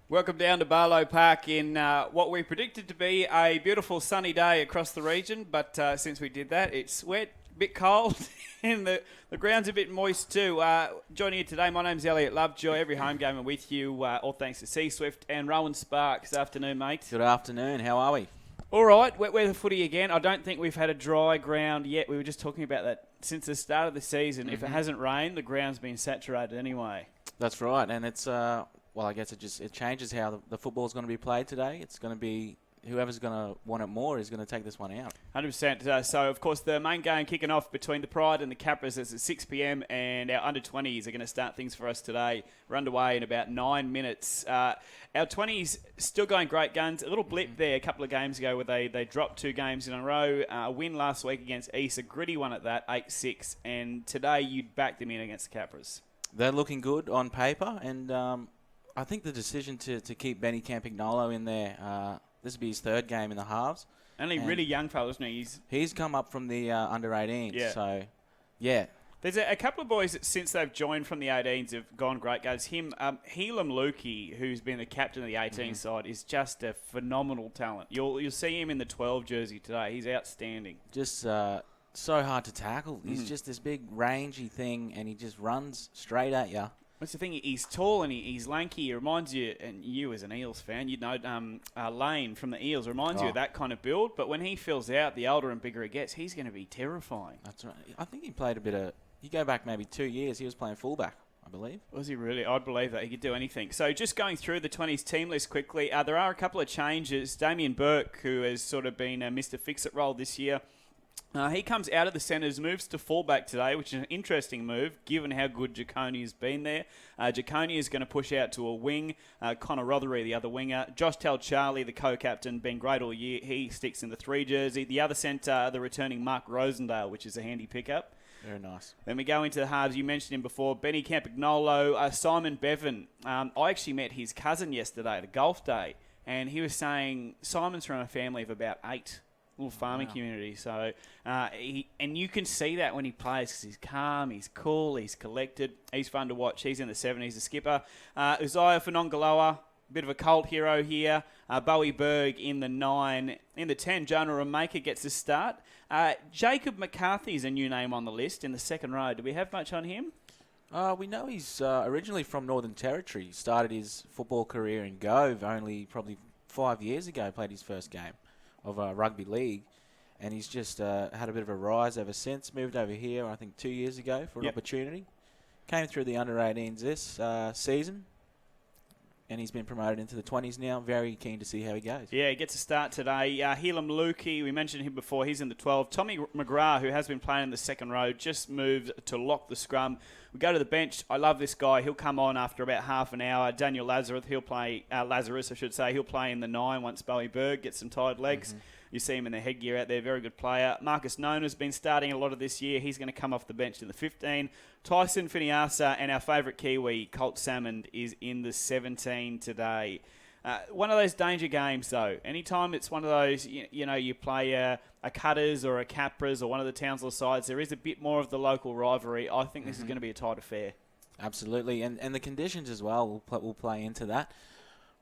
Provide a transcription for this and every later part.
Welcome down to Barlow Park in what we predicted to be a beautiful sunny day across the region, but since we did that, it's wet, a bit cold, and the ground's a bit moist too. Joining you today, my name's Elliot Lovejoy. Every home game I'm with you, all thanks to C-Swift and Rowan Sparks. Afternoon, mate. Good afternoon. How are we? All right, wet weather footy again. I don't think we've had a dry ground yet. We were just talking about that since the start of the season. If it hasn't rained, the ground's been saturated anyway. That's right, and it's well, I guess it changes how the football's going to be played today. It's going to be whoever's going to want it more is going to take this one out. 100%. So, of course, the main game kicking off between the Pride and the Capras is at 6 p.m. and our under-20s are going to start things for us today. We're underway in about 9 minutes. Our 20s still going great guns. A little blip there a couple of games ago where they dropped 2 games in a row. A win last week against East, a gritty one at that, 8-6. And today you'd back them in against the Capras. They're looking good on paper, and I think the decision to keep Benny Campignolo in there, this will be his 3rd game in the halves. Only really young fella, isn't he? He's come up from the under-18s, yeah. So, yeah. There's a couple of boys that since they've joined from the 18s have gone great guys. Helam Lukey, who's been the captain of the 18 side, is just a phenomenal talent. You'll see him in the 12 jersey today. He's outstanding. Just so hard to tackle. He's just this big rangy thing, and he just runs straight at you. That's the thing. He's tall and he's lanky. He reminds you, and you as an Eels fan, you'd know Lane from the Eels reminds you of that kind of build. But when he fills out, the older and bigger he gets, he's going to be terrifying. That's right. I think he played a bit of. You go back maybe 2 years, he was playing fullback, I believe. Was he really? I'd believe that. He could do anything. So just going through the 20s team list quickly, there are a couple of changes. Damien Burke, who has sort of been Mr. Fix-It role this year, he comes out of the centres, moves to fullback today, which is an interesting move, given how good Jaconi has been there. Jaconi is going to push out to a wing. Connor Rothery, the other winger. Josh Charlie, the co-captain, been great all year. He sticks in the 3 jersey. The other centre, the returning Mark Rosendale, which is a handy pickup. Very nice. Then we go into the halves. You mentioned him before. Benny Campignolo, Simon Bevan. I actually met his cousin yesterday, the golf day, and he was saying Simon's from a family of about 8. Little farming community. So, and you can see that when he plays because he's calm, he's cool, he's collected. He's fun to watch. He's in the 70s, the skipper. Uzziah Fanongaloa, bit of a cult hero here. Bowie Berg in the 9. In the 10, Jonah Ramaker gets a start. Jacob McCarthy is a new name on the list in the 2nd row. Do we have much on him? We know he's originally from Northern Territory. He started his football career in Gove only probably 5 years ago, played his first game of rugby league, and he's just had a bit of a rise ever since. Moved over here, I think, 2 years ago for an opportunity. Came through the under-18s this season, and he's been promoted into the 20s now. Very keen to see how he goes. Yeah, he gets a start today. Helam Lukey, we mentioned him before. He's in the 12. Tommy McGrath, who has been playing in the 2nd row, just moved to lock the scrum. We go to the bench. I love this guy. He'll come on after about half an hour. Daniel Lazarus, he'll play He'll play in the 9 once Bowie Berg gets some tired legs. You see him in the headgear out there. Very good player. Marcus Nona's been starting a lot of this year. He's going to come off the bench in the 15. Tyson Finiasa and our favourite Kiwi, Colt Salmond, is in the 17 today. One of those danger games, though. Anytime it's one of those, you play a Cutters or a Capras or one of the Townsville sides, there is a bit more of the local rivalry. I think this is going to be a tight affair. Absolutely, and the conditions as well will play into that.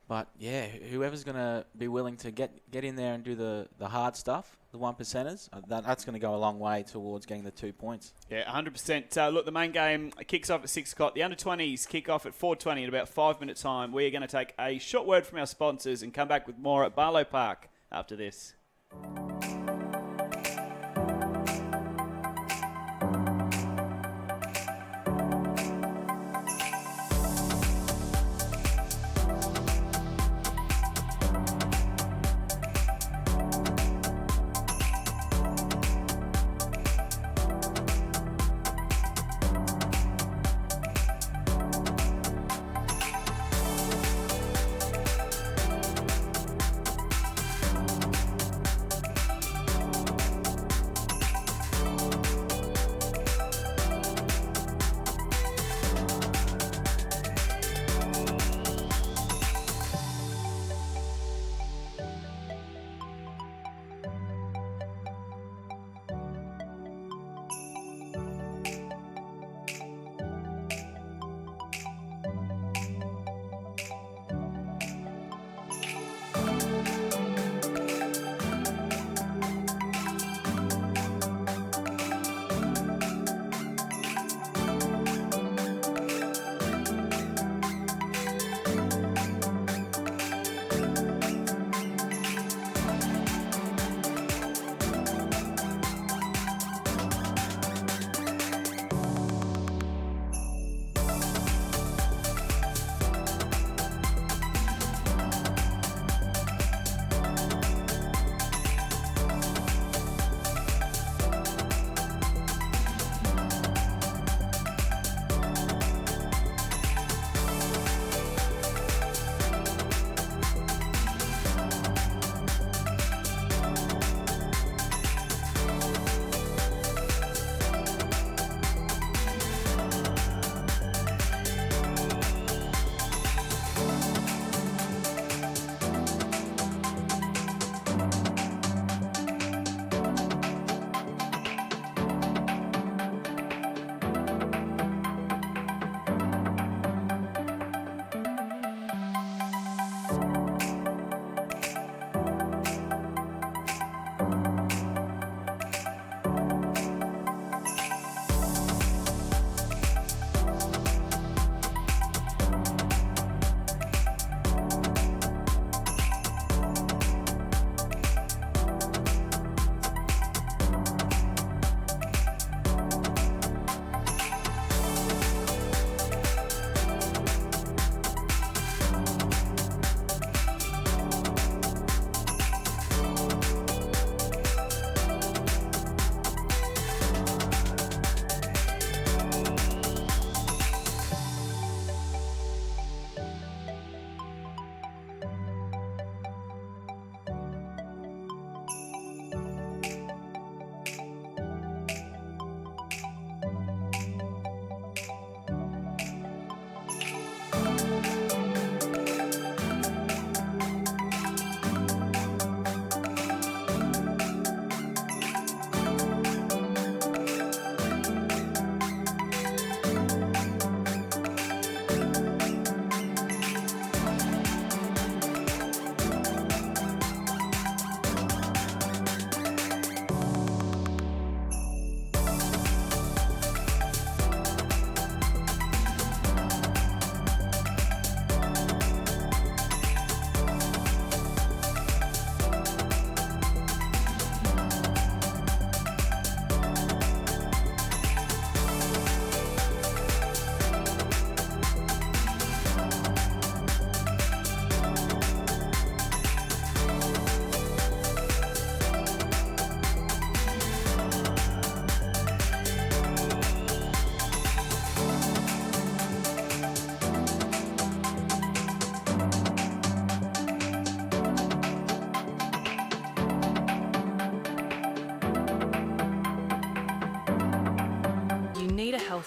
But, yeah, whoever's going to be willing to get in there and do the hard stuff, the 1%ers, that's going to go a long way towards getting the 2 points. Yeah, 100%. Look, the main game kicks off at 6 o'clock. The under-20s kick off at 4:20 in about 5 minutes' time. We are going to take a short word from our sponsors and come back with more at Barlow Park after this.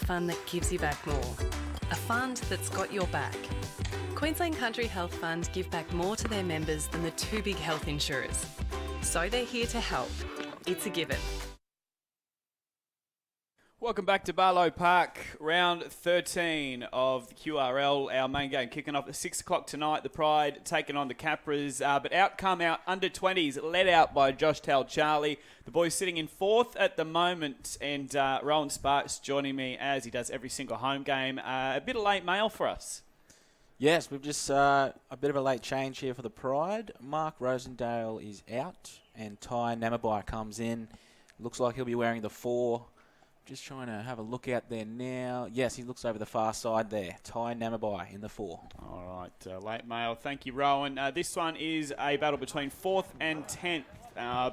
fund that gives you back more. A fund that's got your back. Queensland Country Health Fund give back more to their members than the two big health insurers. So they're here to help. It's a given. Welcome back to Barlow Park, round 13 of the QRL, our main game kicking off at 6 o'clock tonight. The Pride taking on the Capras, but outcome our under-20s, led out by Josh Tal-Charlie. The boys sitting in 4th at the moment, and Rowan Sparks joining me as he does every single home game. A bit of late mail for us. Yes, we've just a bit of a late change here for the Pride. Mark Rosendale is out, and Ty Namabai comes in. Looks like he'll be wearing the 4. Just trying to have a look out there now. Yes, he looks over the far side there. Ty Namabai in the 4. All right, late mail. Thank you, Rowan. This one is a battle between 4th and 10th.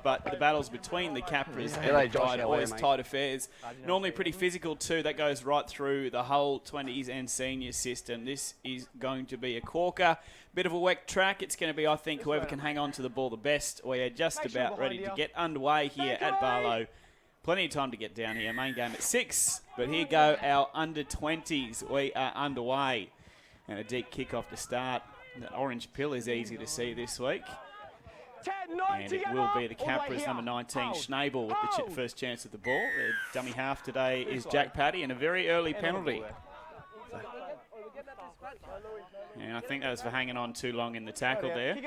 But the battles between the Capras and the Pride are always tight affairs. Normally pretty physical too. That goes right through the whole 20s and senior system. This is going to be a corker. Bit of a wet track. It's going to be, I think, whoever can hang on to the ball the best. We're just about ready to get underway here at Barlow. Plenty of time to get down here. Main game at 6. But here go our under-20s. We are underway. And a deep kick-off to start. That orange pill is easy to see this week. And it will be the Capras, number 19, Schnabel, with the first chance at the ball. The dummy half today is Jack Paddy, and a very early penalty. And I think that was for hanging on too long in the tackle there.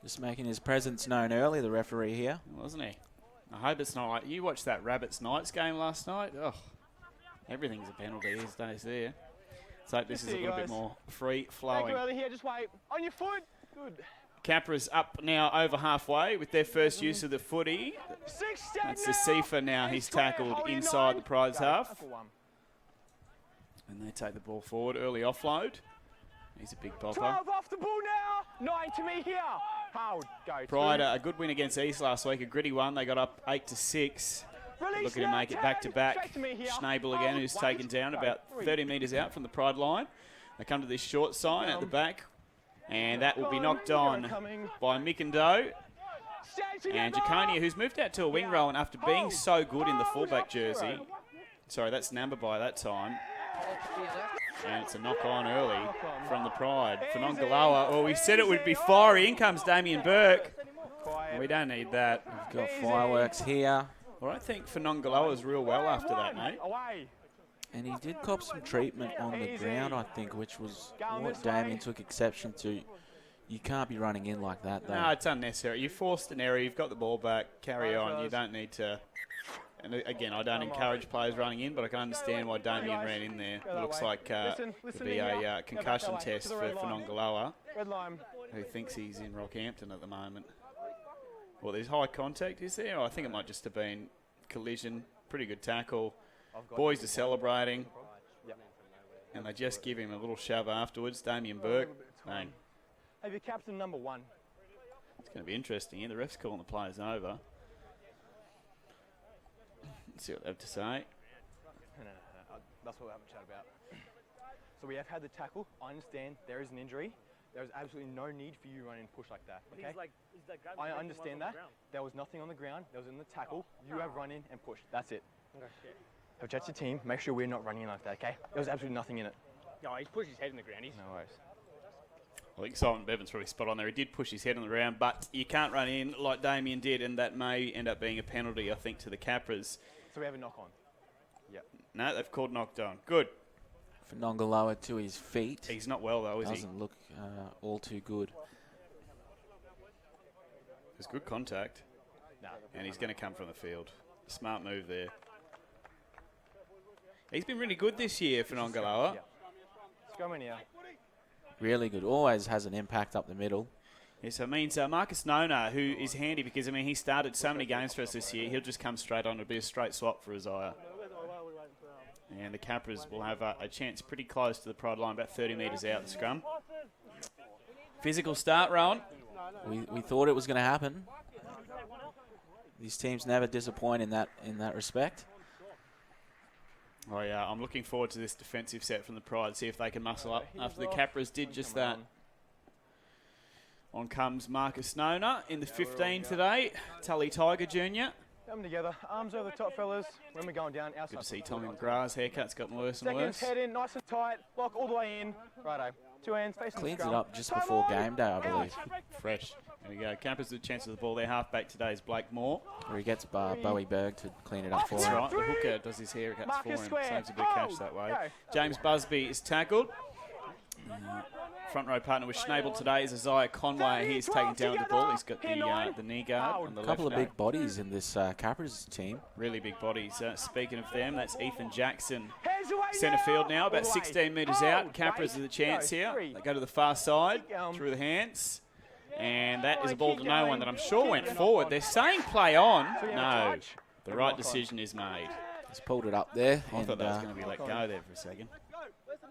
Just making his presence known early, the referee here. Wasn't he? I hope it's not like you watched that Rabbits Knights game last night. Oh, everything's a penalty these days there. So this is a little bit more free-flowing. Just wait. On your foot. Good. Capras up now over halfway with their first use of the footy. That's the Sifa now. He's tackled inside the Pride's half. And they take the ball forward. Early offload. He's a big popper. 12 off the ball now. 9 to me here. Pride, a good win against East last week. A gritty one. They got up 8-6. Looking to make it back-to-back. Schnabel again, who's taken down about 30 metres out from the Pride line. They come to this short sign at the back. And that will be knocked on by Mikando. And Jaconia, who's moved out to a wing row and after being so good in the fullback jersey. Sorry, that's number by that time. And it's a knock-on early from the Pride. Fanongaloa, well, we said it would be fiery. In comes Damien Burke. We don't need that. We've got fireworks here. Well, I think Fanongaloa's real well after that, mate. And he did cop some treatment on the ground, I think, which was what Damien took exception to. You can't be running in like that, though. No, it's unnecessary. You forced an error. You've got the ball back. Carry on. You don't need to. And again, I don't encourage players running in, but I can understand why Damien ran in there. It looks like it'll be a concussion test for Fanongaloa, who thinks he's in Rockhampton at the moment. Well, there's high contact, is there? I think it might just have been collision. Pretty good tackle. Boys are celebrating. And they just give him a little shove afterwards. Damien Burke. Bang. Have your captain number 1. It's going to be interesting here. The ref's calling the players over. Let's see what they have to say. No. That's what we have a chat about. So we have had the tackle. I understand there is an injury. There is absolutely no need for you to run and push like that. Okay? I understand that. There was nothing on the ground. There was in the tackle. You have run in and pushed. That's it. Have a chat to your team. Make sure we're not running in like that, okay? There was absolutely nothing in it. No, he's pushed his head in the ground. No worries. I think Simon Bevan's really spot on there. He did push his head on the ground, but you can't run in like Damien did, and that may end up being a penalty, I think, to the Capras. So we have a knock on. Yep. No, they've called knocked on. Good. Fanongaloa to his feet. He's not well, though, is he? Doesn't look all too good. There's good contact. Nah, and he's going to come from the field. Smart move there. He's been really good this year, Fanongaloa. Yeah. Let's go in here. Really good. Always has an impact up the middle. Yes, it means Marcus Nona, who is handy because, I mean, he started so many games for us this year. He'll just come straight on. It'll be a straight swap for Isaiah. And the Capras will have a chance pretty close to the Pride line, about 30 metres out the scrum. Physical start, Rowan. We thought it was going to happen. These teams never disappoint in that respect. Oh, yeah, I'm looking forward to this defensive set from the Pride, see if they can muscle up after the Capras did just that. On comes Marcus Nona in the 15 today, Tully Tiger Jr. Come together. Arms over the top, fellas. When we're going down, outside. Good to see Tommy McGrath's haircut's gotten worse and Seconds, worse. head in, nice and tight. Lock all the way in. Righto. 2 hands, facing the Cleans scrum. it up just before game day, I believe. Fresh. There we go. Capras with a chance of the ball. Their halfback today is Blake Moore. Where he gets Bowie Berg to clean it up for That's him. right. The hooker does his haircuts for him. Square. Saves a bit of cash that way. Go. James Busby is tackled. Front row partner with Schnabel today is Isaiah Conway. He's taken down with the ball. He's got the knee guard on the A left. couple of note. big bodies in this Capras team. Really big bodies. Speaking of them, that's Ethan Jackson. Centre field now, about 16 metres out. Capras with a chance here. They go to the far side, through the hands. And that is a ball to no one that I'm sure went forward. They're saying play on. No, the right decision is made. He's pulled it up there. I thought that was going to be let go there for a second.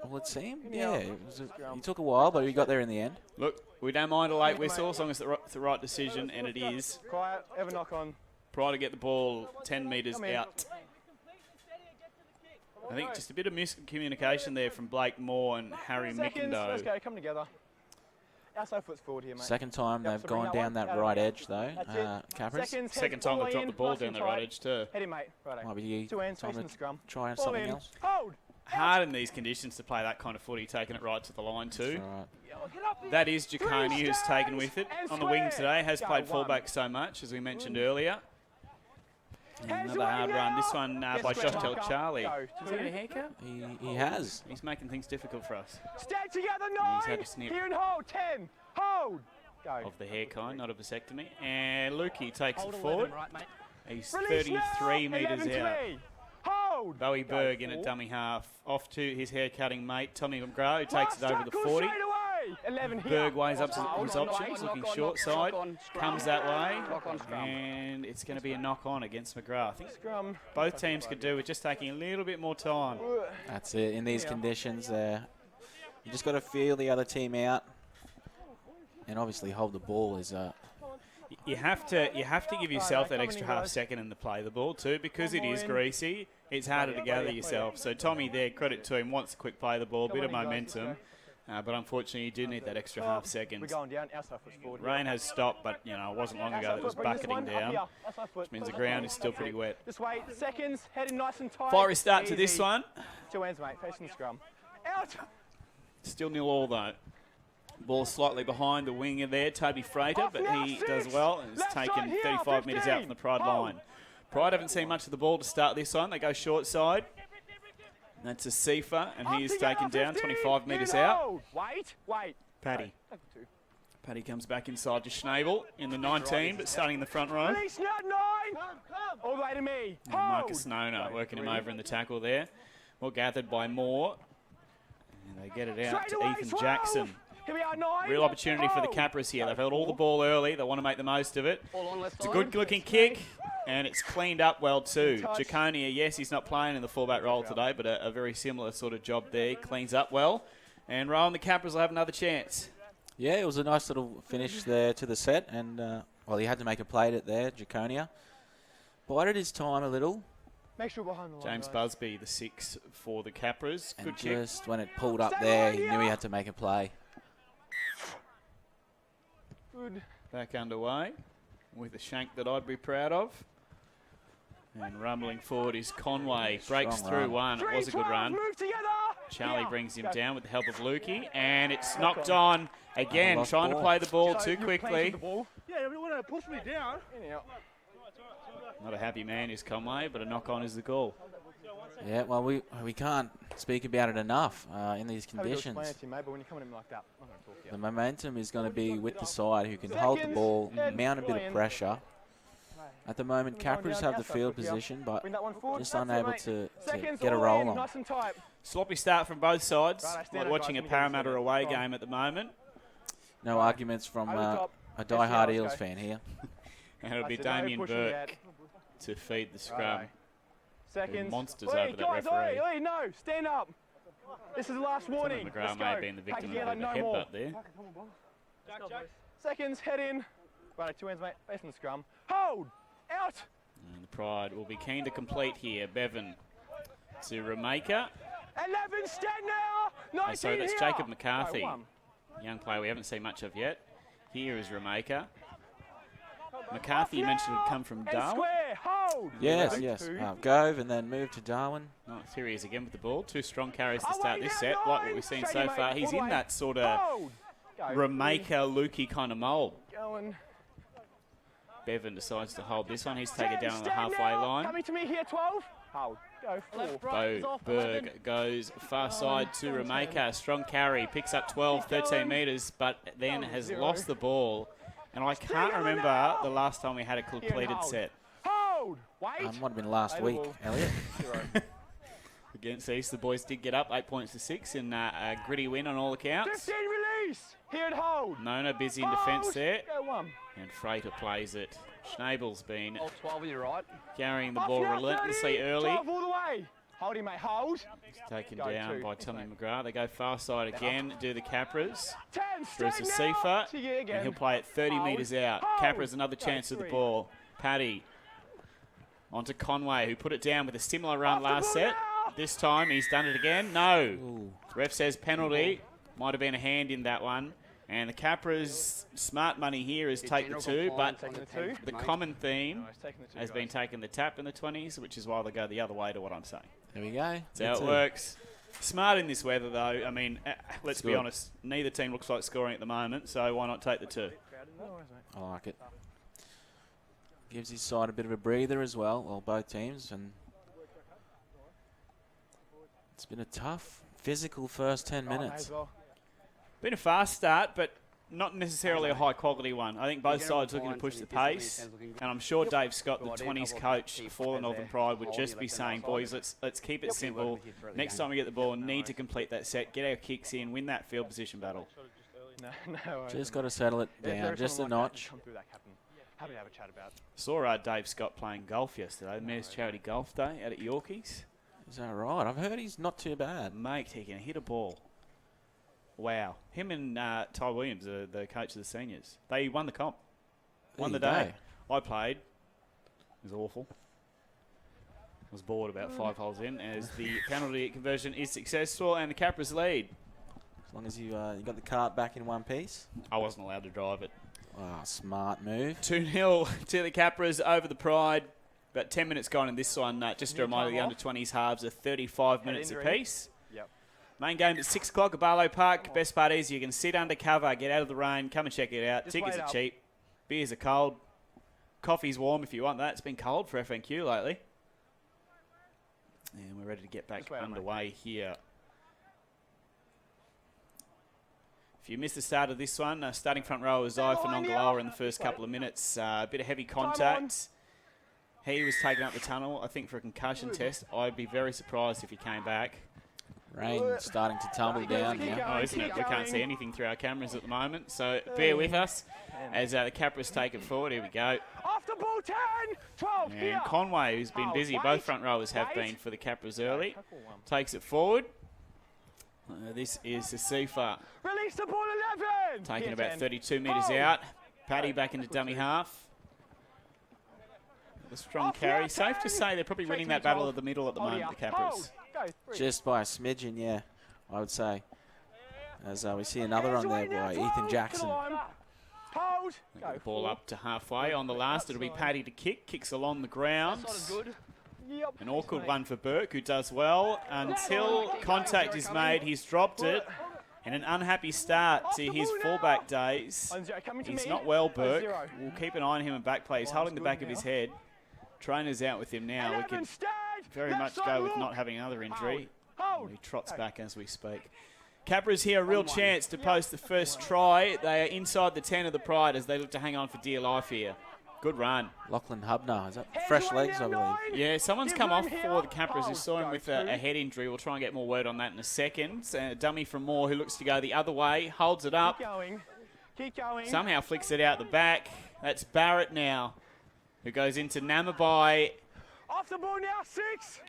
Well, it seemed, yeah. It took a while, but he got there in the end. Look, we don't mind a late whistle as long as it's the right decision, and it is. Quiet, ever knock on. Try to get the ball 10 metres out. I think just a bit of miscommunication there from Blake Moore and Harry Seconds, let's Mickindo. go, come together. Outside foot's forward here, mate. Second time Yep, they've so bring gone that down one. that Out right of it. edge, though, That's it. Capras. Seconds, Second head time all they've way dropped in, the ball nice down and the right tight. edge too. Head in, mate. Righto. Might be 2 hands time facing to the scrum. try Ball something in. else. Hold. Hard in these conditions to play that kind of footy, taking it right to the line too. All right. That is Jaconi who's taken with it on the wing today. Has Go, played one. fullback so much, as we mentioned earlier. And Hands another away hard now. run. This one Yes, by square Josh marker. Charlie. Go. Has he got a haircut? He has. He's making things difficult for us. Stand together, He's had 9. a snip. Here and hold. 10. Hold. Go. Of the hair kind, not a vasectomy. And Lukey takes it Hold forward. 11 right, mate. He's Release 33 now. metres 11-3. out. Hold. Bowie Go. Berg in at 4. dummy half. Off to his hair-cutting mate, Tommy McGrath, who takes it over the 40. 11 here. Berg weighs up his Hold on, options, knock looking on, short knock side. on, scrum. Comes that way. Knock on, scrum. And it's going to be a knock-on against McGrath. I think Scrum. both teams could do with just taking a little bit more time. That's it. In these conditions, you just got to feel the other team out, and obviously hold the ball is. You have to give yourself that extra half second in the play the ball too, because it is greasy. It's harder to gather yourself. So Tommy there, credit to him, wants to quick play the ball, bit of momentum, but unfortunately you do need that extra half We're second. going down. Outside foot's forward. Rain has stopped, but you know it wasn't long ago that it was bucketing down, which means the ground is still pretty wet. Just wait. Seconds. Heading nice and tight. Fiery start to Easy. this one. 2 hands, mate. Facing the scrum. Out. Still 0-0 though. Ball slightly behind the winger there, Toby Frater, but he does well and is taken 35 metres out from the Pride line. Pride haven't seen much of the ball to start this one. They go short side. That's a Sifa, and he is taken down 25 metres out. Wait. Paddy. Paddy comes back inside to Schnabel in the 19, but starting in the front row. Release now, 9. All the way to me. And Marcus Nona working him over in the tackle there. Well gathered by Moore. And they get it out to Ethan Jackson. Here we are, 9. Real opportunity for the Capras here. They've held all the ball early. They want to make the most of it. Ball on left It's a side. good-looking kick, and it's cleaned up well too. touch. Jaconia, yes, he's not playing in the fullback role today, but a very similar sort of job there. He cleans up well. And Rowan, the Capras will have another chance. Yeah, it was a nice little finish there to the set, and well, he had to make a play at it there, Jaconia. Bided his time a little, Make sure behind the line. James guys. Busby, the 6 for the Capras. and Good kick. just when it pulled up there, he knew he had to make a play. Good. Back underway with a shank that I'd be proud of. And rumbling forward is Conway. Breaks Strong through run. one. It was a good 3-12, run. Move together. Charlie Yeah. brings him Go. down with the help of Lukey. And it's knocked on again, Lost trying to ball. play the ball So too you're playing quickly. with the ball. Yeah, you want to push me down. In and out. Not a happy man is Conway, but a knock-on is the goal. Yeah, well, we can't speak about it enough in these Happy to explain conditions. it to you, mate, but when you're coming in like that, I'm not going to talk to you. The momentum is going to be with the side who can hold the ball, mount a bit of pressure. At the moment, Capras have the field position, but Bring that one forward. just That's it, unable mate. to Seconds, get a all the way roll in, on. Nice and tight. Sloppy start from both sides. Right, I stand Like up, watching a guys. Parramatta away Go on. game at the moment. No arguments from Over the top. a Let's see how die-hard let's Eels go. fan here. And it'll be That's it, no Damien pushing yet. Burke to feed the scrum. Righto. Seconds. monsters Oi, over that guys, referee. Oi, no, stand up. This is the last Tommy warning. McGrath Let's may go. have been the Pack victim together, of a no more. headbutt there. Seconds, head in. Right, 2 hands, mate. Facing the scrum. Hold. Out. And the Pride will be keen to complete here. Bevan to Remaker. 11, stand now. 19 Oh, sorry, that's here. Jacob McCarthy. Right, 1. Young player we haven't seen much of yet. Here is Remaker. McCarthy, you mentioned, would come from And Darwin. square. Hold. Hold. Yes, Go yes. two. Gove and then move to Darwin. Nice. Here he is again with the ball. 2 strong carries to Oh, start wait, this yeah, set, like what nine. we've seen Shady, so mate. far. He's All the in way. that sort of Hold. Go. Remaker Lukey kind of mold. Going. Bevan decides to hold this one. He's taken 10, down on the stand halfway now. line. Coming to me here, 12. Hold. Go. 4. Bo Berg goes far side to Remaker. Strong carry. Picks up 12, 13 metres, but then has lost the ball. And I can't remember the last time we had a completed set. Hold. Wait. Might have been last Play the week, ball. Elliot. Against East, the boys did get up 8 points to 6 in a gritty win on all accounts. 15 release. Here at hold. Nona busy in defence Hold. there. Go 1. And Freighter plays it. Schnabel's been 12, you're right. carrying the Off ball now, relentlessly 30. early. 12 all the way. Hold him, mate. Hold. He's taken Go down 2. by Yes, Tommy mate. McGrath. They go far side again, do the Capras. 10. Through to Stand now. Sifa, To you again. and he'll play it 30 Hold. metres out. Hold. Capras another Go chance of the 3. ball. Paddy onto Conway, who put it down with a similar run Off the last ball set. now. This time he's done it again. No. Ooh. Ref says penalty. Might have been a hand in that one. And the Capras' smart money here is take the 2, but Taking the 2. the common theme No, he's taking the 2, has been taking the tap in the 20s, which is why they go the other way to what I'm saying. There we go. That's how it works. Smart in this weather, though. I mean, let's be good. honest. Neither team looks like scoring at the moment, so why not take the 2? I like it. Gives his side a bit of a breather as well both teams. And it's been a tough, physical first 10 minutes. Been a fast start, but not necessarily a high-quality one. I think both sides looking to push the pace, and I'm sure Dave Scott, the 20s coach for the Northern Pride, would just be saying, boys, let's keep it simple. Next time we get the ball, need to complete that set, get our kicks in, win that field position battle. No. Just got to settle it down just a notch. Come through that, Captain. Happy to have a chat about. Saw Dave Scott playing golf yesterday, Mayor's Charity Golf Day out at Yorkies. Is that right? I've heard he's not too bad. Mate, he can hit a ball. Wow. Him and Ty Williams, the coach of the seniors, they won the comp. Won the There you day. I played. It was awful. I was bored about 5 holes in as the penalty conversion is successful and the Capras lead. As long as you got the cart back in one piece. I wasn't allowed to drive it. Oh, smart move. 2-0 to the Capras over the Pride. About 10 minutes gone in this one. Just a reminder, the under-20s halves are 35 minutes apiece. Yep. Main game at 6 o'clock at Barlow Park. Best part is you can sit under cover, get out of the rain, come and check it out. Just Tickets wait are up. cheap. Beers are cold. Coffee's warm if you want that. It's been cold for FNQ lately. And we're ready to get back Just wait up, mate. underway here. If you missed the start of this one, starting front row was I for Nongaloa in the first couple of minutes. A bit of heavy contact. He was taken up the tunnel, I think, for a concussion test. I'd be very surprised if he came back. Rain starting to tumble down now. Oh, isn't it? We can't see anything through our cameras at the moment, so bear with us as the Capras take it forward. Here we go. Off the ball, 10, 12, here. And Conway, who's been busy, both front rowers have been for the Capras early, takes it forward. This is the Sifa, Release the ball, 11. taking Here, about 10. 32 metres Hold. out. Paddy back into dummy half. The strong Off carry. now, Safe to 10. say they're probably Straight winning to me, that battle 12. of the middle at the Hold moment, the here. Capras. Hold. Go, 3. Just by a smidgen, yeah, I would say. As we see another on there by Ethan Jackson. Hold. Go. The ball up to halfway. On the last, it'll be Paddy to kick. Kicks along the ground. Yep. An awkward one for Burke, who does well until contact is made. He's dropped it. And an unhappy start to his fullback days. 1-0, coming to He's me. not well, Burke. 1-0. We'll keep an eye on him in back play. He's holding the back of his head. Trainer's out with him now. We 11, can stand. very Left much side go with look. not having another injury. Hold. He trots back as we speak. Capras here, a real chance to post the first try. They are inside the 10 of the Pride as they look to hang on for dear life here. Good run. Lachlan Hubner, is that fresh legs, I believe? Yeah, someone's Give come off room here. for the Capras. We Hold. saw him Go with through. a head injury. We'll try and get more word on that in a second. A dummy from Moore who looks to go the other way. Holds it up. Keep going. Keep going. Somehow flicks it out the back. That's Barrett now, who goes into Namabai. Off the ball now, 6.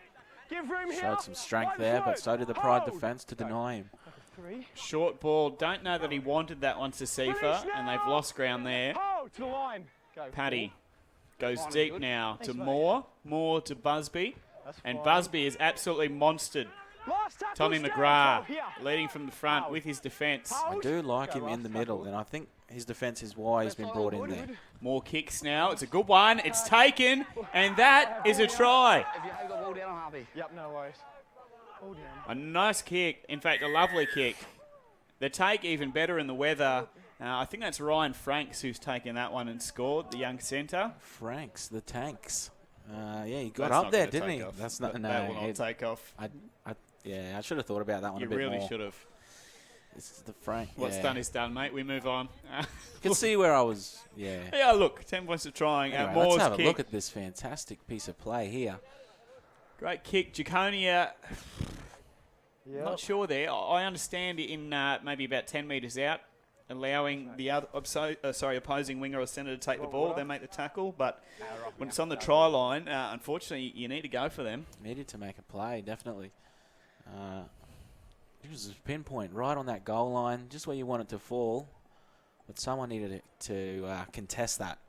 Give room here. Showed some strength One there, but float. so did the Pride Hold. defence to deny him. 3. Short ball. Don't know that he wanted that one to Release Sifa, and they've now. lost ground there. Hold to the line. Go. Paddy goes deep now to Moore. Moore to Busby. That's And fine. Busby is absolutely monstered Last tackle, Tommy stand McGrath up here. leading from the front with his defence. I do like him in the middle, and I think his defence is why he's been brought in there. More kicks now. It's a good one. It's taken, and that is a try. If you have got ball down, I'm happy. Yep, no worries. Ball down. A nice kick. In fact, a lovely kick. The take even better in the weather. I think that's Ryan Franks who's taken that one and scored, the young centre. Franks, the tanks. Yeah, he got That's up not there, gonna didn't take he? off. That's not That will not take off. Yeah, I should have thought about that one You a bit really more. should have. This is the Frank. What's yeah. done is done, mate. We move on. You can see where I was. Yeah. Yeah, look, 10 points of trying. Anyway, Moore's let's have a kick. look at this fantastic piece of play here. Great kick. Jaconia, Yep. not sure there. I understand in maybe about 10 metres out, allowing the other opposing winger or centre to take the ball, then make the tackle. But when it's on the try line, unfortunately, you need to go for them. Needed to make a play, definitely. It was a pinpoint right on that goal line, just where you want it to fall. But someone needed to contest that.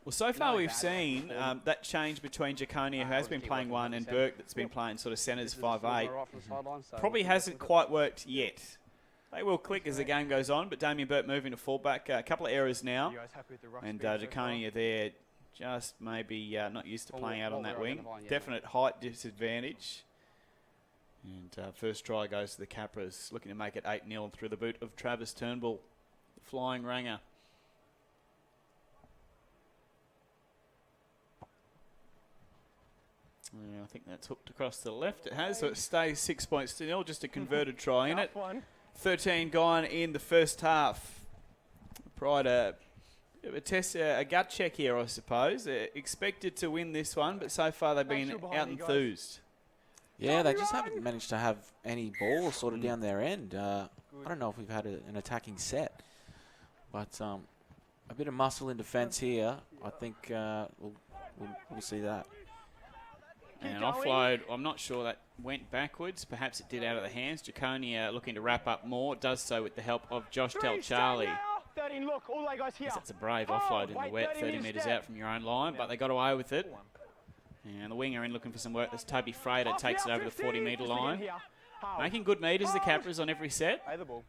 Well, so far we've seen that change between Jaconia, who has been playing one, and Burke, that's been playing sort of centres 5'8". Probably hasn't quite worked yet. They will click as the game goes on, but Damien Burke moving to fullback. A couple of errors now. You guys happy with the ruck And speed so far? Jaconia there just maybe not used to playing out on that wing. Definite height disadvantage. And first try goes to the Capras, looking to make it 8-0 through the boot of Travis Turnbull, the flying ranger. Yeah, I think that's hooked across to the left. It has, so it stays 6 points to 0. Just a converted try in it. Tough one. 13 gone in the first half. Prior to a gut check here, I suppose. They're expected to win this one, but so far they've been out enthused. Yeah, they just haven't managed to have any ball sort of down their end. I don't know if we've had an attacking set, but a bit of muscle in defence here. I think we'll see that. And an offload, I'm not sure that went backwards. Perhaps it did out of the hands. Jaconia looking to wrap up more. Does so with the help of Josh Telchali. 13, look, all they guys here. That's a brave offload in the wet, 30 metres out from your own line, but they got away with it. And the winger in looking for some work. That's Toby Frater, takes it over the 40-metre line. Making good metres, the Capras, on every set. Play the ball.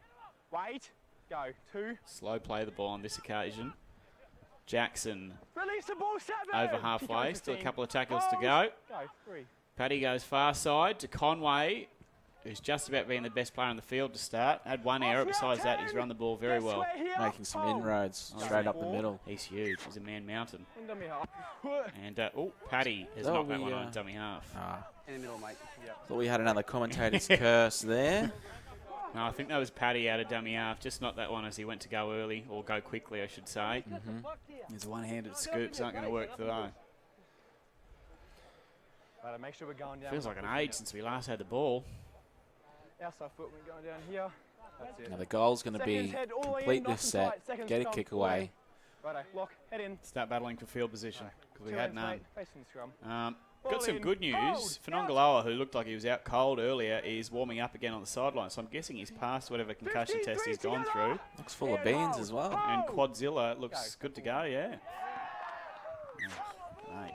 Wait. Go. 2. Slow play the ball on this occasion. Jackson Release the ball, 7. over halfway. Still a 15. couple of tackles to go. Go. 3. Paddy goes far side to Conway, who's just about being the best player on the field to start. Had one error. Besides that, he's run the ball very well. Making some inroads straight up the middle. He's huge. He's a man mountain. Dummy half. And, Paddy has Thought knocked that we, one on dummy half. In the middle, mate. Thought we had another commentator's curse there. No, I think that was Paddy out of dummy half. Just not that one as he went to go early, or go quickly, I should say. His one-handed scoops aren't going to work today. Right, make sure we're going down. Feels like an age since we last had the ball. Outside foot, we're going down here. That's it. Now the goal's going to be Seconds, head all the way in, complete nice this and set, tight. Seconds, get a scrum, kick all the way. away. Righto, lock, head in. Start battling for field position, because we 2 had hands, none. mate. Facing scrum. Got Ball some in. good news. Hold. Finongaloa, who looked like he was out cold earlier, is warming up again on the sideline. So I'm guessing he's passed whatever concussion test he's gone through. Looks full of beans as well. And Quadzilla looks good to go, yeah. Mate,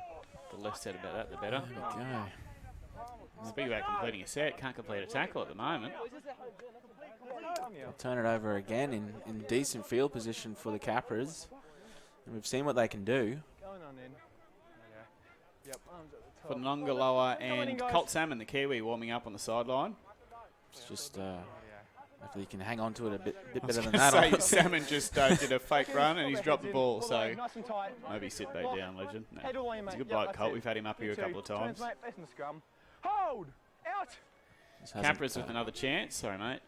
the less said about that, the better. There we go. Speaking about completing a set, can't complete a tackle at the moment. They'll turn it over again in decent field position for the Capras. And we've seen what they can do. Going on in. Okay. Yep, arms at the top. Finongaloa and guys. Colt Salmon, the Kiwi, warming up on the sideline. It's just hopefully you can hang on to it a bit I was better than going to that. say, Salmon just did a fake run and he's dropped the ball, All the so way, nice and tight. maybe sit back down, legend. No. Head all the way, He's a mate. good Yep, bloke, that's Colt. it. We've had him up here a 2, couple of times. turns, mate, facing the scrum. Hold! Out! Just hasn't, Capras with another chance. Sorry, mate.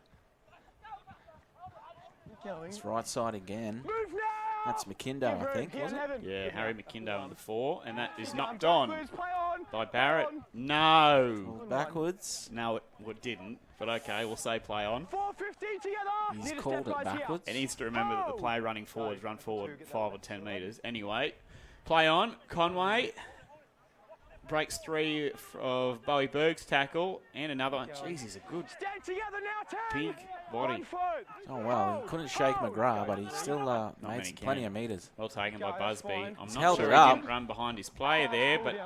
Keep going. It's right side again. Move now! That's McKindo, I think, was it? Yeah, Harry McKindo on the 4, and that is knocked on Play on! by Barrett. No. Backwards. No, it didn't, but okay, we'll say play on. 4:15 together! He's Need to called step it guys here. backwards. He needs to remember that the play running forwards run forward 5 or 10 metres. Anyway, play on. Conway breaks 3 of Bowie Berg's tackle, and another one. Jeez, he's a good Stand together now, 10! big body. 1 foot! Oh, well, he couldn't shake McGrath, but he still many made can. plenty of metres. Well taken by Go, that's Busby. fine. I'm He's not held sure it he up. didn't run behind his player there, but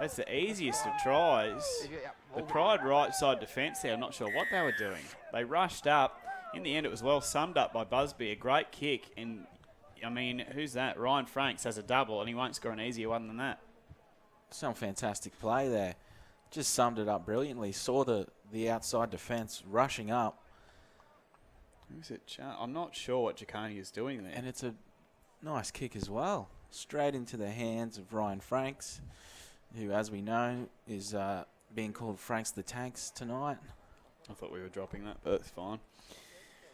That's the easiest of tries. The Pride right side defence there, I'm not sure what they were doing. They rushed up. In the end, it was well summed up by Busby. A great kick. And, I mean, who's that? Ryan Franks has a double, and he won't score an easier one than that. Some fantastic play there. Just summed it up brilliantly. Saw the outside defence rushing up. Who's it? I'm not sure what Jaconi is doing there. And it's a nice kick as well. Straight into the hands of Ryan Franks, who, as we know, is being called Franks the Tanks tonight. I thought we were dropping that, but it's fine.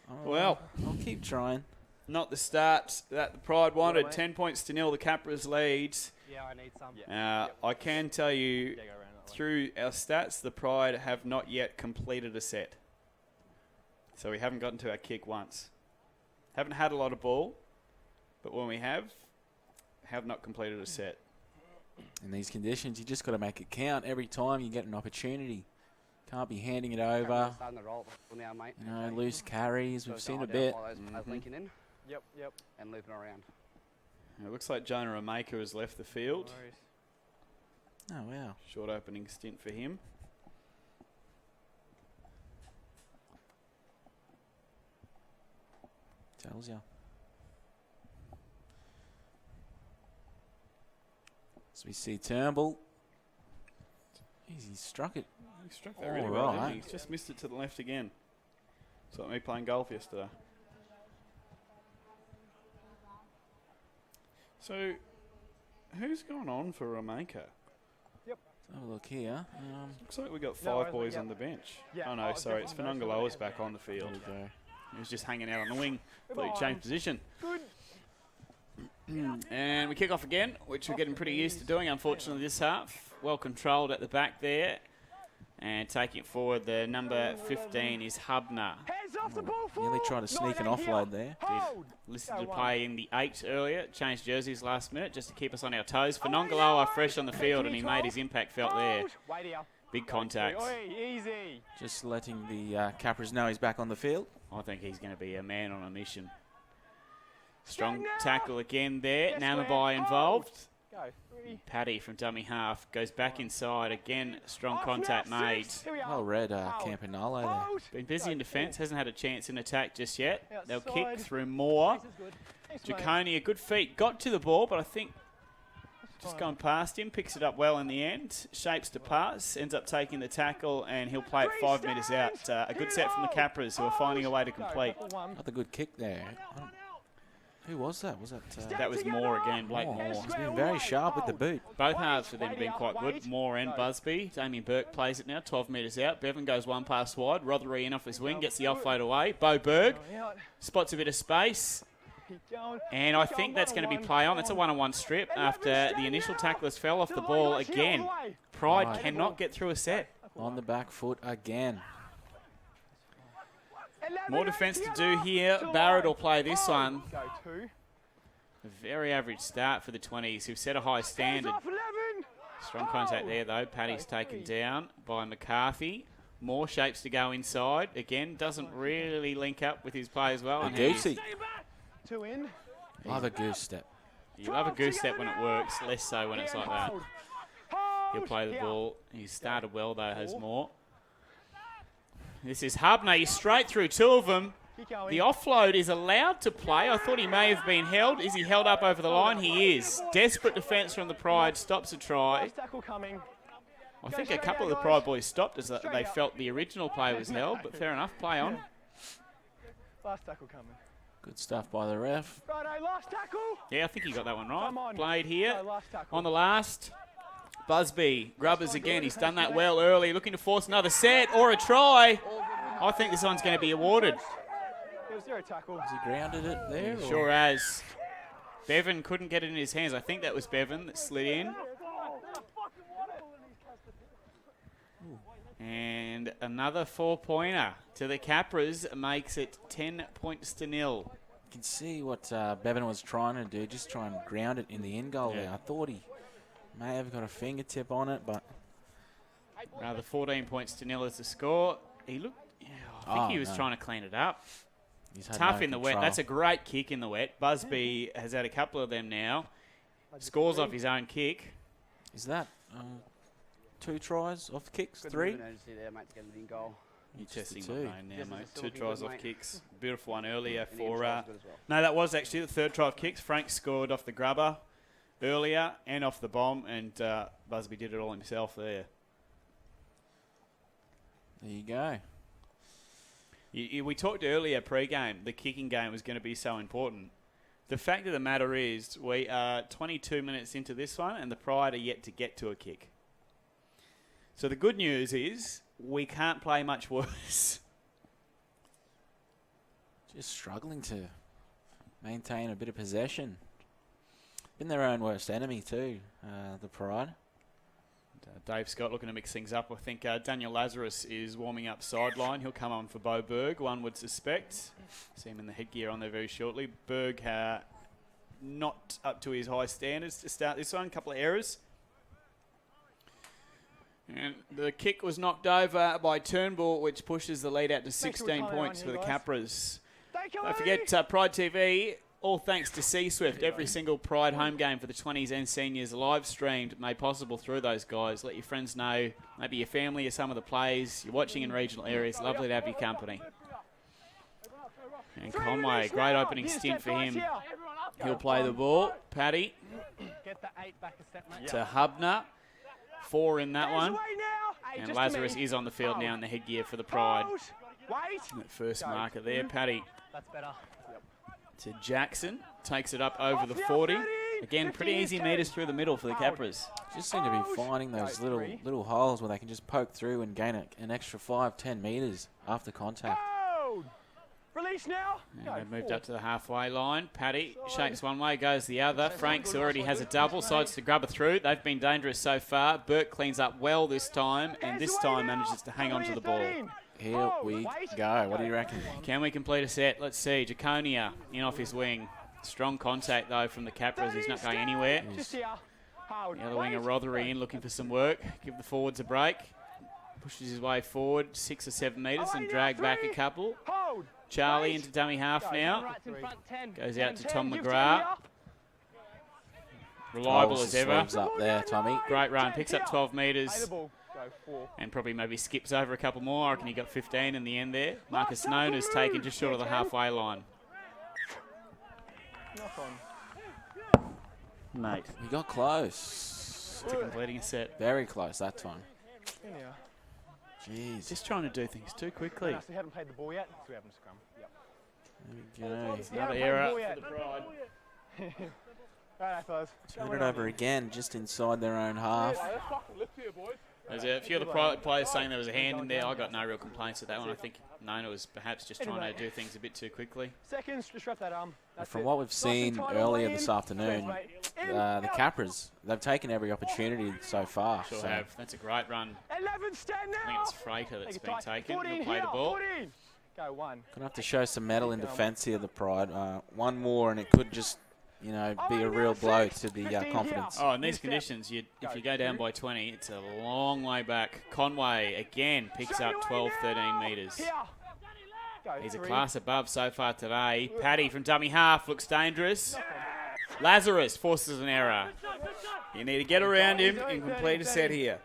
Oh, Well, I'll keep trying. Not the start that the Pride wanted. 10 points to nil. The Capras leads. Yeah, I need some. I can tell you, through our stats, the Pride have not yet completed a set. So we haven't gotten to our kick once. Haven't had a lot of ball, but when we have not completed a set. In these conditions, you just got to make it count every time you get an opportunity. Can't be handing it over. Starting to roll now, mate. You know, loose carries. So We've seen don't a bit. identify those linking in. Yep. And looping around. It looks like Jonah Amaker has left the field. Oh, wow. Short opening stint for him. Tells you. So we see Turnbull. Jeez, he struck it. He struck that really well, right. didn't he? He's just missed it to the left again. It's like me playing golf yesterday. So, who's gone on for Ramaker? Let's have a look here. Looks like we got No, five boys yeah. on the bench. Yeah. Oh no, sorry, it's definitely no, Fanungaloa's somebody back on the There field. we go. He was just hanging out on the wing. Come Thought he on. changed position. Good. And we kick off again, which we're getting pretty used to doing, unfortunately, this half. Well controlled at the back there. And taking it forward, the number 15 is Hubner. Hands off the ball Nearly tried to sneak an offload there. Listened to play in the 8 earlier. Changed jerseys last minute just to keep us on our toes. Fanungaloa fresh on the field, and he made his impact felt there. Wait here. Big contact. Easy. Just letting the Capras know he's back on the field. I think he's going to be a man on a mission. Strong tackle again there. Namabai involved. Go. 3. Paddy from dummy half goes back inside. Again, strong contact made. Well read, Campanolo there. Been busy in defence. Hasn't had a chance in attack just yet. They'll kick Outside. through more. Jaconi, a good feet. Got to the ball, but I think just gone past him. Picks it up well in the end. Shapes to pass. Ends up taking the tackle, and he'll play it 5 metres out. A good set from the Capras, who are finding a way to complete. Another good kick there. Who was that? Was that? That was Moore again, Blake Moore. He's been very sharp with the boot. Both halves for them have been quite good. Moore and Busby. Damien Burke plays it now, 12 metres out. Bevan goes one pass wide. Rothery in off his wing, gets the offload away. Bo Berg spots a bit of space. And I think that's going to be play on. It's a one-on-one strip after the initial tacklers fell off the ball again. Pride Right. cannot get through a set. On the back foot again. More defence to do here. Barrett will play this one. Go 2. A very average start for the 20s, who've set a high standard. Strong contact there, though. Paddy's taken down by McCarthy. More shapes to go inside. Again, doesn't really link up with his play as well. And he's- Goosey. 2 in. Love a goose step. You love a goose step when it works, less so when it's like that. He'll play the ball. He's started well, though, has more. This is Hubner. He's straight through 2 of them. Keep going. The offload is allowed to play. I thought he may have been held. Is he held up over the line? He is. Desperate defence from the Pride. Stops a try. Last tackle coming. I think a couple of the Pride boys stopped as they felt the original play was held, but fair enough. Play on. Last tackle coming. Good stuff by the ref. Righto, last tackle. Yeah, I think he got that one Come right. on. Blade here. No, last tackle. On the last. Busby. Grubbers again. He's done that well early. Looking to force another set or a try. I think this one's going to be awarded. It was 0 tackle. Has he grounded it there? or- Sure as. Bevan couldn't get it in his hands. I think that was Bevan that slid in. And another 4-pointer to the Capras makes it 10 points to nil. You can see what Bevan was trying to do, just try and ground it in the end goal Yeah. there. I thought he may have got a fingertip on it, but Another 14 points to nil is the score. He looked, I think he was no. trying to clean it up. he's had Tough no in the wet. control. That's a great kick in the wet. Busby has had a couple of them now. Scores off his own kick. Is that 2 tries off kicks, Good 3. move and urgency there, mate, to get it in goal. You're Just testing the my two. brain now, Yes, mate. it's still 2 looking tries good, off mate. kicks. Beautiful one earlier And for... Ian's try was good as well. No, that was actually the 3rd try of kicks. Frank scored off the grubber earlier and off the bomb, and Busby did it all himself there. There you go. We talked earlier pre-game, the kicking game was going to be so important. The fact of the matter is we are 22 minutes into this one and the Pride are yet to get to a kick. So the good news is we can't play much worse. Just struggling to maintain a bit of possession. Been their own worst enemy too, the Pride. Dave Scott looking to mix things up. I think Daniel Lazarus is warming up sideline. He'll come on for Bo Berg, one would suspect. See him in the headgear on there very shortly. Berg not up to his high standards to start this one. A couple of errors. And the kick was knocked over by Turnbull, which pushes the lead out to 16 points for the Capras. Don't forget Pride TV. All thanks to C-Swift. Every single Pride home game for the 20s and seniors live streamed, made possible through those guys. Let your friends know, maybe your family or some of the plays. You're watching in regional areas. Lovely to have your company. And Conway, great opening stint for him. He'll play the ball. Paddy to Hubner. 4 in that one. And Lazarus is on the field now in the headgear for the Pride. That first marker there, Paddy. That's better. To Jackson, takes it up over the 40. Again, pretty easy meters through the middle for the Capras. Just seem to be finding those little holes where they can just poke through and gain an extra 5-10 metres after contact. Release now. And they've moved up to the halfway line. Paddy shapes one way, goes the other. Franks already has a double, sides to grub it through. They've been dangerous so far. Burke cleans up well this time, and this time manages to hang on to the ball. Here we go. What do you reckon? Can we complete a set? Let's see. Jaconia in off his wing. Strong contact, though, from the Capras. He's not going anywhere. The other winger, Rothery, in looking for some work. Give the forwards a break. Pushes his way forward 6 or 7 metres and drag back a couple. Charlie into dummy half now. Goes out to Tom McGrath. Reliable as ever. Up there, Tommy. Great run. Picks up 12 metres. And probably maybe skips over a couple more. I reckon he got 15 in the end there. Marcus Known is taken just short of the halfway line. Mate. We got close. To completing a set. Very close that time. Jeez. Just trying to do things too quickly. We haven't played the ball yet, so we haven't scrum. Yep. There we go. Another error for the Pride. Right, fellas. Turn it over again, just inside their own half. There's a few of the Pride players saying there was a hand in there. I got no real complaints with that one. I think Nona was perhaps just trying to do things a bit too quickly. Seconds, just wrap that arm. From what we've seen earlier this afternoon, the Capras, they've taken every opportunity so far. Sure have. That's a great run. 11, stand now. I think it's Freighter that's been taken. He'll play the ball. Go one. Gonna have to show some mettle in defence here, the Pride. One more and it could just, be a real blow to the confidence. Oh, in these conditions, if you go down by 20, it's a long way back. Conway, again, picks up 12, 13 metres. He's a class above so far today. Paddy from dummy half looks dangerous. Lazarus forces an error. You need to get around him and complete a set here.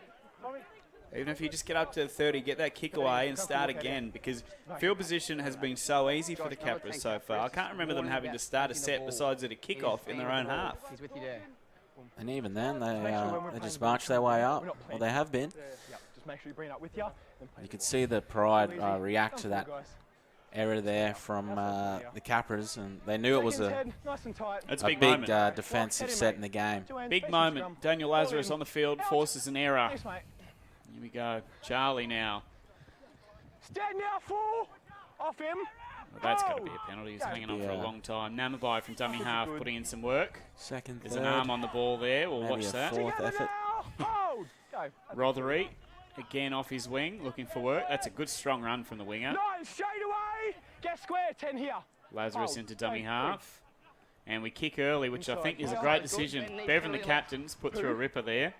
Even if you just get up to 30, get that kick away and start again, because field position has been so easy for the Capras so far. I can't remember them having to start a set besides at a kick-off in their own half. He's with you there. And even then, they just march their way up. Well, they have been. Just make sure you bring it up with you. You could see the Pride react to that error there from the Capras, and they knew it was a big big defensive set in the game. Big moment. Daniel Lazarus on the field forces an error. Here we go. Charlie now. Stand now, 4. Off him. Well, that's got to be a penalty. He's hanging on for a long time. Namabai from dummy half putting in some work. Second, There's an arm on the ball there. We'll watch that. Fourth effort. Rothery, again off his wing, looking for work. That's a good strong run from the winger. 9, straight away. Get square, 10 here. Lazarus into dummy half. And we kick early, which I think is a great decision. Bevan, the captain's put through a ripper there.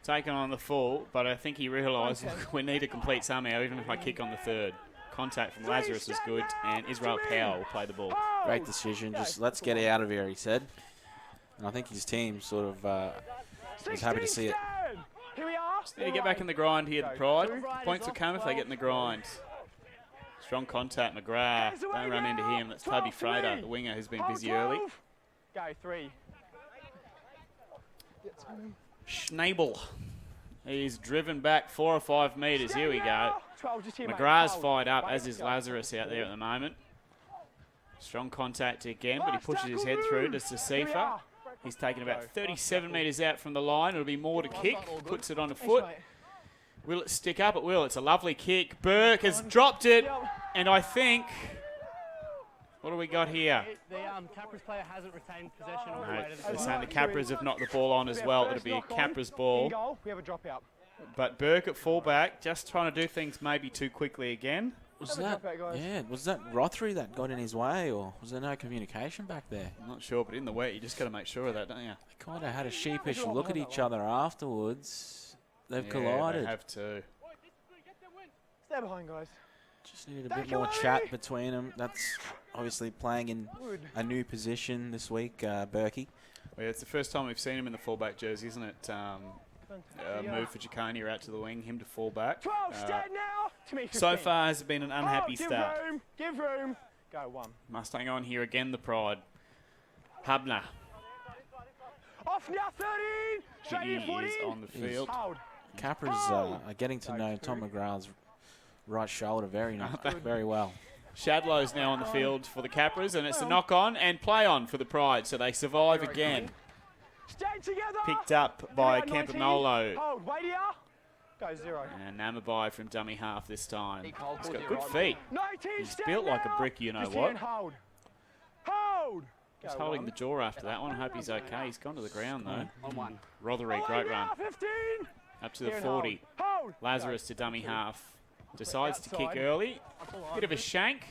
Taken on the full, but I think he realised we need to complete somehow, even if I kick on the third. Contact from Lazarus was good, and Israel Powell will play the ball. Great decision. Just let's get out of here, he said. And I think his team sort of was happy to see it. Here we are. Just need to get back in the grind here, the Pride. Points will come if they get in the grind. Strong contact, McGrath. Don't run into him. That's Toby Frater, the winger, who's been busy early. Go 3. Schnabel. He's driven back 4 or 5 metres. Here we go. McGrath's fired up, as is Lazarus out there at the moment. Strong contact again, but he pushes his head through to Sasifa. He's taken about 37 metres out from the line. It'll be more to kick. Puts it on a foot. Will it stick up? It will. It's a lovely kick. Burke has dropped it. And I think... What do we got here? The Capras player hasn't retained possession all the No, way to the they're goal. saying the Capras have knocked the ball on as well. It'll be a Capras ball. We have a dropout. But Burke at fullback, just trying to do things maybe too quickly again. Was that Rothery that got in his way, or was there no communication back there? I'm not sure, but in the wet, you just got to make sure of that, don't you? They kind of had a sheepish look at each other afterwards. They've collided. They have to. Stay behind, guys. Just needed a bit more chat between them. That's obviously playing in a new position this week, Berkey. Well, yeah, it's the first time we've seen him in the fullback jersey, isn't it? Move for Jaconia out to the wing, him to fullback. 12, stand now. To me, 15. So far has been an unhappy give start. Room, give room. Go 1. Mustang on here again, the Pride. Hubner. Off now, 13. Straight He in, 14. is on the field. Hold. Capras are getting to know Tom McGrath's right shoulder very well. Shadlow's now on the field for the Capras, and it's a knock-on and play-on for the Pride, so they survive again. Stand together. Picked up by Campanolo. Hold, wait here. Go 0. And Namabai from dummy half this time. Nick Holt He's will got do good right. feet. 19, He's stand built like a now. brick, you know Just what. in, hold. Hold. He's Go holding 1. the jaw after that one. I hope he's okay. He's gone to the ground, though. On 1. Rothery, Away great now, run. 15. Up to the Here and 40. Hold. Lazarus to dummy half. Decides to kick Outside. early. Bit of a shank.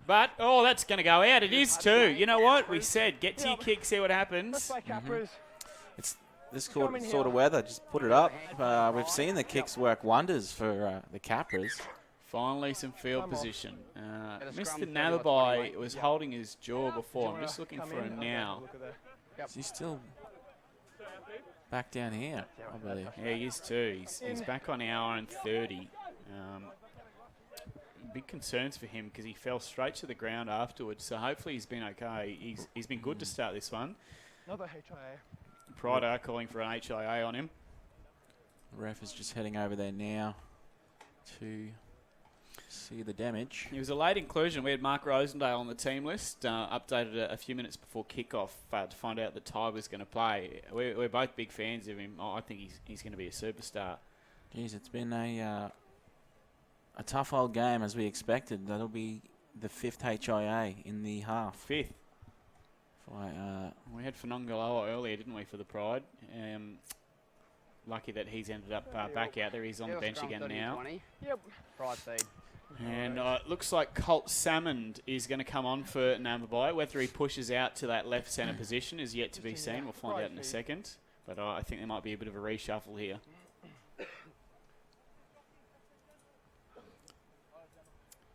But, oh, that's going to go out. It is too. You know what? We said, get to your kick, see what Let's happens. play Capras. It's this sort of weather. Just put it up. We've seen the kicks work wonders for the Capras. Finally, some field position. the Mr. scrum's Navabai was holding his jaw before. I'm Wanna just looking come for in? him Okay, now. look at the- Is he still back down here? I believe. Yeah, he is too. He's back on hour and 30. Big concerns for him because he fell straight to the ground afterwards. So hopefully he's been okay. He's been good to start this one. Another HIA. Pride are calling for an HIA on him. The ref is just heading over there now to see the damage. He was a late inclusion. We had Mark Rosendale on the team list, updated a few minutes before kickoff to find out that Ty was going to play. We're both big fans of him. I think he's going to be a superstar. Geez, it's been a tough old game as we expected. That'll be the 5th HIA in the half. 5th. For, We had Fanongaloa earlier, didn't we, for the Pride? Lucky that he's ended up back out there. He's on the bench again now. Yep. Pride feed. And it looks like Colt Salmond is going to come on for Namabai. Whether he pushes out to that left centre position is yet to be seen. We'll find out in a second. But I think there might be a bit of a reshuffle here.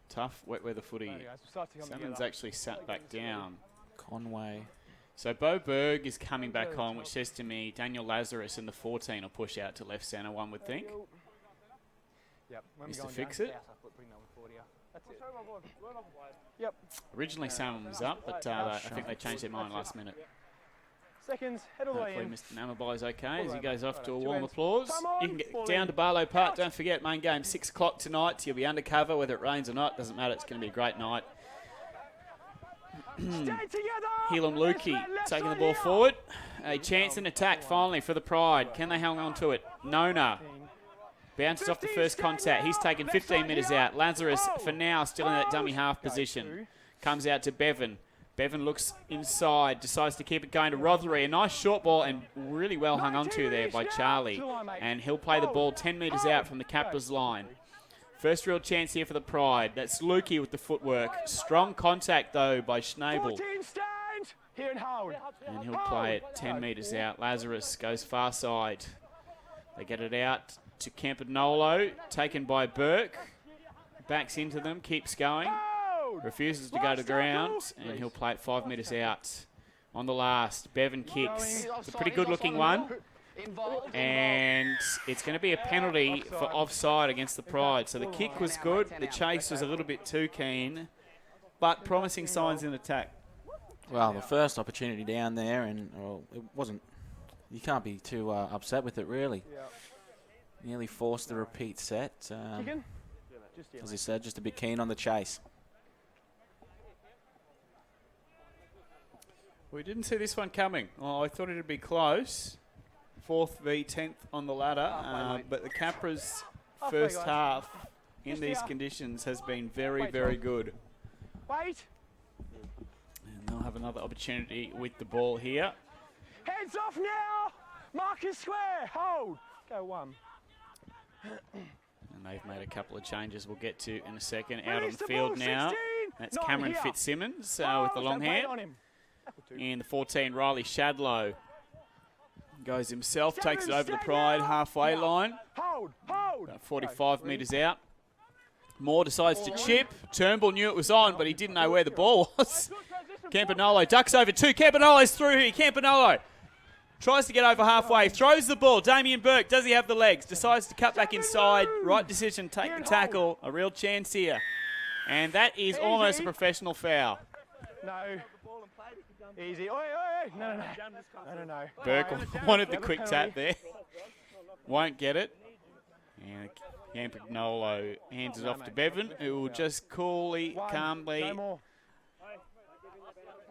Tough wet weather footy. Salmon's actually sat back down. Conway. So Bo Berg is coming back on, which says to me Daniel Lazarus in the 14 will push out to left centre, one would think. Yep. Is to fix it. That's it. Yep. Originally Salmon was up, but I think they changed their mind last minute. Seconds. Head all the way Hopefully in. Mr. Namabai's okay as he Right, goes off to a two warm ends. applause. Come on, You can get fall down in. to Barlow Park. Out. Don't forget, main game 6 o'clock tonight. So you'll be undercover whether it rains or not. Doesn't matter. It's going to be a great night. Stay together. Helam Let's Lukey let left taking the side ball here. forward. A chance in attack finally for the Pride. Can they hang on to it? Nona bounces off the 15, first stand contact. He's now. taken Left 15 side metres here. out. Lazarus Hold. for now still in that dummy Hold. half Go position. two. Comes out to Bevan. Bevan looks inside, decides to keep it going to Rothery. A nice short ball and really well hung onto there by Charlie. And he'll play the ball 10 metres out from the Capras line. First real chance here for the Pride. That's Lukey with the footwork. Strong contact, though, by Schnabel. 14 stand. Here and hold. And he'll play it 10 metres out. Lazarus goes far side. They get it out to Campanolo, taken by Burke. Backs into them, keeps going. Refuses to go to ground, and he'll play it 5 metres out. On the last, Bevan kicks. It's a pretty good looking one. And it's going to be a penalty for offside against the Pride. So the kick was good. The chase was a little bit too keen, but promising signs in attack. Well, the first opportunity down there, and it wasn't. You can't be too upset with it, really. Nearly forced the repeat set. As I said, just a bit keen on the chase. We didn't see this one coming. Oh, I thought it'd be close. 4th v 10th on the ladder, but the Capras' first half in these conditions has been very, very good. Wait. And they'll have another opportunity with the ball here. Heads off now. Marcus square. Hold. Go 1. And they've made a couple of changes we'll get to in a second. Out on the field now. That's Cameron Fitzsimmons with the long hair. And the 14, Riley Shadlow. Goes himself, takes it over the Pride halfway line. About 45 metres out. Moore decides to chip. Turnbull knew it was on, but he didn't know where the ball was. Campanolo ducks over 2. Campanolo's through here. Campanolo tries to get over halfway. Throws the ball. Damien Burke, does he have the legs? Decides to cut back inside. Right decision, take the tackle. A real chance here. And that is almost a professional foul. No. Easy. Oi, oi, oi. No. Burke wanted the quick tap there. Won't get it. And Campanolo hands it off to Bevan, who will just coolly, calmly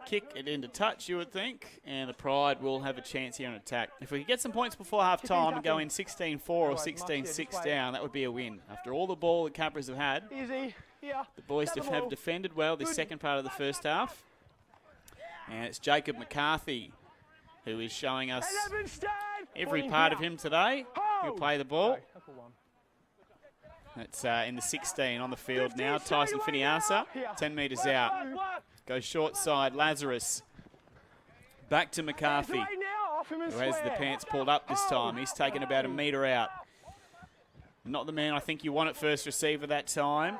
kick it into touch, you would think. And the Pride will have a chance here on attack. If we could get some points before half-time and go in 16-4 or 16-6 down, that would be a win. After all the ball the Capras have had, the boys have defended well this second part of the first half. And it's Jacob McCarthy who is showing us every part of him today. He'll play the ball. That's in the 16 on the field now. Tyson Finiasa, 10 metres out. Goes short side, Lazarus. Back to McCarthy, who has the pants pulled up this time. He's taken about a metre out. Not the man I think you want at first receiver that time,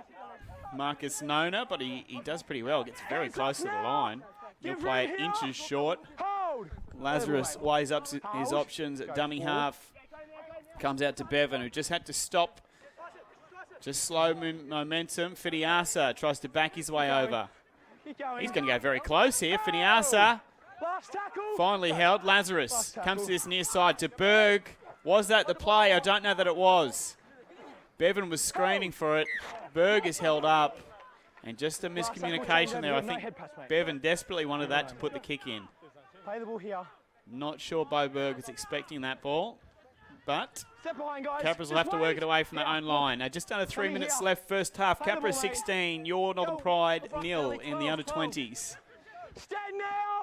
Marcus Nona, but he does pretty well. Gets very close to the line. He'll play it inches short. Lazarus weighs up his options at dummy half. Comes out to Bevan, who just had to stop. Just slow momentum. Finiasa tries to back his way over. He's going to go very close here. Finiasa finally held. Lazarus comes to this near side to Berg. Was that the play? I don't know that it was. Bevan was screaming for it. Berg is held up. And just a miscommunication there. I think Bevan desperately wanted that to put the kick in. Play the ball here. Not sure Bo Berg is expecting that ball. But Capras will have to work it away from their own line. Now, just under 3 minutes left, first half. Capras 16, your Northern Pride 0 in the under-20s.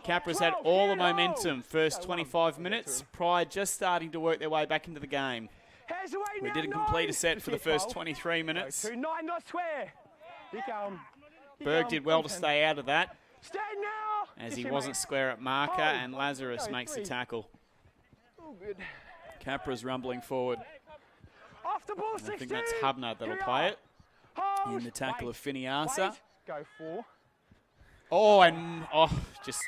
Capras had all the momentum first 25 minutes. Pride just starting to work their way back into the game. We didn't complete a set for the first 23 minutes. Berg did well to stay out of that, as he wasn't square at marker, and Lazarus makes the tackle. Capras rumbling forward. I think that's Hubner that'll play it. In the tackle of Finiasa. Just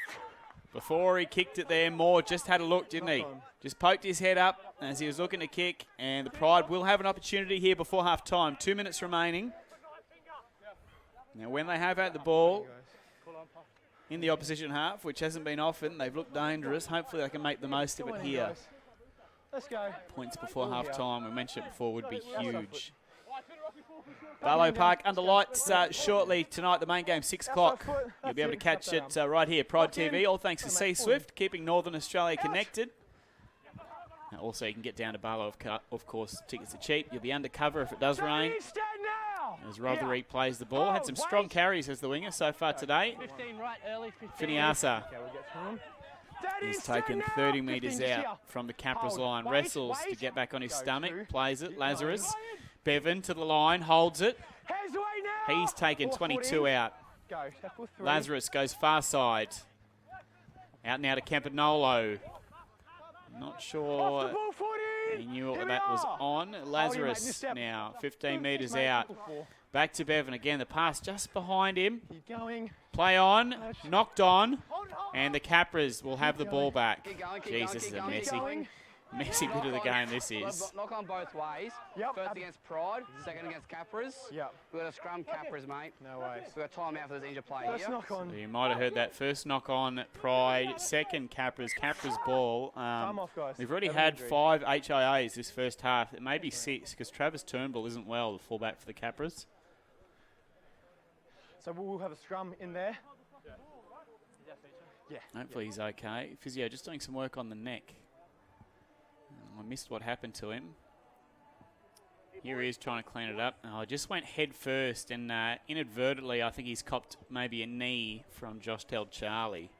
before he kicked it there, Moore just had a look, didn't he? Just poked his head up as he was looking to kick, and the Pride will have an opportunity here before half-time. 2 minutes remaining. Now, when they have had the ball in the opposition half, which hasn't been often, they've looked dangerous. Hopefully they can make the most of it here. Let's go. Points before half-time, we mentioned it before, would be huge. Barlow Park under lights shortly tonight, the main game, 6 o'clock. You'll be able to catch it right here, Pride TV, all thanks to C-Swift, keeping Northern Australia connected. Now, also, you can get down to Barlow, of course, tickets are cheap. You'll be undercover if it does rain. As Rotherham plays the ball. Had some strong carries as the winger so far today. Finiasa. He's taken 30 metres out from the Capras line. Wrestles to get back on his stomach. Plays it. Lazarus. Bevan to the line. Holds it. He's taken 22 out. Lazarus goes far side. Out now to Campanolo. Not sure he knew that was on. Lazarus now 15 metres out. Back to Bevan again. The pass just behind him. Play on. Knocked on. And the Capras will have the ball back. Jeez, this is a messy. Messy bit of the game this is. Knock on both ways. Yep. First against Pride, second against Capras. Yep. We've got a scrum Capras, mate. No ways. We've got time out for this injured player First here. knock on. So you might have heard that. First knock on Pride, second Capras ball. Time off, guys. We've already Have an had injury. 5 HIAs this first half. It may be 6 because Travis Turnbull isn't well, the fullback for the Capras. So we'll have a scrum in there. Yeah. Hopefully he's okay. Physio just doing some work on the neck. I missed what happened to him. Here he is trying to clean it up. Oh, I just went head first and inadvertently I think he's copped maybe a knee from Josh Tell Charlie.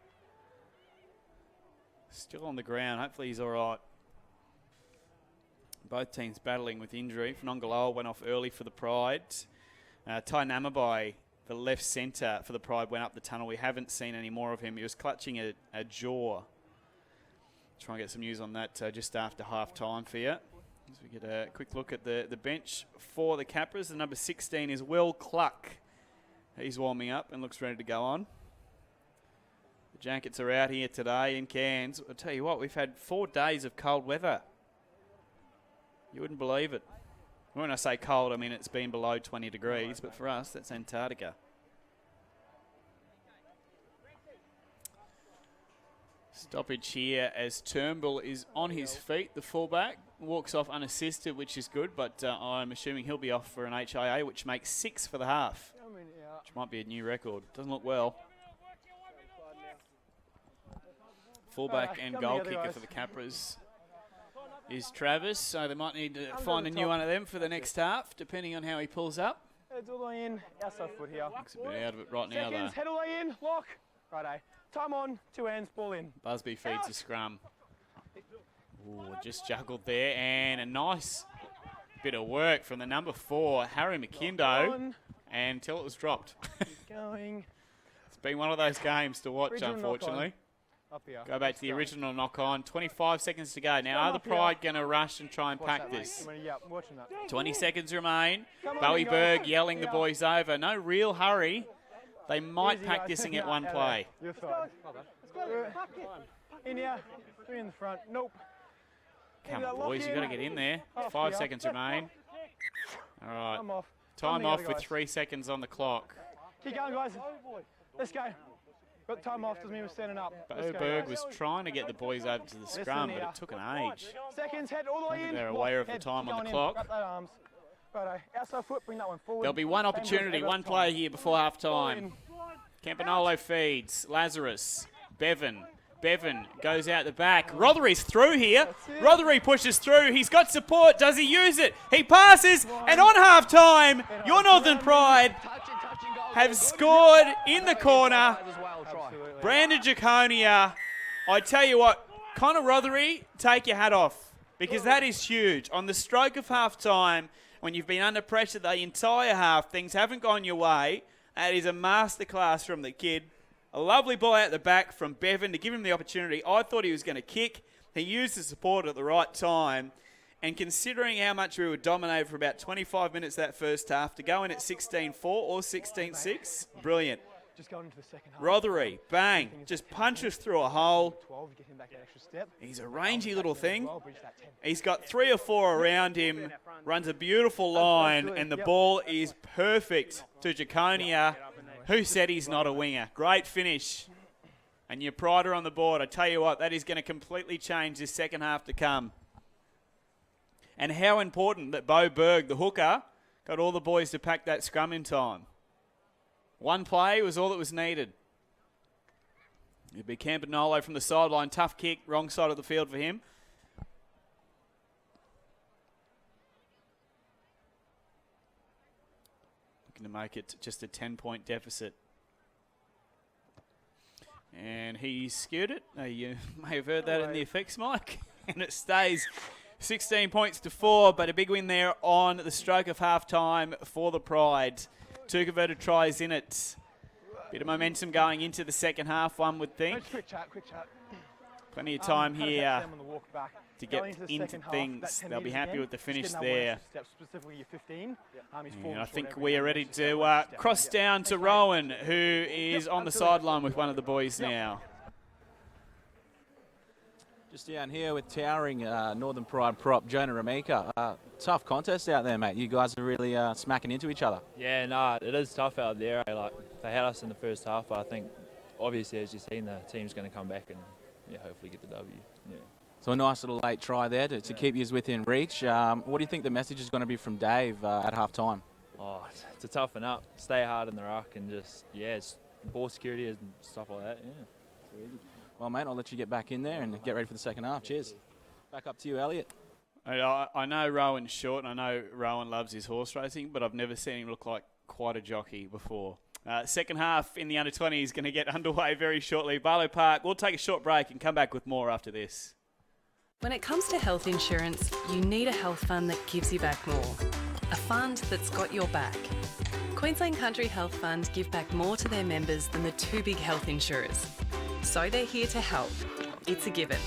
Still on the ground. Hopefully he's all right. Both teams battling with injury. Fnongaloa went off early for the Pride. Ty Namabai, the left centre for the Pride, went up the tunnel. We haven't seen any more of him. He was clutching a jaw. Try and get some news on that just after half time for you. As we get a quick look at the bench for the Capras. The number 16 is Will Cluck. He's warming up and looks ready to go on. The Jackets are out here today in Cairns. I'll tell you what, we've had 4 days of cold weather. You wouldn't believe it. When I say cold, I mean it's been below 20 degrees, but for us, that's Antarctica. Stoppage here as Turnbull is on his feet, the fullback. Walks off unassisted, which is good, but I'm assuming he'll be off for an HIA, which makes 6 for the half, which might be a new record. Doesn't look well. Fullback and goal kicker for the Capras is Travis, so they might need to find a new one of them for the next half, depending on how he pulls up. Heads all the way in. Outside foot here. Looks a bit out of it right now, Seconds, though. head all the way in. Lock. Righto. Time on. 2 hands. Ball in. Busby feeds the scrum. Ooh, just juggled there, and a nice bit of work from the number 4, Harry McKindo, until it was dropped. Keep going. It's been one of those games to watch, Original unfortunately. Up here. Go back to the original knock-on. 25 seconds to go. Now, are the up here. Pride going to rush and try and Watch pack that, mate. this? Yeah, I'm watching that. 20 seconds remain. Come on, Bowie you Berg guys. yelling the Yeah. boys over. No real hurry. They might Easy, pack guys. this and get Yeah, one out play. there. Your side. In here. 3 in the front. Nope. Come Into on, that lock boys. You've in. got to get in there. Off 5 here. seconds remain. All right. I'm off. Time together, off with guys. 3 seconds on the clock. Keep going, guys. Let's go. Got time off. Doesn't mean we're standing up. Let's go, Boberg guys. was trying to get the boys over to the scrum, but here. it took an age. Seconds. Head all the way think in. they're Lock, aware of the head, time keep on the going in. clock. Wrap that arms. Righto. Outside foot. Bring that one forward. There'll be one Same as opportunity, every one time. play here before half Ball time. in. Campanolo feeds. Lazarus. Bevan. Bevan goes out the back. Rothery's through here. Rothery pushes through. He's got support. Does he use it? He passes. And on half time, your Northern Pride have scored in the corner. Absolutely. Brandon Jaconia. I tell you what, Connor Rothery, take your hat off, because that is huge. On the stroke of half time, when you've been under pressure the entire half, things haven't gone your way. That is a masterclass from the kid. A lovely ball out the back from Bevan to give him the opportunity. I thought he was going to kick. He used the support at the right time. And considering how much we were dominated for about 25 minutes that first half, to go in at 16-4 or 16-6, brilliant. Just going into the second half. Rothery, bang, just punches through a hole. 12, you get him back that extra step. He's a rangy little thing. Well, bridge that 10. He's got 3 or 4 around him, runs a beautiful line, and the ball is perfect to Jaconia, who said he's not a winger. Great finish. And your Pride are on the board. I tell you what, that is going to completely change this second half to come. And how important that Bo Berg, the hooker, got all the boys to pack that scrum in time. One play was all that was needed. It'd be Campanolo from the sideline. Tough kick, wrong side of the field for him. Looking to make it just a 10-point deficit. And he skewed it. You may have heard that in the effects mic. And it stays 16 points to 4, but a big win there on the stroke of half-time for the Pride. 2 converted tries in it. Bit of momentum going into the second half, one would think. Quick chat. Plenty of time Had to here catch them on the walk back. to Going get the into second half, things. that 10 They'll be metres happy again, with the just finish getting that one there. extra step, specifically your 15. He's And falling I short think every we are game, ready just that to one extra step. cross down to Rowan, who is on the sideline with one of the boys now. Just down here with towering Northern Pride prop Jonah Ramika. Tough contest out there, mate. You guys are really smacking into each other. Yeah, no, it is tough out there. Like, they had us in the first half, but I think, obviously, as you've seen, the team's going to come back and hopefully get the W. Yeah. So a nice little late try there to keep you within reach. What do you think the message is going to be from Dave at half time? Oh, it's a toughen up, stay hard in the ruck, and just, it's ball security and stuff like that, yeah. Well, mate, I'll let you get back in there and get ready for the second half. Cheers. Back up to you, Elliot. I know Rowan's short, and I know Rowan loves his horse racing, but I've never seen him look like quite a jockey before. Second half in the under-20 is going to get underway very shortly. Barlow Park, we'll take a short break and come back with more after this. When it comes to health insurance, you need a health fund that gives you back more. A fund that's got your back. Queensland Country Health Fund give back more to their members than the two big health insurers. So they're here to help. It's a given.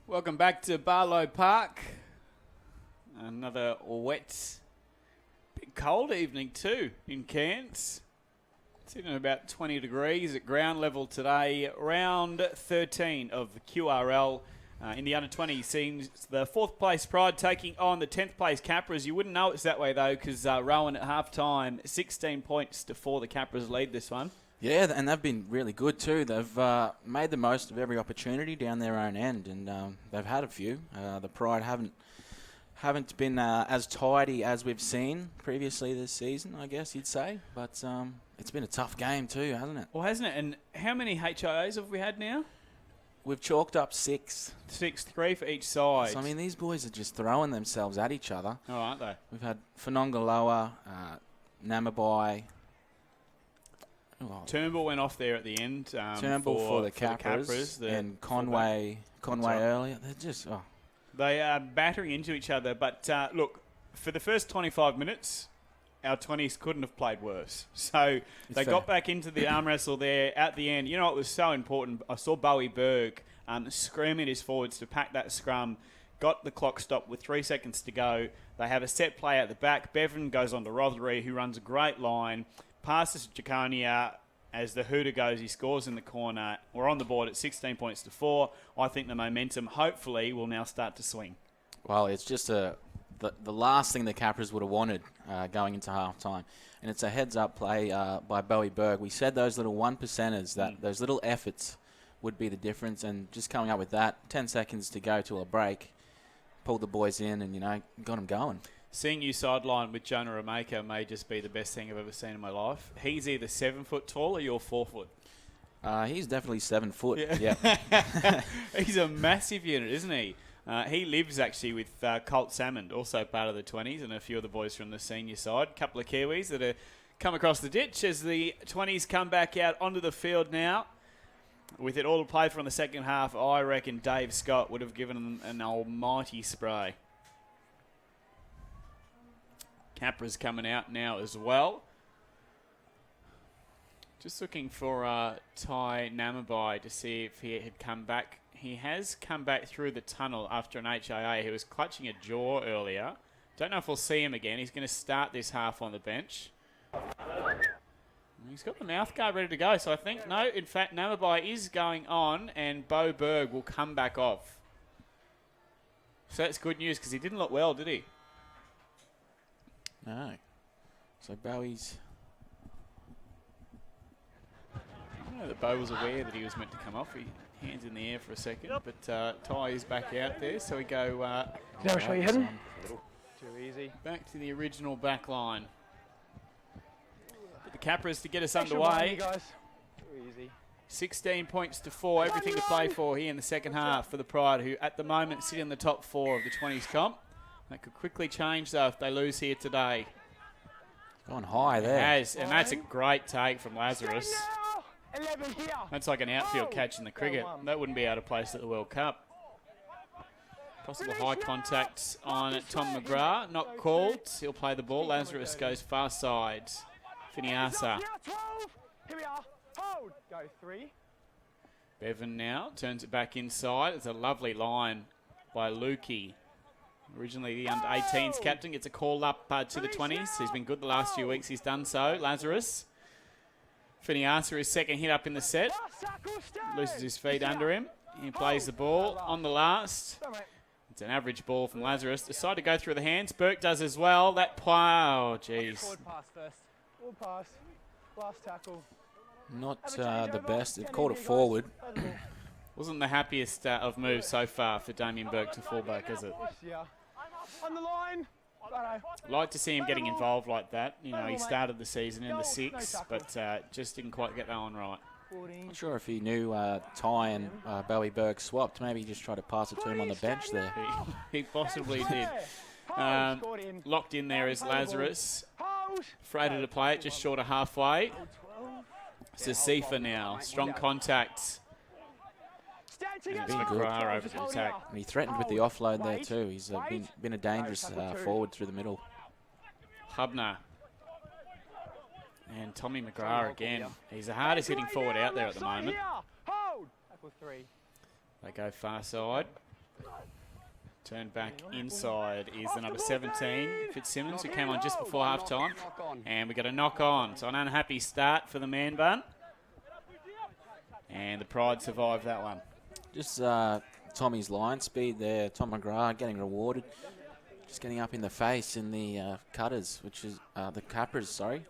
Welcome back to Barlow Park. Another wet, bit cold evening too in Cairns. It's in about 20 degrees at ground level today. Round 13 of the QRL. In the under-20 seems the 4th place Pride taking on the 10th place Capras. You wouldn't know it's that way though, because Rowan at half-time, 16 points to 4. The Capras lead this one. Yeah, and they've been really good too. They've made the most of every opportunity down their own end, and they've had a few. The Pride haven't been as tidy as we've seen previously this season, I guess you'd say. But it's been a tough game too, hasn't it? Well, hasn't it? And how many HIAs have we had now? We've chalked up 6. 6, 3 for each side. So, I mean, these boys are just throwing themselves at each other. Oh, aren't they? We've had Whanongaloa, Namabai. Turnbull went off there at the end. Turnbull for the Capras, and Conway earlier. They're just... Oh. They are battering into each other. But, look, for the first 25 minutes... Our 20s couldn't have played worse. So they got back into the arm wrestle there at the end. You know, it was so important. I saw Bowie Berg screaming his forwards to pack that scrum, got the clock stopped with 3 seconds to go. They have a set play at the back. Bevan goes on to Rothery, who runs a great line, passes to Jaconia. As the hooter goes, he scores in the corner. We're on the board at 16 points to 4. I think the momentum, hopefully, will now start to swing. Well, it's just the last thing the Capras would have wanted going into half-time. And it's a heads-up play by Bowie Berg. We said those little 1%ers, those little efforts would be the difference. And just coming up with that, 10 seconds to go to a break, pulled the boys in and, got them going. Seeing you sideline with Jonah Rameka may just be the best thing I've ever seen in my life. He's either 7 foot tall or you're 4 foot. He's definitely 7 foot. Yeah. He's a massive unit, isn't he? He lives actually with Colt Salmond, also part of the 20s, and a few of the boys from the senior side. A couple of Kiwis that have come across the ditch as the 20s come back out onto the field now. With it all to play for in the second half, I reckon Dave Scott would have given them an almighty spray. Capras coming out now as well. Just looking for Ty Namabai to see if he had come back. He has come back through the tunnel after an HIA. He was clutching a jaw earlier. Don't know if we'll see him again. He's going to start this half on the bench. He's got the mouth guard ready to go. So I think, no, in fact, Namabai is going on and Bo Berg will come back off. So that's good news because he didn't look well, did he? No. So Bowie's... I don't know that Bo was aware that he was meant to come off. He hands in the air for a second, but Ty is back out there, so we go... Is that which way you're heading? Too easy. Back to the original back line. But the Capras to get us underway. Guys. Too easy. 16 points to 4, everything to play for here in the second half for the Pride, who at the moment sit in the top 4 of the 20s comp. That could quickly change, though, if they lose here today. Gone high there. It has, and that's a great take from Lazarus. That's like an outfield catch in the cricket. That wouldn't be out of place at the World Cup. Possible high contact on Tom McGrath. Not called. He'll play the ball. Lazarus goes far side. Finiasa. Go 3. Bevan now turns it back inside. It's a lovely line by Lukey. Originally the under-18s captain. Gets a call up to the 20s. He's been good the last few weeks. He's done so. Lazarus. Finiasa, his second hit up in the set. Loses his feet under him. He plays the ball on the last. It's an average ball from Lazarus. Decide to go through the hands. Burke does as well. That plow, jeez. Forward pass first. Forward pass. Last tackle. Not the best. They've called it forward. Wasn't the happiest of moves so far for Damien Burke to fullback, is it? Yeah. On the line. Like to see him getting involved like that. You know, he started the season in the 6, but just didn't quite get that one right. Not sure if he knew Ty and Bowie Berg swapped. Maybe he just tried to pass it to him on the bench there. He possibly did. Locked in there is Lazarus. Freighter to play it, just short of halfway. Sasifa now. Strong contact. And it's McGrath over the attack. And he threatened with the offload there too. He's been a dangerous forward through the middle. Hubner. And Tommy McGrath again. He's the hardest hitting forward out there at the moment. They go far side. Turn back inside is the number 17, Fitzsimmons, who came on just before half-time. And we got a knock-on. So an unhappy start for the man bun. And the Pride survived that one. Just Tommy's line speed there. Tom McGrath getting rewarded. Just getting up in the face in the cutters, which is the Capras, sorry.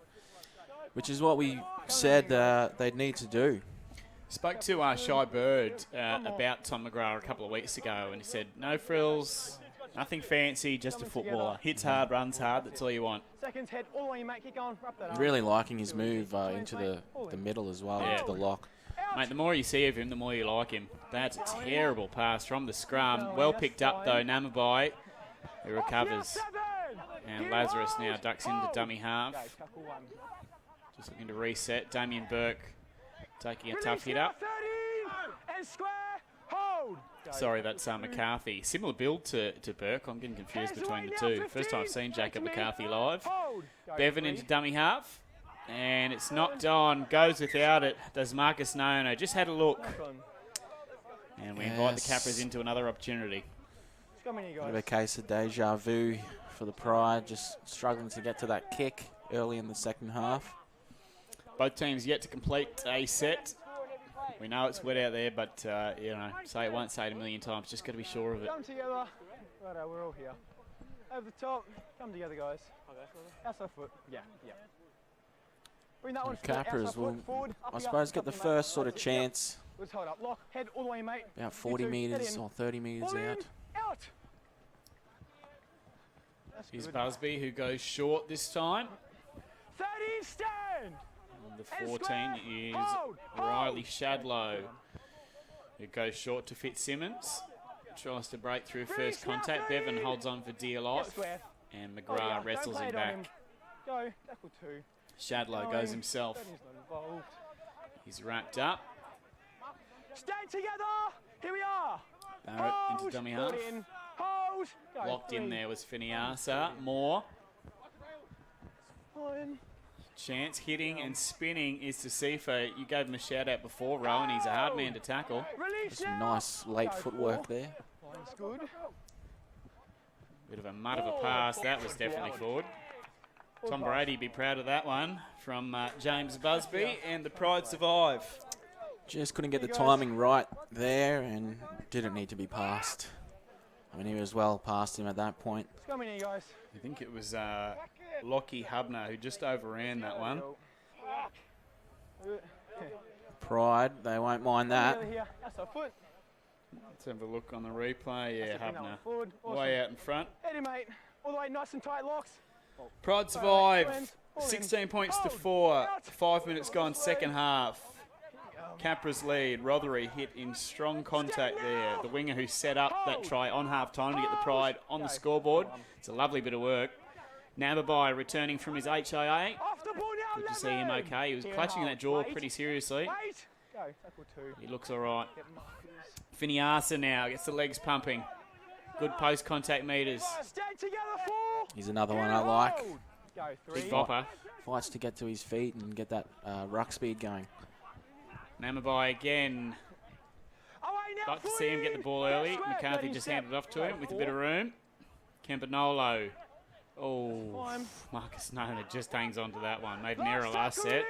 Which is what we said they'd need to do. Spoke to Shy Bird about Tom McGrath a couple of weeks ago, and he said, no frills, nothing fancy, just a footballer. Hits hard, runs hard, that's all you want. Seconds, head all the way, mate. Keep going. Wrap that up. Really liking his move into the middle as well, into the lock. Mate, the more you see of him, the more you like him. That's a terrible pass from the scrum. Well picked up, though, Namabai, who recovers. And Lazarus now ducks into dummy half. Just looking to reset. Damien Burke taking a tough hit up. Sorry, that's McCarthy. Similar build to Burke. I'm getting confused between the two. First time I've seen Jacob McCarthy live. Bevan into dummy half. And it's knocked on. Goes without it. Does Marcus Nono. Just had a look. And we invite the Capras into another opportunity. Bit of a case of deja vu for the Pride. Just struggling to get to that kick early in the second half. Both teams yet to complete a set. We know it's wet out there, but, you know, say it once, say it a million times. Just got to be sure of it. Come together. Righto, we're all here. Over the top. Come together, guys. Outside foot. Yeah. Bring that one Capras will, forward, I suppose, get the first sort of chance. Let's hold up. Lock. Head all the way, mate. About 40 metres or 30 metres out. Out. Here's Busby, who goes short this time. 30, stand. The 14 is Riley Shadlow, who goes short to Fitzsimmons. Tries to break through first contact. Bevan holds on for dear life. And McGrath wrestles him back. Go. Tackle 2. Shadlow goes himself. He's wrapped up. Stand together. Here we are. Barrett into dummy half. Hold. Locked in there was Finiasa. Moore. Chance hitting and spinning is to Sifa. You gave him a shout out before, Rowan. He's a hard man to tackle. Some nice late footwork there. Good. Bit of a mud of a pass. That was definitely forward. Tom Brady be proud of that one from James Busby, and the Pride survive. Just couldn't get the timing right there and didn't need to be passed. I mean, he was well past him at that point. Come in here, guys. I think it was Lockie Hubner who just overran that one. Pride, they won't mind that. Let's have a look on the replay. Yeah, Hubner. Awesome. Way out in front. Eddie, mate. All the way nice and tight locks. Pride survive. 16 points to 4. 5 minutes gone, second half. Capras lead. Rothery hit in strong contact there. The winger who set up that try on half-time to get the Pride on the scoreboard. It's a lovely bit of work. Namabai returning from his HIA. Good to see him okay. He was clutching that jaw pretty seriously. He looks all right. Finiasa now gets the legs pumping. Good post-contact meters. He's another one I like. Big bopper. Fights to get to his feet and get that ruck speed going. Namabai again. Like to see him get the ball early. McCarthy just handed it off to him with a bit of room. Campanolo. Oh, Marcus Nona just hangs on to that one. Made an error last set.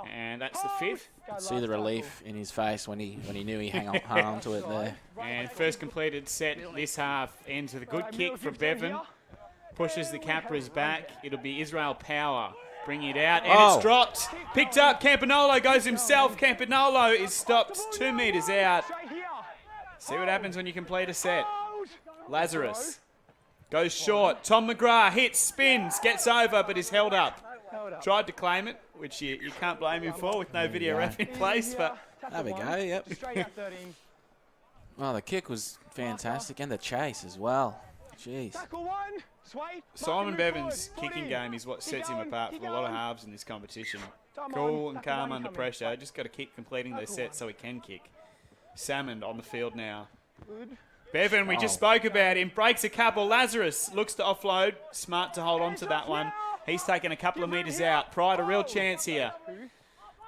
And that's the fifth. See the relief in his face when he knew he hung on to it there. And first completed set this half ends with a good kick from Bevan. Pushes the Capras back. It'll be Israel Power bringing it out. And it's dropped. Picked up. Campanolo goes himself. Campanolo is stopped 2 meters out. See what happens when you complete a set. Lazarus goes short. Tom McGrath hits, spins, gets over, but is held up. Tried to claim it, which you can't blame him for with no video ref in place. But there we go, yep. Well, the kick was fantastic, and the chase as well. Jeez. Simon Bevan's kicking game is what sets him apart from a lot of halves in this competition. Cool and calm under pressure. Just got to keep completing those sets so he can kick. Salmon on the field now. Bevan, we just spoke about him. Breaks a couple. Lazarus looks to offload. Smart to hold on to that one. He's taken a couple of metres out. Pride a real chance here.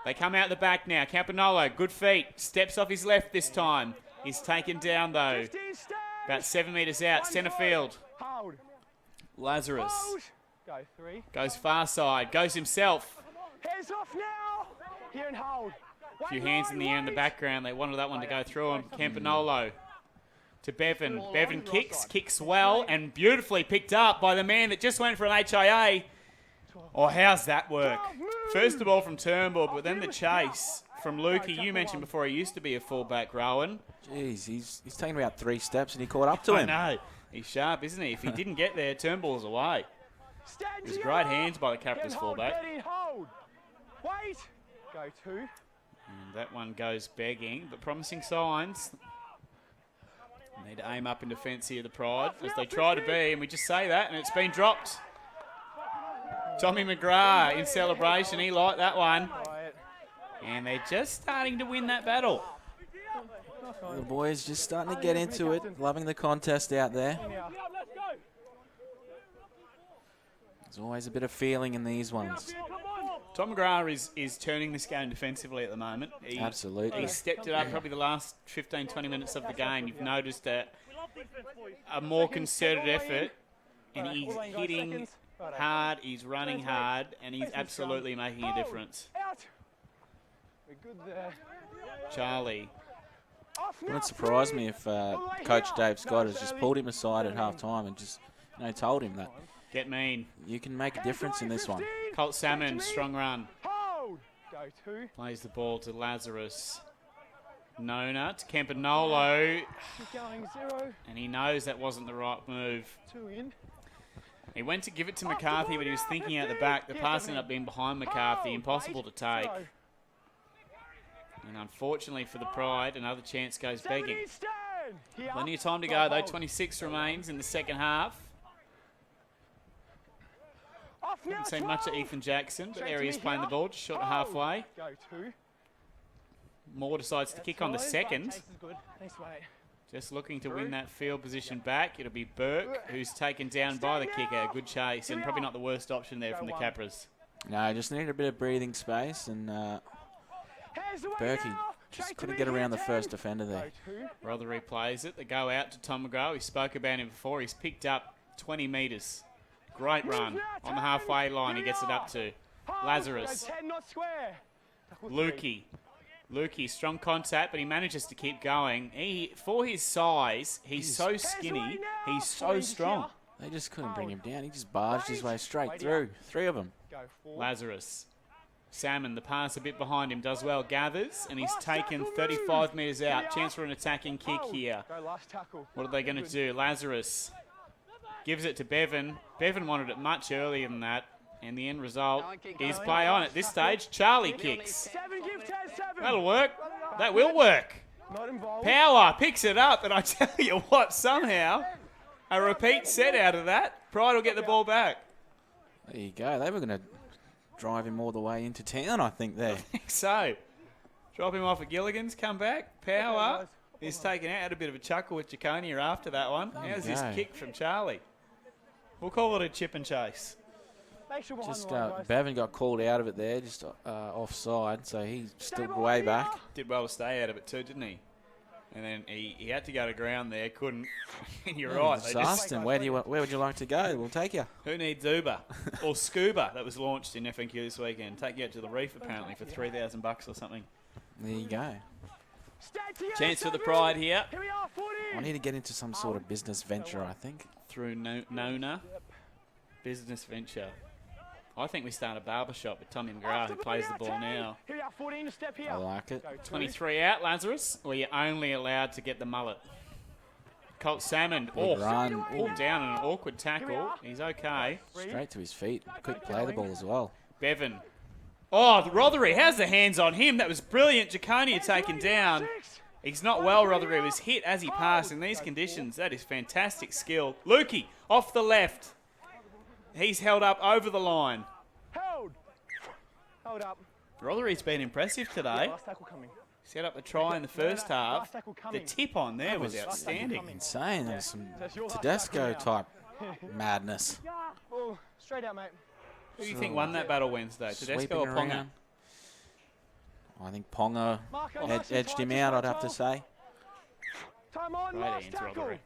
They come out the back now. Campanolo, good feet. Steps off his left this time. He's taken down, though. 15 stay. About 7 metres out, centre field. Hold. Lazarus Hold. Go 3. goes far side, goes himself. Hands off now. Here and hold. A few hands in the air in the background. They wanted that one to go through him. Campanolo to Bevan. Bevan kicks well and beautifully picked up by the man that just went for an HIA. Oh, how's that work? First of all from Turnbull, but then the chase from Lukey. You mentioned before he used to be a fullback, Rowan. Jeez, he's taken about 3 steps and he caught up to him. I know. He's sharp, isn't he? If he didn't get there, Turnbull's away. It was great hands by the Capras fullback. Hold. Wait. Go 2. And that one goes begging, but promising signs. Need to aim up in defence here, the Pride, as they try to be, and we just say that, and it's been dropped. Tommy McGrath in celebration. He liked that one. And they're just starting to win that battle. The boys just starting to get into it, loving the contest out there. There's always a bit of feeling in these ones. Tom McGrath is turning this game defensively at the moment. Absolutely. He stepped it up probably the last 15, 20 minutes of the game. You've noticed a more concerted effort, and he's hitting hard, he's running hard, and he's absolutely making a difference. Charlie. Wouldn't surprise me if Coach Dave Scott has just pulled him aside at half-time and just told him that Get mean. you can make a difference in this one. Colt Salmon, strong run. Hold. Go 2. Plays the ball to Lazarus. Nona to Campanolo. Keep going 0. And he knows that wasn't the right move. 2 in. He went to give it to McCarthy, but he was thinking out the back. The pass ended up being behind McCarthy. Impossible to take. And unfortunately for the Pride, another chance goes begging. Plenty of time to go, though. 26 remains in the second half. Haven't seen much of Ethan Jackson, but there he is playing the ball, just short of halfway. Go 2. Moore decides to kick on the second. Just looking to win that field position back. It'll be Burke, who's taken down by the kicker. Good chase, and probably not the worst option there from the Capras. No, just needed a bit of breathing space, and Berkey just couldn't get around the first defender there. Rothery plays it. They go out to Tom McGrath. We spoke about him before. He's picked up 20 metres. Great run on the halfway line. He gets it up to Lazarus. Lukey, strong contact, but he manages to keep going. For his size, he's so skinny. He's so strong. They just couldn't bring him down. He just barged his way straight through. 3 of them. Lazarus. Salmon, the pass a bit behind him, does well. Gathers, and he's taken 35 metres out. Chance for an attacking kick here. What are they going to do? Lazarus gives it to Bevan. Bevan wanted it much earlier than that. And the end result is play on at this stage. Charlie kicks. That'll work. That will work. Power picks it up, and I tell you what, somehow a repeat set out of that. Pride will get the ball back. There you go. They were going to drive him all the way into town, I think, there. I think so. Drop him off at Gilligan's, come back. Power is taken out. Had a bit of a chuckle with Jaconia after that one. How's this kick from Charlie? We'll call it a chip and chase. Just Bevan got called out of it there, just offside, so he stood way back. Did well to stay out of it too, didn't he? And then he had to go to ground there, couldn't. And you're right. Just asked him, where would you like to go? We'll take you. Who needs Uber? Or Scuba, that was launched in FNQ this weekend. Take you out to the reef, apparently, for $3,000 or something. There you go. Chance for the Pride here. I need to get into some sort of business venture, I think. Through Nona. Business venture. I think we start a barbershop with Tommy McGrath, who plays the ball now. I like it. 23 out, Lazarus, or you're only allowed to get the mullet. Colt Salmon, run. Pulled down in an awkward tackle. He's okay. Straight to his feet. Could play the ball as well. Bevan. Oh, the Rothery has the hands on him. That was brilliant. Jaconia taken down. He's not well, Rothery was hit as he passed in these conditions. That is fantastic skill. Lukey, off the left. He's held up over the line. Hold up. Rothery's been impressive today. Set up the try in the first half. The tip on there was outstanding. Insane. There was some Tedesco type madness. Straight out, mate. Who do you think won that battle Wednesday? Tedesco or Ponga? Around. I think Ponga edged him out, I'd have to say. Time on, Great last hands, tackle. Rodri.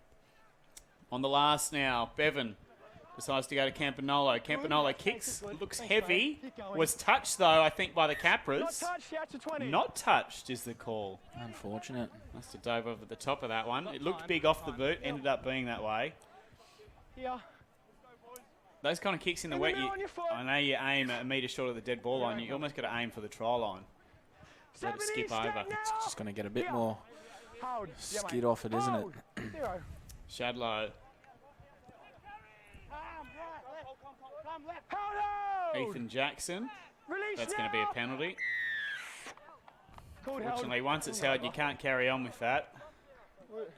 On the last now, Bevan decides to go to Campanolo. Campanolo kicks, looks heavy. Was touched, though, I think, by the Not Capras. touched, out to 20. Not touched is the call. Unfortunate. Must have dove over the top of that one. It looked big off the boot, ended up being that way. Here. Those kind of kicks in the wet, I know you aim a metre short of the dead ball line. You almost got to aim for the try line. Let it skip over. It's just going to get a bit more Hold. skid off it, isn't it? Zero. Shadlow. Hold. Ethan Jackson. Release That's going to be a now. penalty. Called held. Fortunately, once it's held, you can't carry on with that.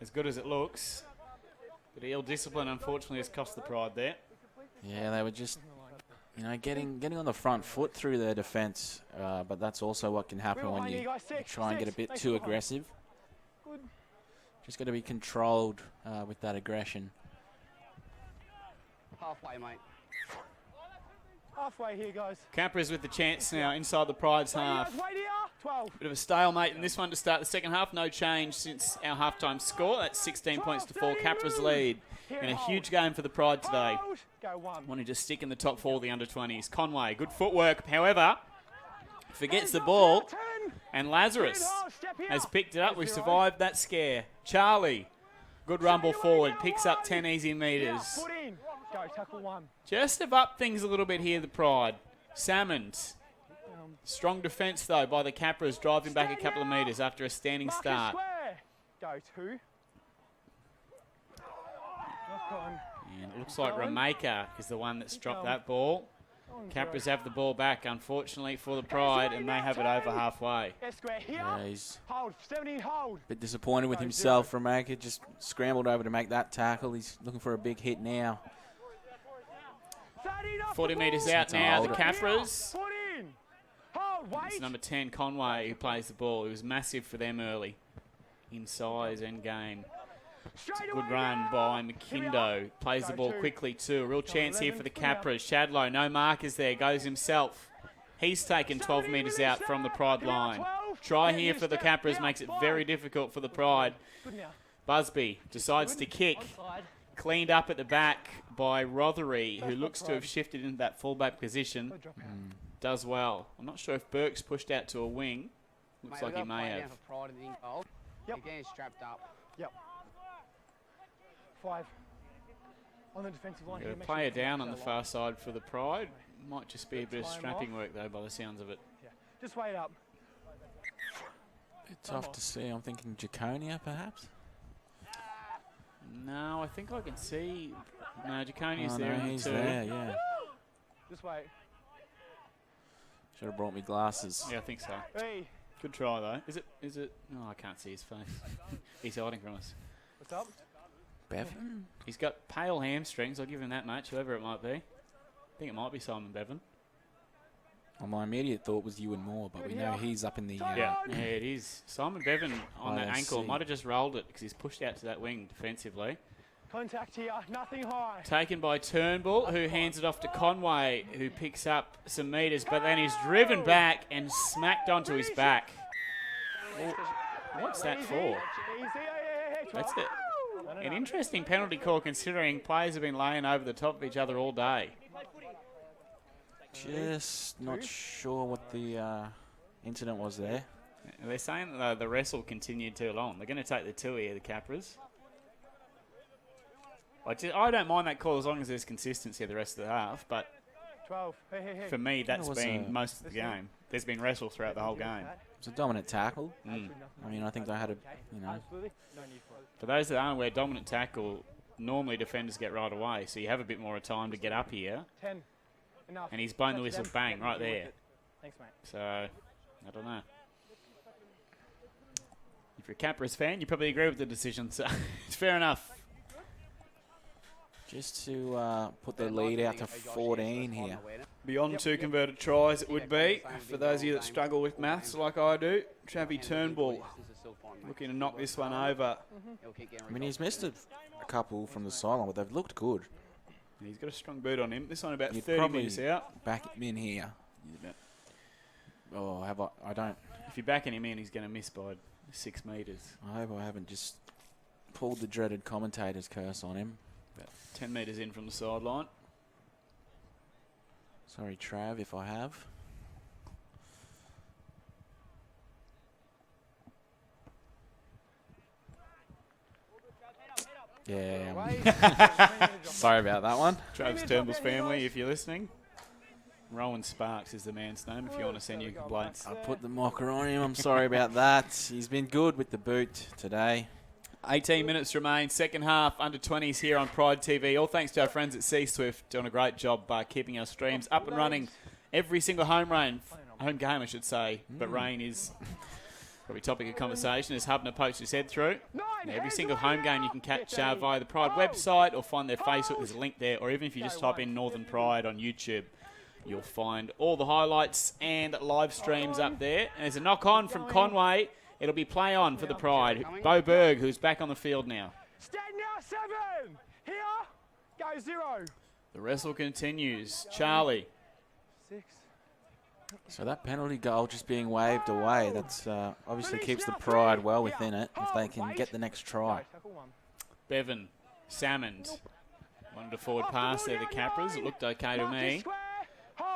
As good as it looks. But ill discipline, unfortunately, has cost the Pride there. Yeah, they were just, getting on the front foot through their defence. But that's also what can happen when you try and get a bit too aggressive. Good. Just got to be controlled with that aggression. Halfway, mate. Halfway here, guys. Capras with the chance now inside the Pride's half. Wait here. 12. Bit of a stalemate in this one to start the second half. No change since our halftime score. That's 16 points to 4. Capras lead. And a huge game for the Pride today. Hold. Go one. Wanting to stick in the top 4 of the under-20s. Conway, good footwork. However, forgets the ball. 10. And Lazarus Step here. has picked it up. We survived that scare. Charlie, good rumble forward. Picks up 10 easy metres. Foot in. Go, tackle one. Just have upped things a little bit here, the Pride. Salmons. Strong defence, though, by the Capras, driving back a couple of metres after a standing Marcus start. square. Go, 2. Knock on. And it looks like Rameka is the one that's dropped that ball. Capras have the ball back, unfortunately, for the Pride, and they have it over halfway. S square here. Yeah, he's Hold. 17, hold. a bit disappointed with himself. Rameka just scrambled over to make that tackle. He's looking for a big hit now. 40 metres out now, the Hold it. Capras. Foot in. Hold, wait. It's number 10, Conway, who plays the ball. It was massive for them early in size and game. Straight Good away run now. by Here we are. McKindo. Plays the ball Go, 2. quickly too. A real chance here 11, for the clear. Capras. Shadlow, no markers there. Goes himself. He's taken 12 metres out from the Pride line. Try here for the Capras makes it very difficult for the Pride. Good now. Busby decides to kick. Cleaned up at the back by Rothery, who looks to have shifted into that fullback position. Go drop out. Does well. I'm not sure if Burke's pushed out to a wing. Looks like he may have. For Pride in the goal. Yep. Again, strapped up. Yep. 5. On the defensive line. Got here, a make player sure you down come on the out far side for the Pride. Might just be a bit of Tie 'em strapping off. work though, by the sounds of it. Yeah. Just wait up. Bit tough to see. I'm thinking Jaconia, perhaps. No, I think I can see. No, Jaconia's Oh, there no, in he's the 2. there, yeah. Just wait. Should have brought me glasses. Yeah, I think so. Hey. Good try though. Is it? No, I can't see his face. He's hiding from us. What's up? Bevan? He's got pale hamstrings. I'll give him that much, whoever it might be. I think it might be Simon Bevan. Well, my immediate thought was Ewan Moore, but we know he's up in the... Yeah, it is. Simon Bevan on that ankle ISC. might have just rolled it because he's pushed out to that wing defensively. Contact here. Nothing high. Taken by Turnbull, who hands it off to Conway, who picks up some metres, but then he's driven back and smacked onto his back. What's that for? Easy. That's it. An interesting penalty call considering players have been laying over the top of each other all day. Just not sure what the incident was there. They're saying that the wrestle continued too long. They're going to take the 2 here, the Capras. I don't mind that call as long as there's consistency the rest of the half, but 12. Hey. for me, that's was been a- most of the game. There's been wrestle throughout the whole game. It's a dominant tackle. Mm. I mean, I think they had a, Absolutely. No need for it. For those that aren't aware, dominant tackle, normally defenders get right away, so you have a bit more time to get up here. 10. Enough. And he's blown the That's whistle, them. bang, Yeah, right you're there. worth it. Thanks, mate. So, I don't know. If you're a Capras fan, you probably agree with the decision, so it's fair enough. just to put their lead out to 14 here. Beyond 2 converted tries, it would be. For those of you that struggle with maths like I do, Travi Turnbull looking to knock this one over. I mean, he's missed a couple from the sideline, but they've looked good. He's got a strong boot on him. This one about You'd 30 probably metres out. back him in here. Oh, I don't. If you're backing him in, he's going to miss by 6 metres. I hope I haven't just pulled the dreaded commentator's curse on him. About 10 metres in from the sideline. Sorry, Trav, if I have. Yeah. Sorry about that one. Travis Turnbull's family, if you're listening. Rowan Sparks is the man's name if you want to send your complaints. I put the mocker on him. I'm sorry about that. He's been good with the boot today. 18 minutes remain, second half, under 20s here on Pride TV. All thanks to our friends at C-Swift, doing a great job keeping our streams up and running. Every single home game, I should say, but rain is probably topic of conversation as Hubner pokes his head through. And every single home game you can catch via the Pride website or find their Facebook. There's a link there, or even if you just type in Northern Pride on YouTube, you'll find all the highlights and live streams up there. And there's a knock-on from Conway. It'll be play on for the Pride. Bo Berg, who's back on the field now. Stand now, 7. Here, go 0. The wrestle continues. Charlie. 6. So that penalty goal just being waved away, that's obviously keeps the Pride well within it if they can get the next try. Bevan. Salmond. Wanted a forward pass there to Capras. It looked okay to me.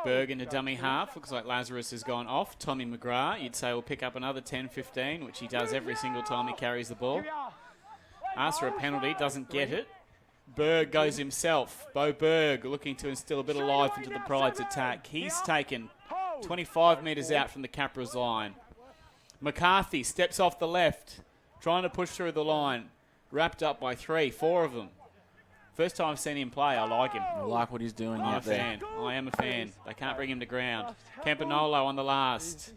Berg into dummy half. Looks like Lazarus has gone off. Tommy McGrath, you'd say, will pick up another 10-15, which he does every single time he carries the ball. Asks for a penalty, doesn't get it. Berg goes himself. Bo Berg looking to instill a bit of life into the Pride's attack. He's taken 25 metres out from the Capras line. McCarthy steps off the left, trying to push through the line. Wrapped up by 4 of them. First time I've seen him play, I like him. I like what he's doing I'm out a there. fan. I am a fan. They can't bring him to ground. Campanolo on the last.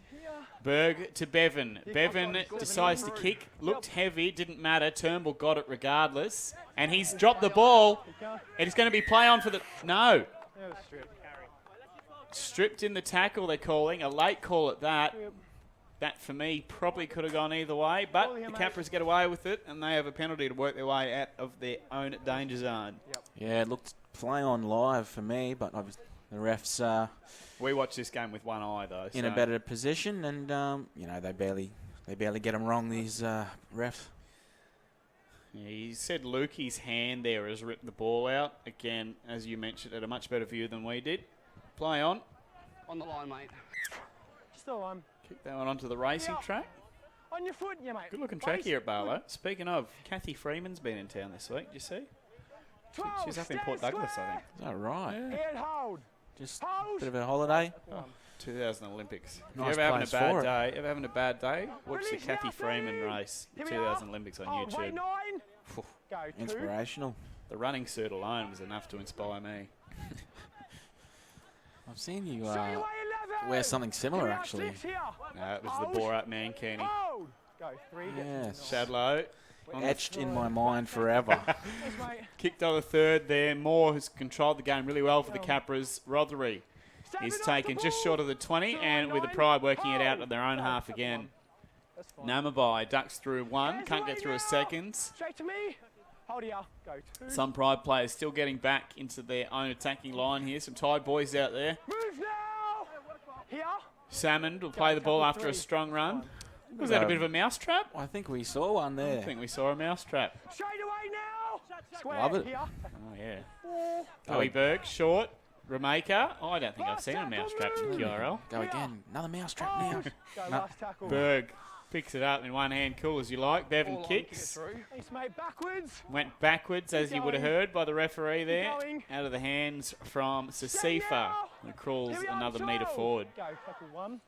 Berg to Bevan. Bevan decides to kick. Looked heavy. Didn't matter. Turnbull got it regardless. And he's dropped the ball. And it's going to be play on for the... No. Stripped in the tackle, they're calling. A late call at that. That, for me, probably could have gone either way. But the Capras get away with it, and they have a penalty to work their way out of their own danger zone. Yeah, it looked play on live for me, but the refs We watched this game with one eye, though. in a better position, and they barely get them wrong, these refs. Yeah, he said Lukey's hand there has ripped the ball out. Again, as you mentioned, at a much better view than we did. Play on. On the line, mate. Still on. Kick that one onto the racing track. On your foot, yeah, mate. Good looking track here at Barlow. Speaking of, Kathy Freeman's been in town this week. Did you see? She's up in Port Douglas, I think. Is that right? Yeah. And hold. Just a bit of a holiday. 2000 Olympics. Nice If you're ever having a place bad for it. day, watch the Kathy Freeman race, the 2000 Olympics on YouTube. 9. Phew. Go 2. Inspirational. The running suit alone was enough to inspire me. I've seen you Straight away 11. wear something similar, actually. 6 here. No, it was the Borat man, Kenny. Hold. Go 3. Yes. Shadlow. Etched in my mind forever. Thanks, mate. Kicked on the third there. Moore has controlled the game really well for the Capras. Rothery is taken just short of the 20, and with the Pride working it out at their own half again. Namabai ducks through one, can't get through a second. Straight to me. Hold here. Go 2. Some Pride players still getting back into their own attacking line here. Some Tide boys out there. Move now. Here. Salmond will play the ball after a strong run. Was that a bit of a mousetrap? I think we saw one there. I think we saw a mousetrap. Straight away now. Square. Love it. Here. Oh, yeah. Chloe Berg, short. Remaker. Oh, I don't think I've seen a mousetrap from QRL. Go again. Another mousetrap now. Go No. last tackle. Berg picks it up in one hand, cool as you like. Bevan kicks. Thanks, mate. Backwards. Went backwards, as you would have heard by the referee there. going. Out of the hands from Sasifa, who crawls Here we are, another metre 12. forward. Go tackle 1.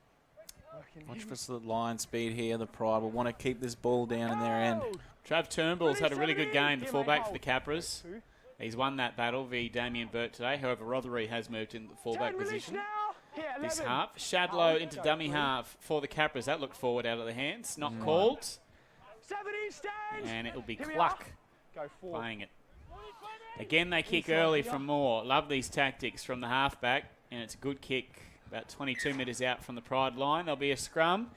Working Watch in. for the line speed here. The Pride will want to keep this ball down in their end. Hold. Trav Turnbull's had a really good game, the Here, fullback mate, for the hold. Capras. 2. He's won that battle via Damien Burt today. However, Rothery has moved into the fullback Turn, release position now. Here, this 11. half. Shadlow Hold. into Go dummy 3. half for the Capras. That looked forward out of the hands. Not called. 17 stands. And it'll be Here we Cluck are. Go 4. playing it. Again, they kick early from Moore. Love these tactics from the halfback. And it's a good kick. About 22 metres out from the Pride line. There'll be a scrum.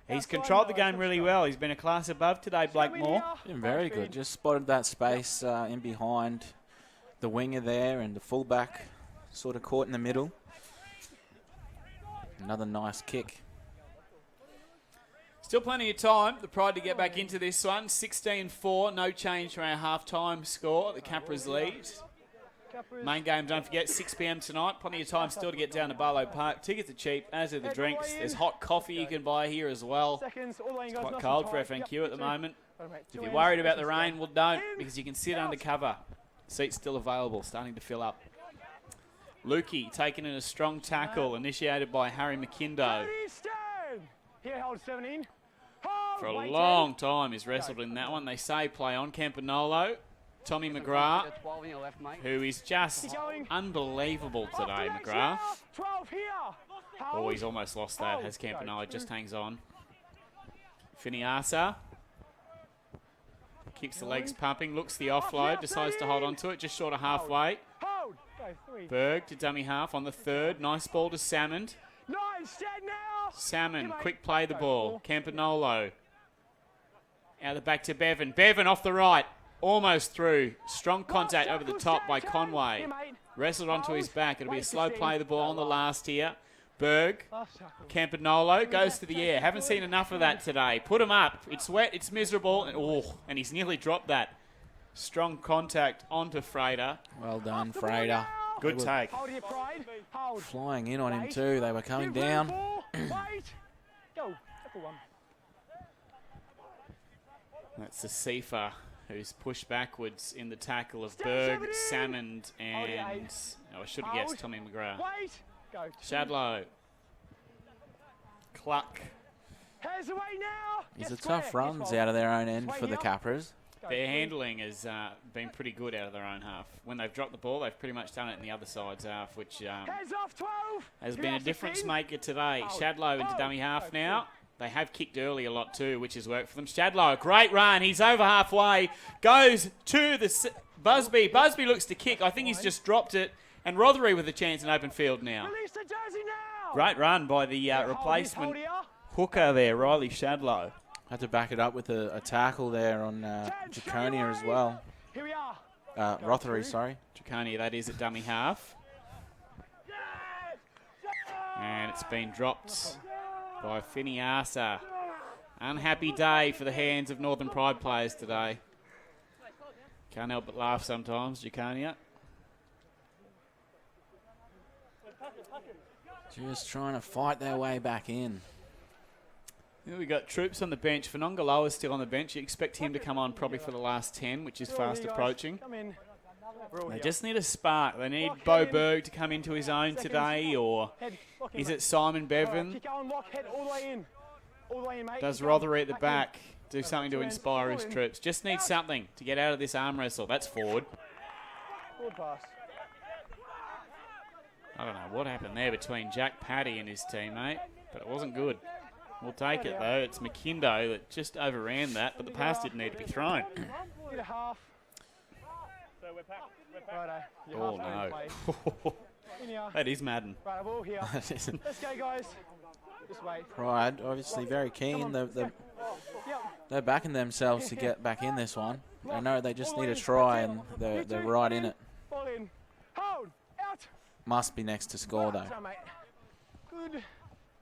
He's controlled the game really well. He's been a class above today, Blake Moore. Been very good. Just spotted that space in behind the winger there, and the fullback sort of caught in the middle. Another nice kick. Still plenty of time, the Pride, to get back into this one. 16-4, no change from our half-time score. The Capras lead. Main game, don't forget, 6 p.m. tonight. Plenty of time still to get down to Barlow Park. Tickets are cheap, as are the drinks. There's hot coffee you can buy here as well. It's quite cold for FNQ at the moment. If you're worried about the rain, well, don't, because you can sit under cover. Seats still available, starting to fill up. Lukey taking in a strong tackle, initiated by Harry McKindo. Here, hold 17. For a long time he's wrestled in that one. They say play on. Campanolo, Tommy McGrath, who is just unbelievable today, McGrath. 12 here. Oh, he's almost lost that as Campanolo just hangs on. Finiasa keeps the legs pumping, looks the offload, decides to hold on to it, just short of halfway. Berg to dummy half on the third. Nice ball to Salmond. Salmon, quick play the ball. Campanolo. Out the back to Bevan. Bevan off the right. Almost through. Strong contact over the top by Conway. Wrestled onto his back. It'll be a slow play the ball on the last here. Berg. Campanolo goes to the air. Haven't seen enough of that today. Put him up. It's wet. It's miserable. And he's nearly dropped that. Strong contact onto Frater. Well done, Frater. Good take. Flying in on him too. They were coming down. That's the Sifa who's pushed backwards in the tackle of Berg, Salmond, and I should have guessed Tommy McGrath. Shadlow. Cluck. These are tough runs out of their own end for the Capras. Their handling has been pretty good out of their own half. When they've dropped the ball, they've pretty much done it in the other side's half, which has been a difference maker today. Shadlow into dummy half now. They have kicked early a lot too, which has worked for them. Shadlow, great run. He's over halfway. Goes to the Busby. Busby looks to kick. I think he's just dropped it. And Rothery with a chance in open field now. Great run by the replacement hooker there, Riley Shadlow. Had to back it up with a tackle there on Jaconia as well. Rothery, sorry. Jaconia, that is, at dummy half. And it's been dropped by Finiasa. Unhappy day for the hands of Northern Pride players today. Can't help but laugh sometimes, Jaconia. Just trying to fight their way back in. We've got troops on the bench. Fanongaloa's still on the bench. You expect him to come on probably for the last 10, which is fast approaching. They just need a spark. They need Bo Berg to come into his own today, or is it Simon Bevan? Does Rothery at the back do something to inspire his troops? Just need something to get out of this arm wrestle. That's forward. I don't know what happened there between Jack Paddy and his teammate, but it wasn't good. We'll take it, though. It's McKindo that just overran that, but the pass didn't need to be thrown. Oh, no. That is Madden. Let's go, guys. Pride, obviously very keen. They're backing themselves to get back in this one. I know they just need a try, and they're right in it. Must be next to score, though.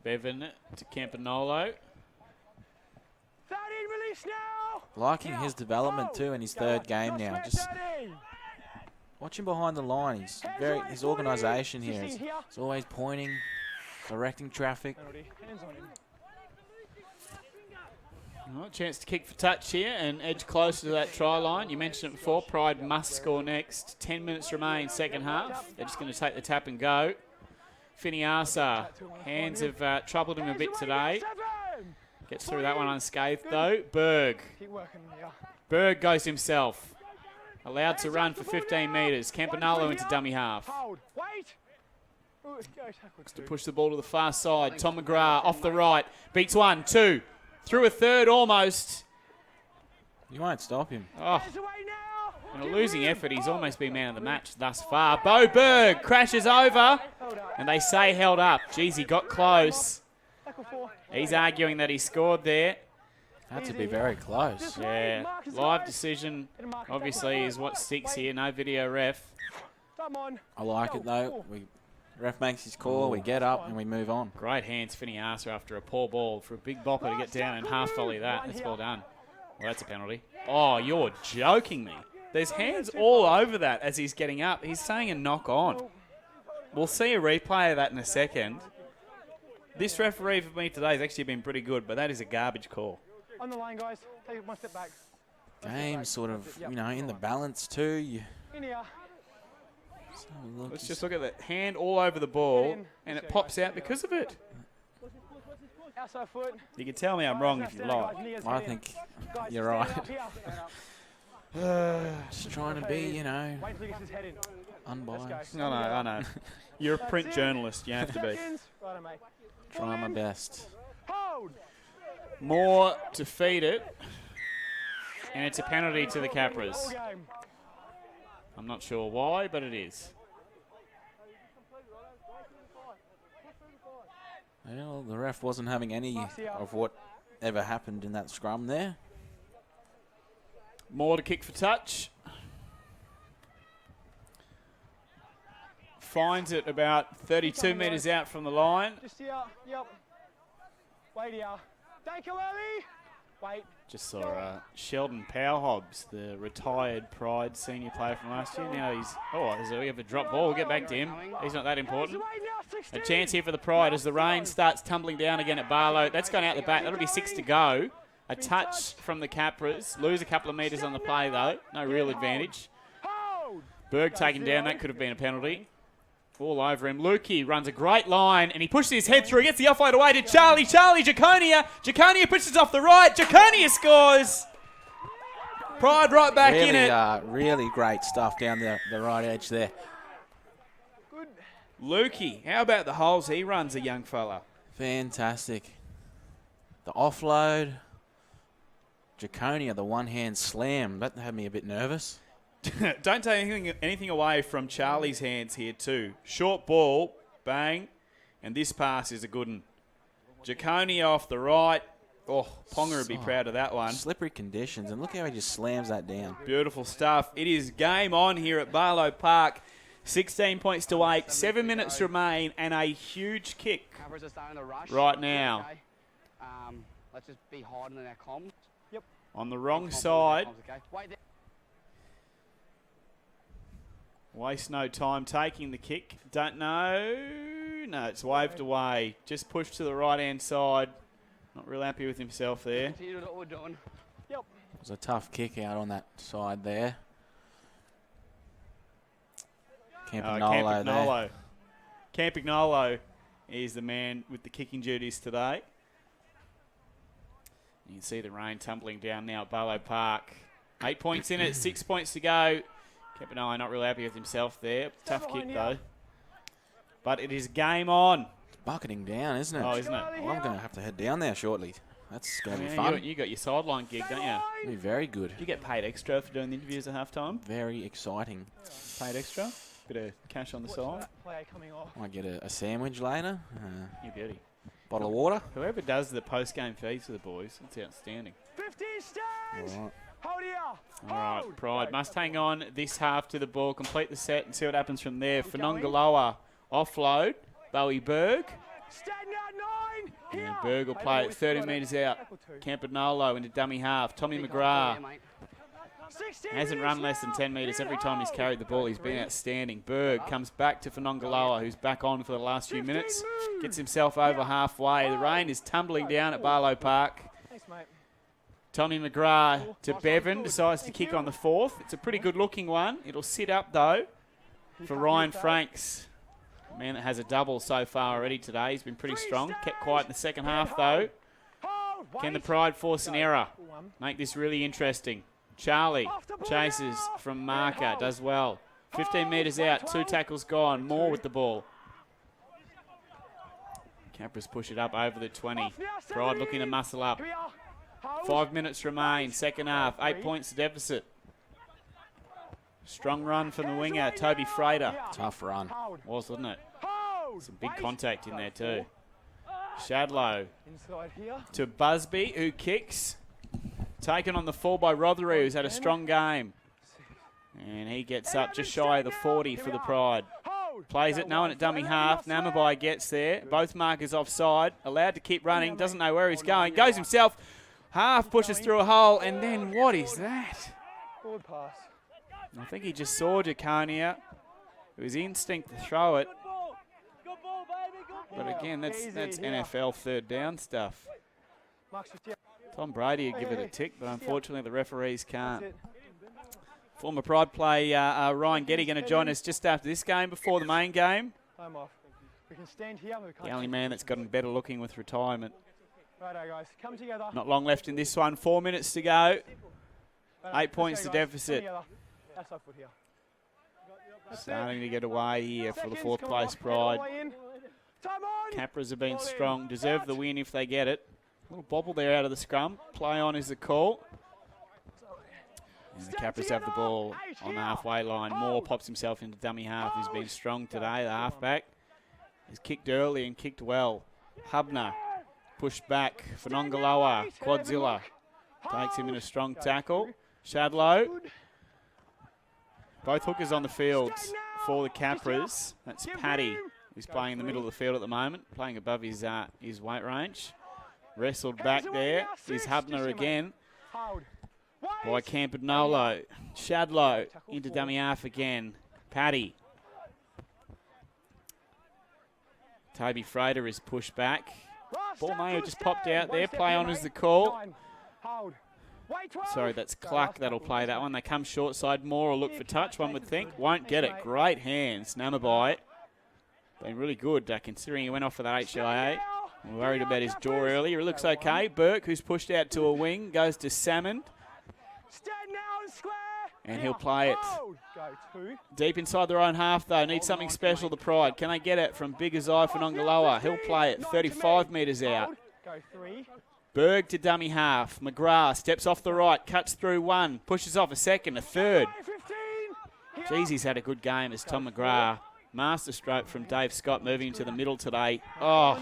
Bevan to Campanolo. Liking his development too in his third game now. Just watch him behind the line. His organisation here is always pointing, directing traffic. Well, chance to kick for touch here and edge closer to that try line. You mentioned it before. Pride must score next. 10 minutes remain second half. They're just going to take the tap and go. Finiasa, hands have troubled him a bit today. Gets through that one unscathed though. Berg. Berg goes himself. Allowed to run for 15 metres. Campanolo into dummy half. Looks to push the ball to the far side. Tom McGrath off the right. Beats one, two. Through a third almost. You won't stop him. Oh. In a losing effort, he's almost been man of the match thus far. Bo Berg crashes over. And they say held up. Geez, he got close. He's arguing that he scored there. Had to be very close. Yeah. Live decision, obviously, is what sticks here. No video ref. I like it, though. Ref makes his call, we get up and we move on. Great hands, Finiasa, after a poor ball for a big bopper to get down and half volley that. That's well done. Well, that's a penalty. Oh, you're joking me. There's hands all over that as he's getting up. He's saying a knock on. We'll see a replay of that in a second. This referee for me today has actually been pretty good, but that is a garbage call. On the line, guys. Take one step back. Game sort of, you know, in the balance too. In here. Let's just look at that hand all over the ball, and it pops out because of it. Outside foot. You can tell me I'm wrong if you like. I think you're right. Just trying to be, you know, Wait till he gets his head in. unbiased. No, I know. You're a print journalist. You have to be. Righto, mate. Try my best. Hold. More to feed it, and it's a penalty to the Capras. Ball game. I'm not sure why, but it is. Well, the ref wasn't having any of what ever happened in that scrum there. More to kick for touch. Finds it about 32 metres out from the line. Just here. Yep. Wait here. Thank you, Early. Wait. Just saw Sheldon Powerhobbs, the retired Pride senior player from last year. Now he's, we have a drop ball. We'll get back to him. He's not that important. A chance here for the Pride as the rain starts tumbling down again at Barlow. That's gone out the back. That'll be 6 to go. A touch from the Capras. Lose a couple of metres on the play, though. No real advantage. Berg taken down. That could have been a penalty. All over him. Lukey runs a great line, and he pushes his head through. He gets the offload away to Charlie. Jaconia. Jaconia pushes off the right. Jaconia scores. Pride right back really, in it. Really great stuff down the right edge there. Good. Lukey, how about the holes he runs, a young fella? Fantastic. The offload. Jaconia, the one-hand slam. That had me a bit nervous. Don't take anything away from Charlie's hands here too. Short ball, bang, and this pass is a good one. Jaconia off the right. Oh, Ponga would be proud of that one. Slippery conditions, and look how he just slams that down. Beautiful stuff. It is game on here at Barlow Park. 16 points to 8, 7 minutes remain, and a huge kick Capras are starting to rush. right now. Okay. Let's just be harder than our comms. Yep. On the wrong side. Okay. Wait there. Waste no time taking the kick. Don't know. No, it's waved away. Just pushed to the right-hand side. Not real happy with himself there. Continue to do what we're doing. Yep. It was a tough kick out on that side there. Campagnolo there. Campagnolo is the man with the kicking duties today. You can see the rain tumbling down now at Barlow Park. 8 points in it, 6 points to go. Campagnolo not really happy with himself there. Tough kick though. But it is game on. It's bucketing down, isn't it? Oh, isn't it? Well, I'm going to have to head down there shortly. That's going to be Yeah, fun. you got your sideline gig, don't you? It'll be very good. Do you get paid extra for doing the interviews at halftime? Very exciting. Paid extra? Bit of cash on the side? Player coming off. Might get a sandwich later. You beauty. Bottle of water. Whoever does the post-game feeds for the boys, it's outstanding. 15 stands. All right. Hold here. All right, Pride must hang on this half to the ball, complete the set, and see what happens from there. Keep going. Fanongaloa offload. Bowie Berg. Stand out 9. Here. And Berg will play it 30 metres out. Campagnolo into dummy half. Tommy McGrath 16 hasn't run less than 10 metres every time he's carried the ball. He's been outstanding. Berg comes back to Fanongaloa, who's back on for the last few minutes. Gets himself over halfway. The rain is tumbling down at Barlow Park. Thanks, mate. Tommy McGrath to Bevan, decides to kick on the fourth. It's a pretty good looking one. It'll sit up though for Ryan Franks. A man that has a double so far already today. He's been pretty strong. Kept quiet in the second half though. Can the Pride force an error? Make this really interesting. Charlie chases from marker, does well. 15 metres out, 2 tackles gone. More with the ball. Capras push it up over the 20. Pride looking to muscle up. 5 minutes remain, second half, 8 points deficit. Strong run from the winger, Toby Frater. Tough run. Was, wasn't it? Some big contact in there too. Shadlow Inside here. to Busby, who kicks. Taken on the fall by Rothery, who's had a strong game. And he gets up just shy of the 40 for the Pride. Plays it, no one at dummy half. Namabai gets there. Both markers offside. Allowed to keep running. Doesn't know where he's going. Goes himself. Half pushes through a hole. And then what is that? Forward pass. I think he just saw Jaconia. It was instinct to throw it. But again, that's NFL third down stuff. Tom Brady would give it a tick, but unfortunately the referees can't. Former Pride play Ryan Getty going to join us just after this game, before the main game. The only man that's gotten better looking with retirement. Righto, guys, come together. Not long left in this one. 4 minutes to go. 8 points to deficit. Starting to get away here for the fourth place Pride. Capras have been strong. Deserve the win if they get it. A little bobble there out of the scrum. Play on is the call. And the Capras have the ball on the halfway line. Moore pops himself into dummy half. He's been strong today, the halfback. He's kicked early and kicked well. Hubner pushed back. Fanongaloa, Quadzilla takes him in a strong tackle. Shadlow. Both hookers on the field for the Capras. That's Paddy, who's playing in the middle of the field at the moment, playing above his weight range. Wrestled back there is Hubner again by Campanolo. Shadlow into dummy half again. Paddy. Toby Frater is pushed back. Ball may have just popped out there. Play on is the call. Sorry, that's Cluck that'll play that one. They come short side. Moore will look for touch, one would think. Won't get it. Great hands. Namabai. Been really good considering he went off for that HIA. I'm worried about his jaw earlier. It looks okay. Burke, who's pushed out to a wing, goes to Salmon. And he'll play it. Deep inside their own half, though. Needs something special, the Pride. Can they get it from Big Azai Fanongaloa? He'll play it 35 metres out. Berg to dummy half. McGrath steps off the right, cuts through one, pushes off a second, a third. Jeez, he's had a good game as Tom McGrath. Master stroke from Dave Scott moving to the middle today. Oh,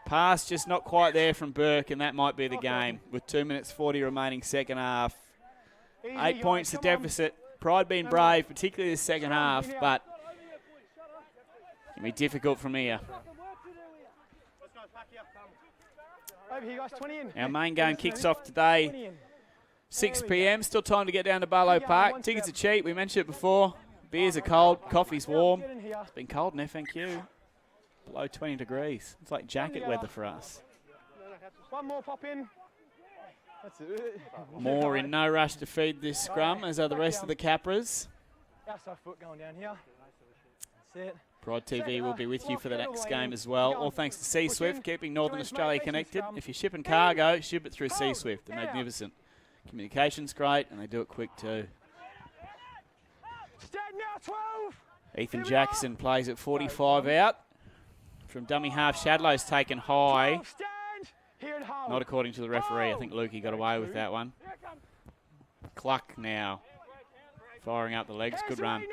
pass just not quite there from Burke, and that might be the game with 2 minutes 40 remaining second half. 8 points to deficit. Pride being brave, particularly the second half, but it can be difficult from here. Our main game kicks off today, 6 p.m. Still time to get down to Barlow Park. Tickets are cheap. We mentioned it before. Beers are cold. Coffee's warm. It's been cold in FNQ. Below 20 degrees. It's like jacket weather for us. One more pop in. That's it. Moore in no rush to feed this scrum, as are the rest of the Capras. Outside foot going down here. That's it. Pride TV will be with you for the next game as well. All thanks to C-Swift, keeping Northern Australia connected. If you're shipping cargo, ship it through C-Swift. They're magnificent. Communication's great, and they do it quick too. Ethan Jackson plays at 45 out. From dummy half, Shadlow's taken high. Not according to the referee. I think Lukey got away with that one. Cluck now. Firing up the legs. Good run.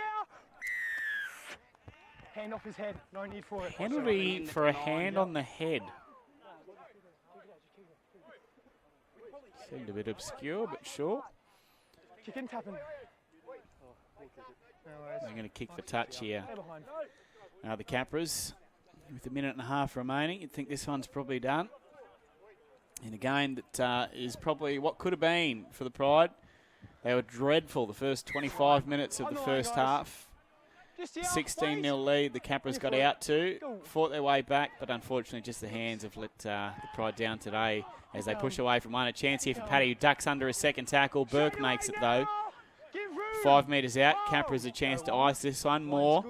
Hand off his head. No need for it. Penalty for a hand on the head. Seemed a bit obscure, but sure. Chicken tapping. They're going to kick the touch here. The Capras, with a minute and a half remaining, you'd think this one's probably done. In a game that is probably what could have been for the Pride. They were dreadful the first 25 minutes of the first half. 16-0 lead the Capras got out to. Fought their way back, but unfortunately just the hands have let the Pride down today as they push away from one. A chance here for Paddy, who ducks under a second tackle. Burke makes it though. 5 metres out. Capras a chance to ice this one. Moore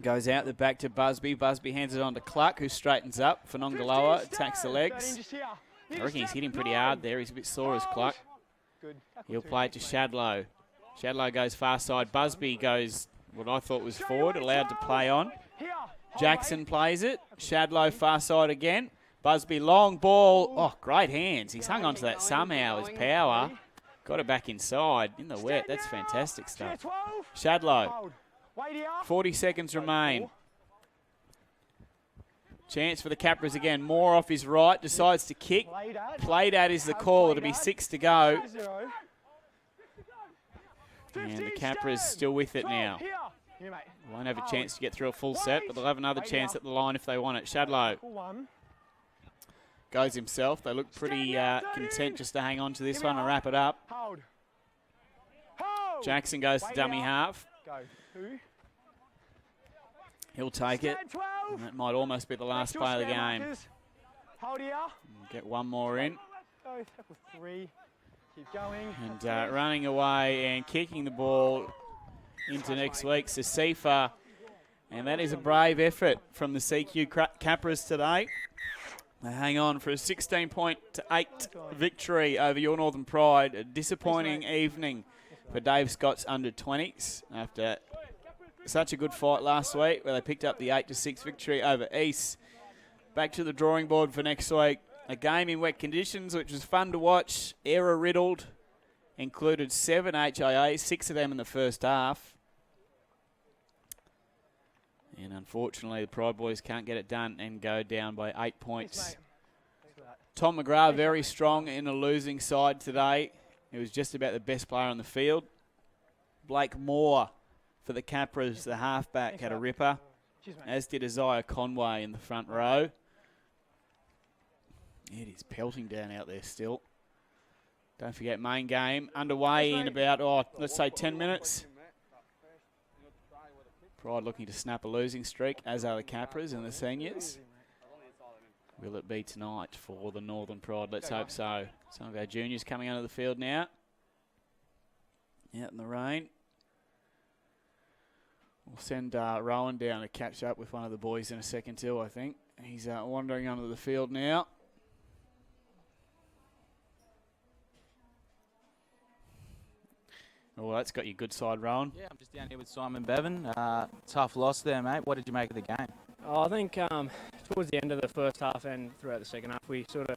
goes out the back to Busby. Busby hands it on to Cluck, who straightens up. Fanongaloa attacks the legs. I reckon he's hit him pretty hard there. He's a bit sore as Cluck. He'll play it to Shadlow. Shadlow goes far side. Busby goes what I thought was forward, allowed to play on. Jackson plays it. Shadlow far side again. Busby long ball. Oh, great hands. He's hung on to that somehow. His power. Got it back inside in the wet. That's fantastic stuff. Shadlow. 40 seconds remain. Chance for the Capras again. Moore off his right. Decides to kick. Played at is the call. It'll be 6 to go. And the Capras still with it now. Here, mate. Won't have a chance to get through a full set, but they'll have another chance at the line if they want it. Shadlow Full one. goes himself. They look pretty content just to hang on to this one and wrap it up. Hold. Hold. Jackson goes to Wait dummy out. half. Go. 2. He'll take it. Stand 12. And that might almost be the last Make play of the sure game. markers. Hold here. Get one more in. Go. Tackle 3. Keep going. And running away and kicking the ball into next week's Sifa. And that is a brave effort from the CQ Capras today. They hang on for a 16-8 victory over Your Northern Pride. A disappointing evening for Dave Scott's under-20s after such a good fight last week where they picked up the 8-6 victory over East. Back to the drawing board for next week. A game in wet conditions, which was fun to watch, error-riddled, included 7 HIAs, 6 of them in the first half. And unfortunately, the Pride boys can't get it done and go down by 8 points. Tom McGrath very strong in a losing side today. He was just about the best player on the field. Blake Moore for the Capras, the halfback, had a ripper, as did Isaiah Conway in the front row. It is pelting down out there still. Don't forget, main game underway in about, let's say 10 minutes. Pride looking to snap a losing streak, as are the Capras and the seniors. Will it be tonight for the Northern Pride? Let's hope so. Some of our juniors coming onto the field now. Out in the rain. We'll send Rowan down to catch up with one of the boys in a second too, I think. He's wandering onto the field now. Oh, that's got you good side, Rowan. Yeah, I'm just down here with Simon Bevan. Tough loss there, mate. What did you make of the game? I think towards the end of the first half and throughout the second half, we sort of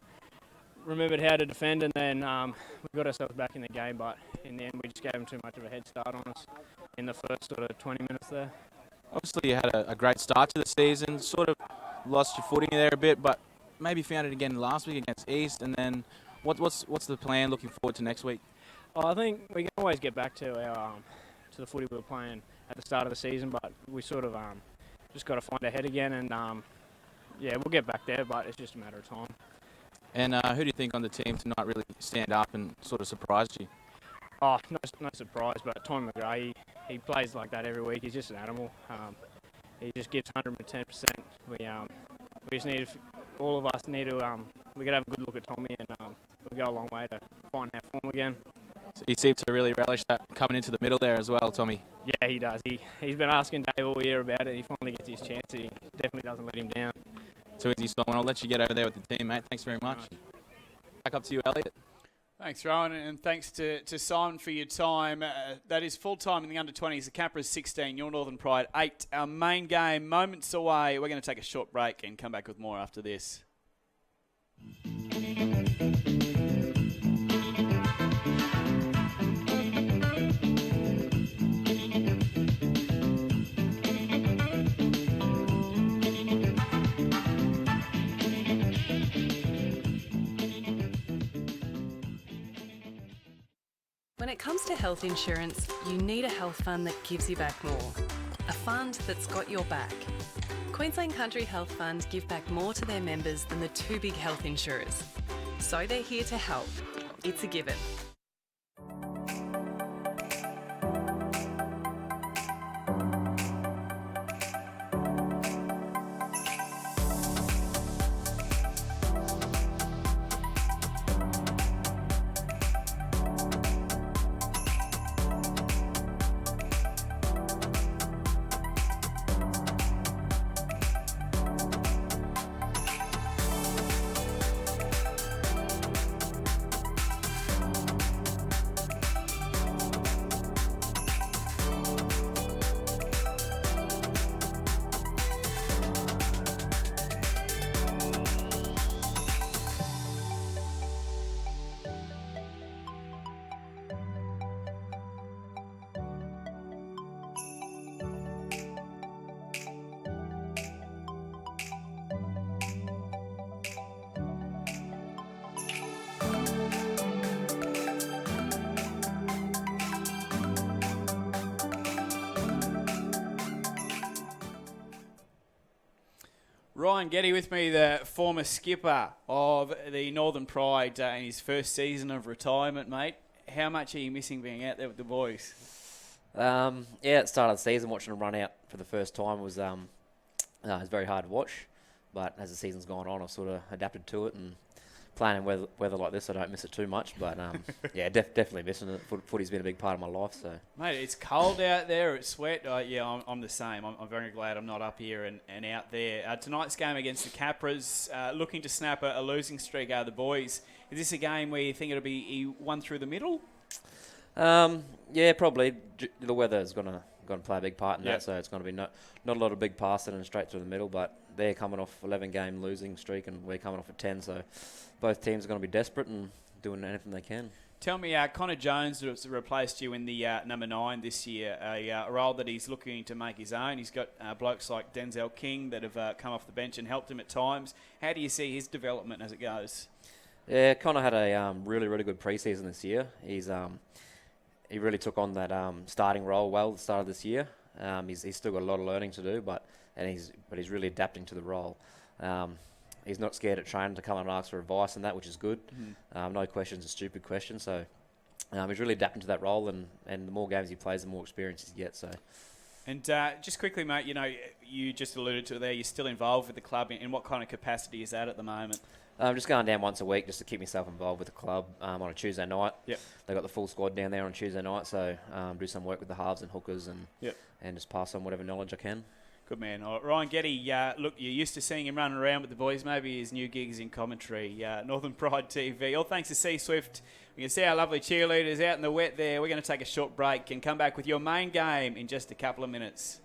remembered how to defend, and then we got ourselves back in the game, but in the end we just gave them too much of a head start on us in the first sort of 20 minutes there. Obviously, you had a great start to the season, sort of lost your footing there a bit, but maybe found it again last week against East, and then what's the plan looking forward to next week? I think we can always get back to our to the footy we were playing at the start of the season, but we sort of just got to find our head again, and yeah, we'll get back there, but it's just a matter of time. And who do you think on the team tonight really stand up and sort of surprised you? Oh, no surprise, but Tom McGrath, he plays like that every week. He's just an animal. He just gives 110%. We just need all of us need to we got to have a good look at Tommy, and we'll go a long way to find our form again. So he seems to really relish that coming into the middle there as well, Tommy. Yeah, he does. He's been asking Dave all year about it. He finally gets his chance, and he definitely doesn't let him down. Too easy, Simon. I'll let you get over there with the team, mate. Thanks very much. Back up to you, Elliot. Thanks, Rowan, and thanks to Simon for your time. That is full-time in the under-20s. The Capras 16, Your Northern Pride 8. Our main game, moments away. We're going to take a short break and come back with more after this. When it comes to health insurance, you need a health fund that gives you back more. A fund that's got your back. Queensland Country Health Fund give back more to their members than the two big health insurers. So they're here to help. It's a given. Ryan Getty with me, the former skipper of the Northern Pride in his first season of retirement, mate. How much are you missing being out there with the boys? Yeah, at the start of the season, watching them run out for the first time was very hard to watch. But as the season's gone on, I've sort of adapted to it, and playing in weather like this, I don't miss it too much. But yeah, definitely missing it. Footy's been a big part of my life. So, mate, it's cold out there. It's wet. Yeah, I'm the same. I'm very glad I'm not up here and out there. Tonight's game against the Capras, looking to snap a losing streak out of the boys. Is this a game where you think it'll be one through the middle? Yeah, probably. The weather is going to play a big part in that. So it's going to be not a lot of big passing and straight through the middle. But they're coming off 11-game losing streak, and we're coming off a 10. So both teams are going to be desperate and doing anything they can. Tell me, Connor Jones has replaced you in the number 9 this year, a role that he's looking to make his own. He's got blokes like Denzel King that have come off the bench and helped him at times. How do you see his development as it goes? Yeah, Connor had a really, really good pre-season this year. He really took on that starting role well at the start of this year. He's still got a lot of learning to do, but he's really adapting to the role. He's not scared at training to come and ask for advice and that, which is good. No question's a stupid question. So he's really adapting to that role, and the more games he plays, the more experience he gets. So. And just quickly, mate, you just alluded to it there. You're still involved with the club. In what kind of capacity is that at the moment? I'm just going down once a week just to keep myself involved with the club on a Tuesday night. Yep. They've got the full squad down there on Tuesday night, so do some work with the halves and hookers and just pass on whatever knowledge I can. Good man. Ryan Getty, look, you're used to seeing him running around with the boys. Maybe his new gig is in commentary. Northern Pride TV. All thanks to C Swift. We can see our lovely cheerleaders out in the wet there. We're going to take a short break and come back with your main game in just a couple of minutes.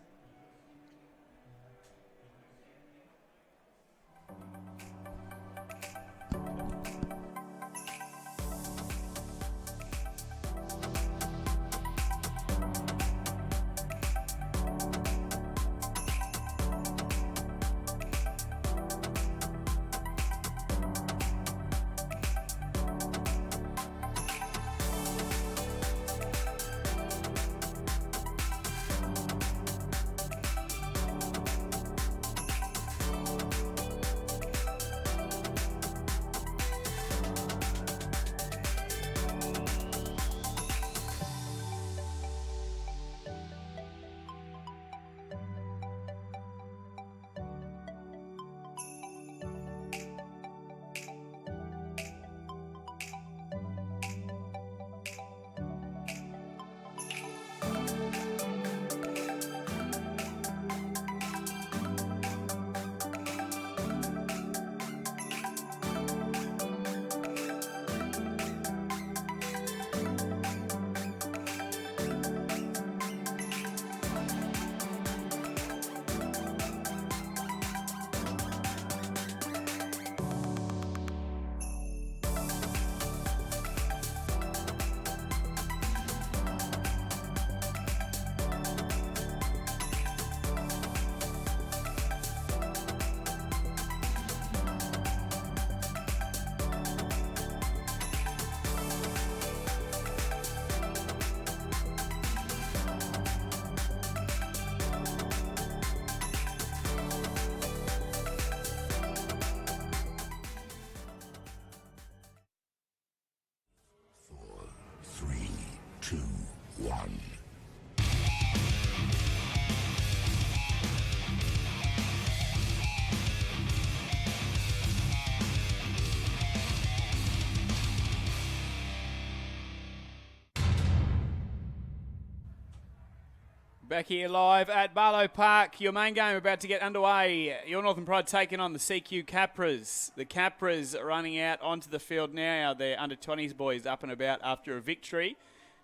Back here live at Barlow Park. Your main game about to get underway. Your Northern Pride taking on the CQ Capras. The Capras are running out onto the field now. Their under-20s boys up and about after a victory.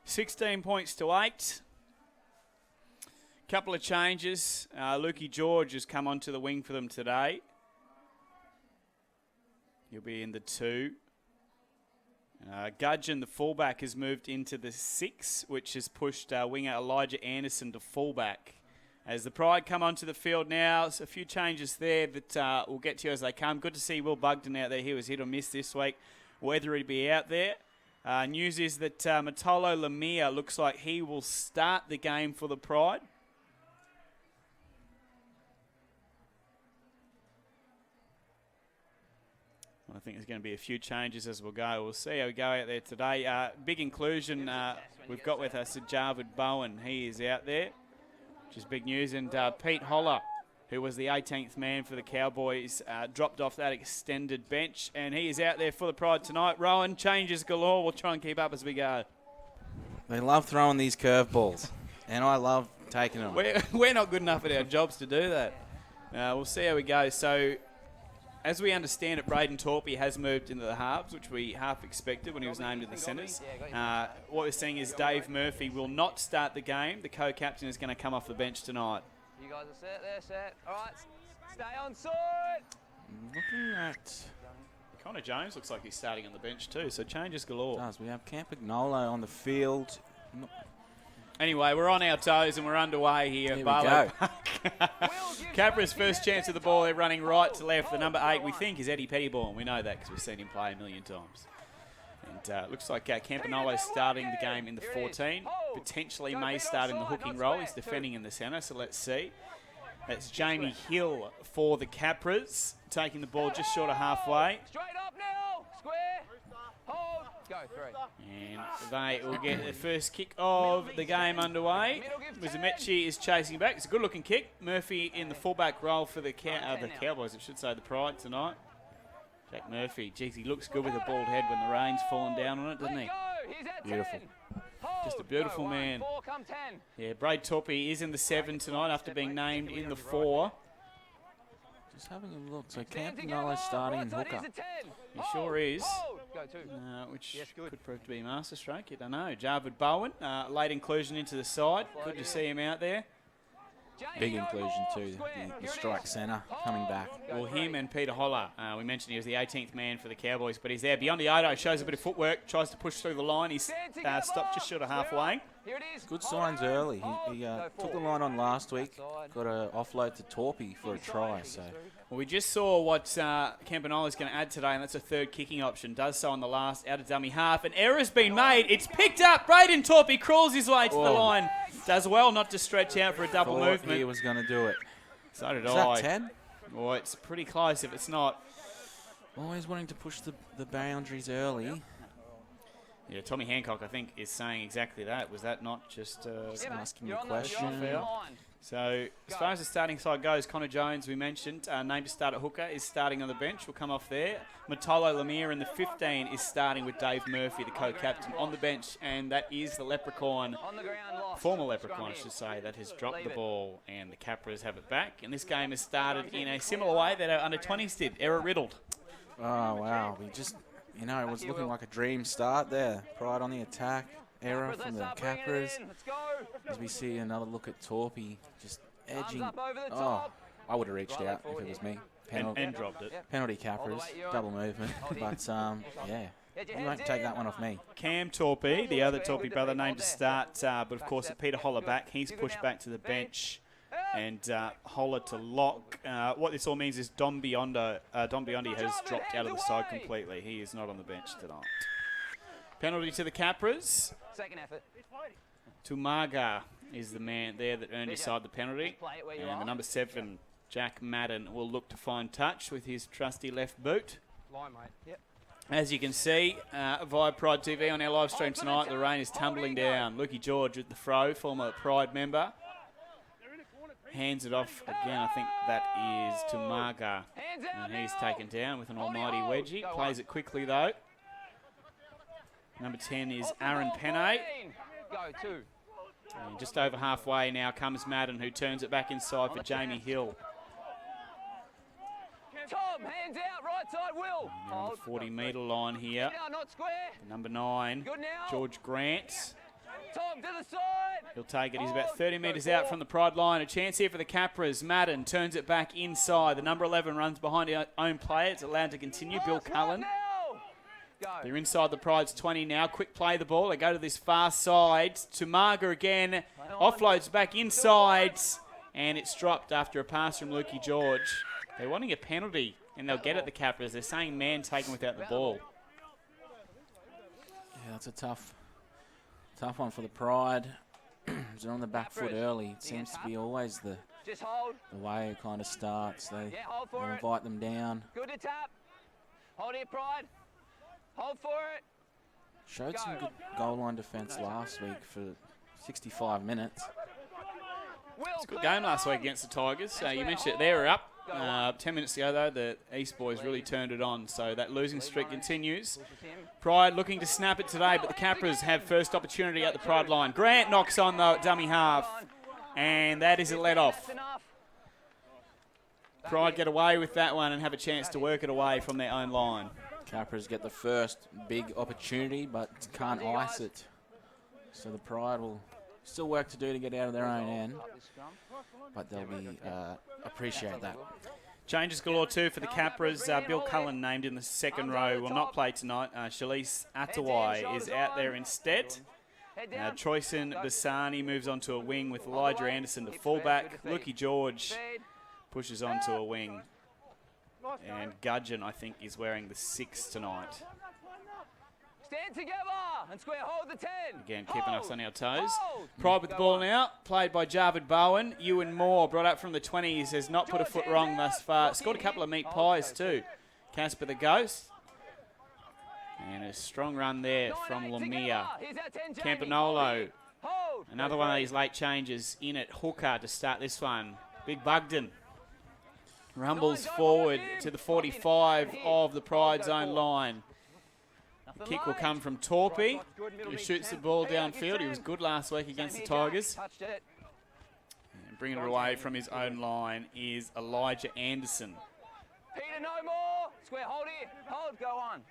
16 points to 8. Couple of changes. Lukey George has come onto the wing for them today. He'll be in the 2. Gudgeon, the fullback, has moved into the 6, which has pushed winger Elijah Anderson to fullback. As the Pride come onto the field now, so a few changes there that we'll get to as they come. Good to see Will Bugden out there. He was hit or miss this week, whether he'd be out there. News is that Matolo Lemire looks like he will start the game for the Pride. think there's going to be a few changes as we'll go. We'll see how we go out there today. Big inclusion we've got with us, Jarvid Bowen. He is out there, which is big news. And Pete Holler, who was the 18th man for the Cowboys, dropped off that extended bench, and he is out there for the Pride tonight. Rowan, changes galore. We'll try and keep up as we go. They love throwing these curveballs, and I love taking them. We're not good enough at our jobs to do that. We'll see how we go. So, as we understand it, Braden Torpey has moved into the halves, which we half expected when he was named in the centres. What we're seeing is Dave Murphy will not start the game. The co-captain is going to come off the bench tonight. You guys are set there, set. All right, stay on side. Looking at... Connor Jones looks like he's starting on the bench too, so changes galore. Does. We have Campagnolo on the field. Anyway, we're on our toes and we're underway here. Here we go. Capras' first chance of the ball. They're running right to left. The number 8, we think, is Eddie Pettyborn. We know that because we've seen him play a million times. And looks like Campagnolo starting the game in the 14. Potentially may start in the hooking role. He's defending in the centre, so let's see. That's Jamie Hill for the Capras, taking the ball just short of halfway. Straight up now, square, hold, go, 3. And they will get the first kick of the game underway. Muzamechi is chasing back. It's a good-looking kick. Murphy in the fullback role for the Cowboys, I should say, the Pride tonight. Jack Murphy, geez, he looks good with a bald head when the rain's falling down on it, doesn't he? Beautiful. Just a beautiful man. Yeah, Braid Torpey is in the 7 tonight after being named in the 4. Just having a look. So Campagnolo starting in hooker. He sure is. Which could prove to be a masterstroke. You don't know. Jarvid Bowen, late inclusion into the side. Good to see him out there. Big inclusion too, the strike centre coming back. Well, him and Peter Holler, we mentioned he was the 18th man for the Cowboys, but he's there. Biondi shows a bit of footwork, tries to push through the line. He's stopped just short of halfway. Good signs early. He took the line on last week, got an offload to Torpey for a try. So. Well, we just saw what Campanola's going to add today, and that's a third kicking option. Does so on the last out of dummy half. An error's been made. It's picked up. Braden Torpey crawls his way to the line. Does well not to stretch out for a double movement. He was going to do it. So did I. Is that 10? Well, it's pretty close if it's not. Always wanting to push the boundaries early. Yeah, Tommy Hancock, I think, is saying exactly that. Was that not just asking you a question? So, as far as the starting side goes, Connor Jones, we mentioned, named to start at hooker, is starting on the bench. We'll come off there. Matolo Lemire in the 15 is starting with Dave Murphy, the co-captain, on the bench. And that is the Leprechaun, former Leprechaun, I should say, that has dropped the ball. And the Capras have it back. And this game has started in a similar way that our under-20s did, error-riddled. Oh, wow. We just, it was looking like a dream start there. Pride on the attack. Error from the Capras. As we see another look at Torpey just edging. Oh, I would have reached out if it was me. And dropped it. Penalty Capras, double movement. But, yeah, you won't take that one off me. Cam Torpey, the other Torpey brother, named to start. But, of course, with Peter Holler back, he's pushed back to the bench. And Holler to lock. What this all means is Don Biondi has dropped out of the side completely. He is not on the bench tonight. Penalty to the Capras. Second effort. Tumaga is the man there that earned his side the penalty. And the number 7, Jack Madden, will look to find touch with his trusty left boot. Line, mate. Yep. As you can see, via Pride TV on our live stream tonight, the rain is tumbling down. Lukey George with the throw, former Pride member. Hands it off again. I think that is Tumaga. And he's taken down with an almighty wedgie. Plays it quickly though. Number 10 is Aaron Penne. Go, 2. And just over halfway now comes Madden, who turns it back inside for Jamie Hill. Tom, hands out, right side, Will. On the 40-metre line here. Not square. Number 9, George Grant. Tom, to the side. He'll take it. He's about 30 metres out from the Pride line. A chance here for the Capras. Madden turns it back inside. The number 11 runs behind his own player. It's allowed to continue. Bill Cullen. They're inside the Pride's 20 now. Quick play the ball. They go to this far side. Tumaga again. Offloads back inside. And it's dropped after a pass from Lukey George. They're wanting a penalty. And they'll get it, the Capras. They're saying man taken without the ball. Yeah, that's a tough one for the Pride. They're on the back foot early. It seems to be always the way it kind of starts. They invite them down. Good to tap. Hold it, Pride. Hold for it. Showed some good goal line defence last week for 65 minutes. It's a good game last week against the Tigers. You mentioned it, they were up 10 minutes ago, though. The East boys really turned it on, so that losing streak continues. Pride looking to snap it today, but the Capras have first opportunity at the Pride line. Grant knocks on the dummy half, and that is a let-off. Pride get away with that one and have a chance to work it away from their own line. Capras get the first big opportunity, but can't ice it. So the Pride will still work to do to get out of their own end, but they'll be appreciate that. Changes galore too for the Capras. Bill Cullen named in the second row will not play tonight. Shalise Atawai is out there instead. Troyson Basani moves on to a wing with Elijah Anderson to fullback. Lukey George pushes on to a wing. And Gudgeon, I think, is wearing the 6 tonight. Stand together and square hold the 10. Again, keeping us on our toes. Pride with the ball now, played by Jarvid Bowen. Ewan Moore, brought up from the 20s, has not put a foot wrong thus far. Scored a couple of meat pies too. Casper the Ghost. And a strong run there from Lamia. Campanolo. Another one of these late changes in at hooker to start this one. Big Bugden. Rumbles forward to the 45 of the Pride's own line. The kick will come from Torpy, who shoots the ball downfield. He was good last week against the Tigers. And bringing it away from his own line is Elijah Anderson. Peter, no more. Square, hold it. Hold, go on.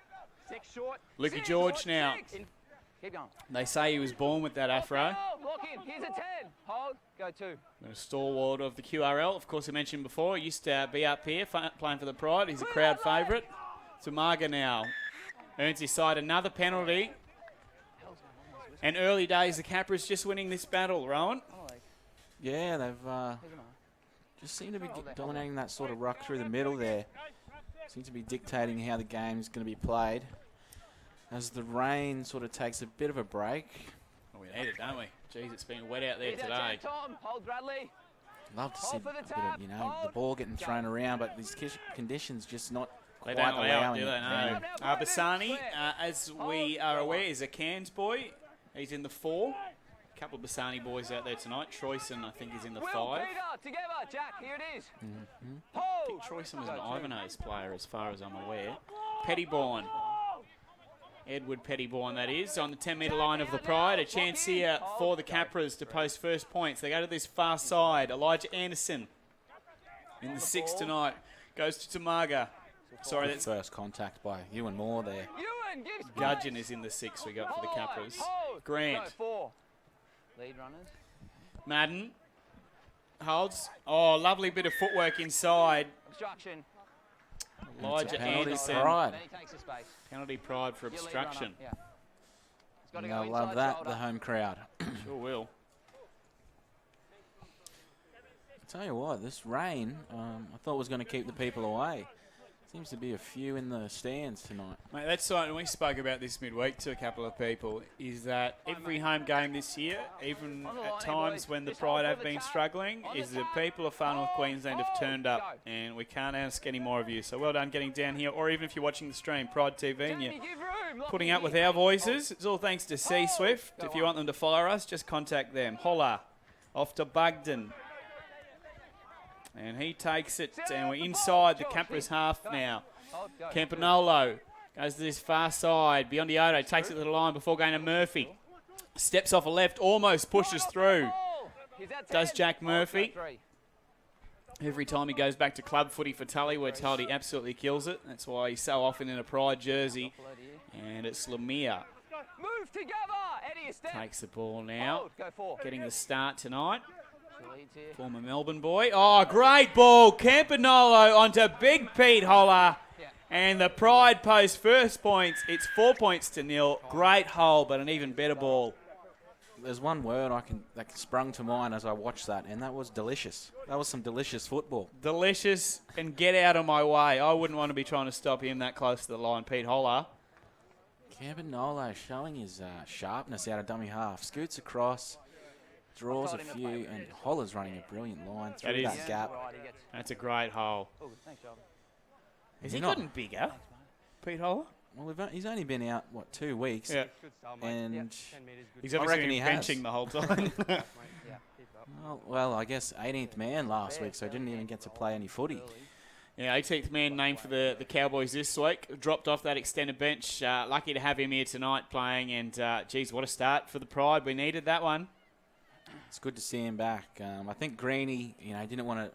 6 short. Lukey George now. Keep going. They say he was born with that afro. Lock in. Here's a 10. Hold. Go 2. A stalwart of the QRL. Of course, I mentioned before, he used to be up here playing for the Pride. He's a crowd favourite. Tumaga now earns his side another penalty. And early days, the Capras just winning this battle, Rowan. Yeah, they've just seem to be dominating that sort of ruck through the middle there. Seem to be dictating how the game's going to be played. As the rain sort of takes a bit of a break. Oh, we need it, don't we? Jeez, it's been wet out there today. Hold, Bradley. Love to see a bit of, the ball getting thrown around, but these conditions just not They quite don't allow allowing it, do they? No. Basani, as we are aware, is a Cairns boy. He's in the 4. A couple of Basani boys out there tonight. Troyson, I think, is in the 5. Peter, together, Jack, here it is. I think Troyson was an Ivanhoe's player, as far as I'm aware. Pettyborn. Edward Pettyborn, that is, on the 10-metre line of the Pride. A chance here for the Capras to post first points. They go to this far side. Elijah Anderson in the 6 tonight. Goes to Tamaga. Sorry, that's first contact by Ewan Moore there. Gudgeon is in the 6 we got for the Capras. Grant. Lead runners. Madden. Holds. Oh, lovely bit of footwork inside. Obstruction. Elijah Anderson. Pride. Penalty Pride for obstruction. They'll love that, the home crowd. Sure will. I'll tell you what, this rain, I thought was going to keep the people away. Seems to be a few in the stands tonight. Mate, that's something we spoke about this midweek to a couple of people, is that every home game this year, even at times when the Pride have been struggling, is the people of Far North Queensland have turned up, and we can't ask any more of you. So well done getting down here, or even if you're watching the stream, Pride TV, and you're putting up with our voices. It's all thanks to C Swift. If you want them to follow us, just contact them. Holla, off to Bugden. And he takes it, and we're inside the Capras half now. Campanolo goes to this far side. Biondiotto takes it to the line before going to Murphy. Steps off a left, almost pushes through. Does Jack Murphy. Every time he goes back to club footy for Tully, we're told he absolutely kills it. That's why he's so often in a Pride jersey. And it's Lamia. Move together, Eddie. Takes the ball now. Getting the start tonight. Leads here. Former Melbourne boy. Oh, great ball. Campanolo onto Big Pete Holler. And the Pride post first points. It's 4 points to 0. Great hole, but an even better ball. There's one word that sprung to mind as I watched that, and that was delicious. That was some delicious football. Delicious, and get out of my way. I wouldn't want to be trying to stop him that close to the line. Pete Holler. Campanolo showing his sharpness out of dummy half. Scoots across. Draws a few, and Holler's running a brilliant line through that gap. That's a great hole. Oh, thanks, Job. Has he gotten bigger? Pete Holler? Well, he's only been out, 2 weeks? Yeah. And He's I obviously reckon he been has. benching the whole time. well, I guess 18th man last week, so didn't even get to play any footy. Yeah, 18th man named for the Cowboys this week. Dropped off that extended bench. Lucky to have him here tonight playing. And, geez, what a start for the Pride. We needed that one. It's good to see him back. I think Greeny, didn't want to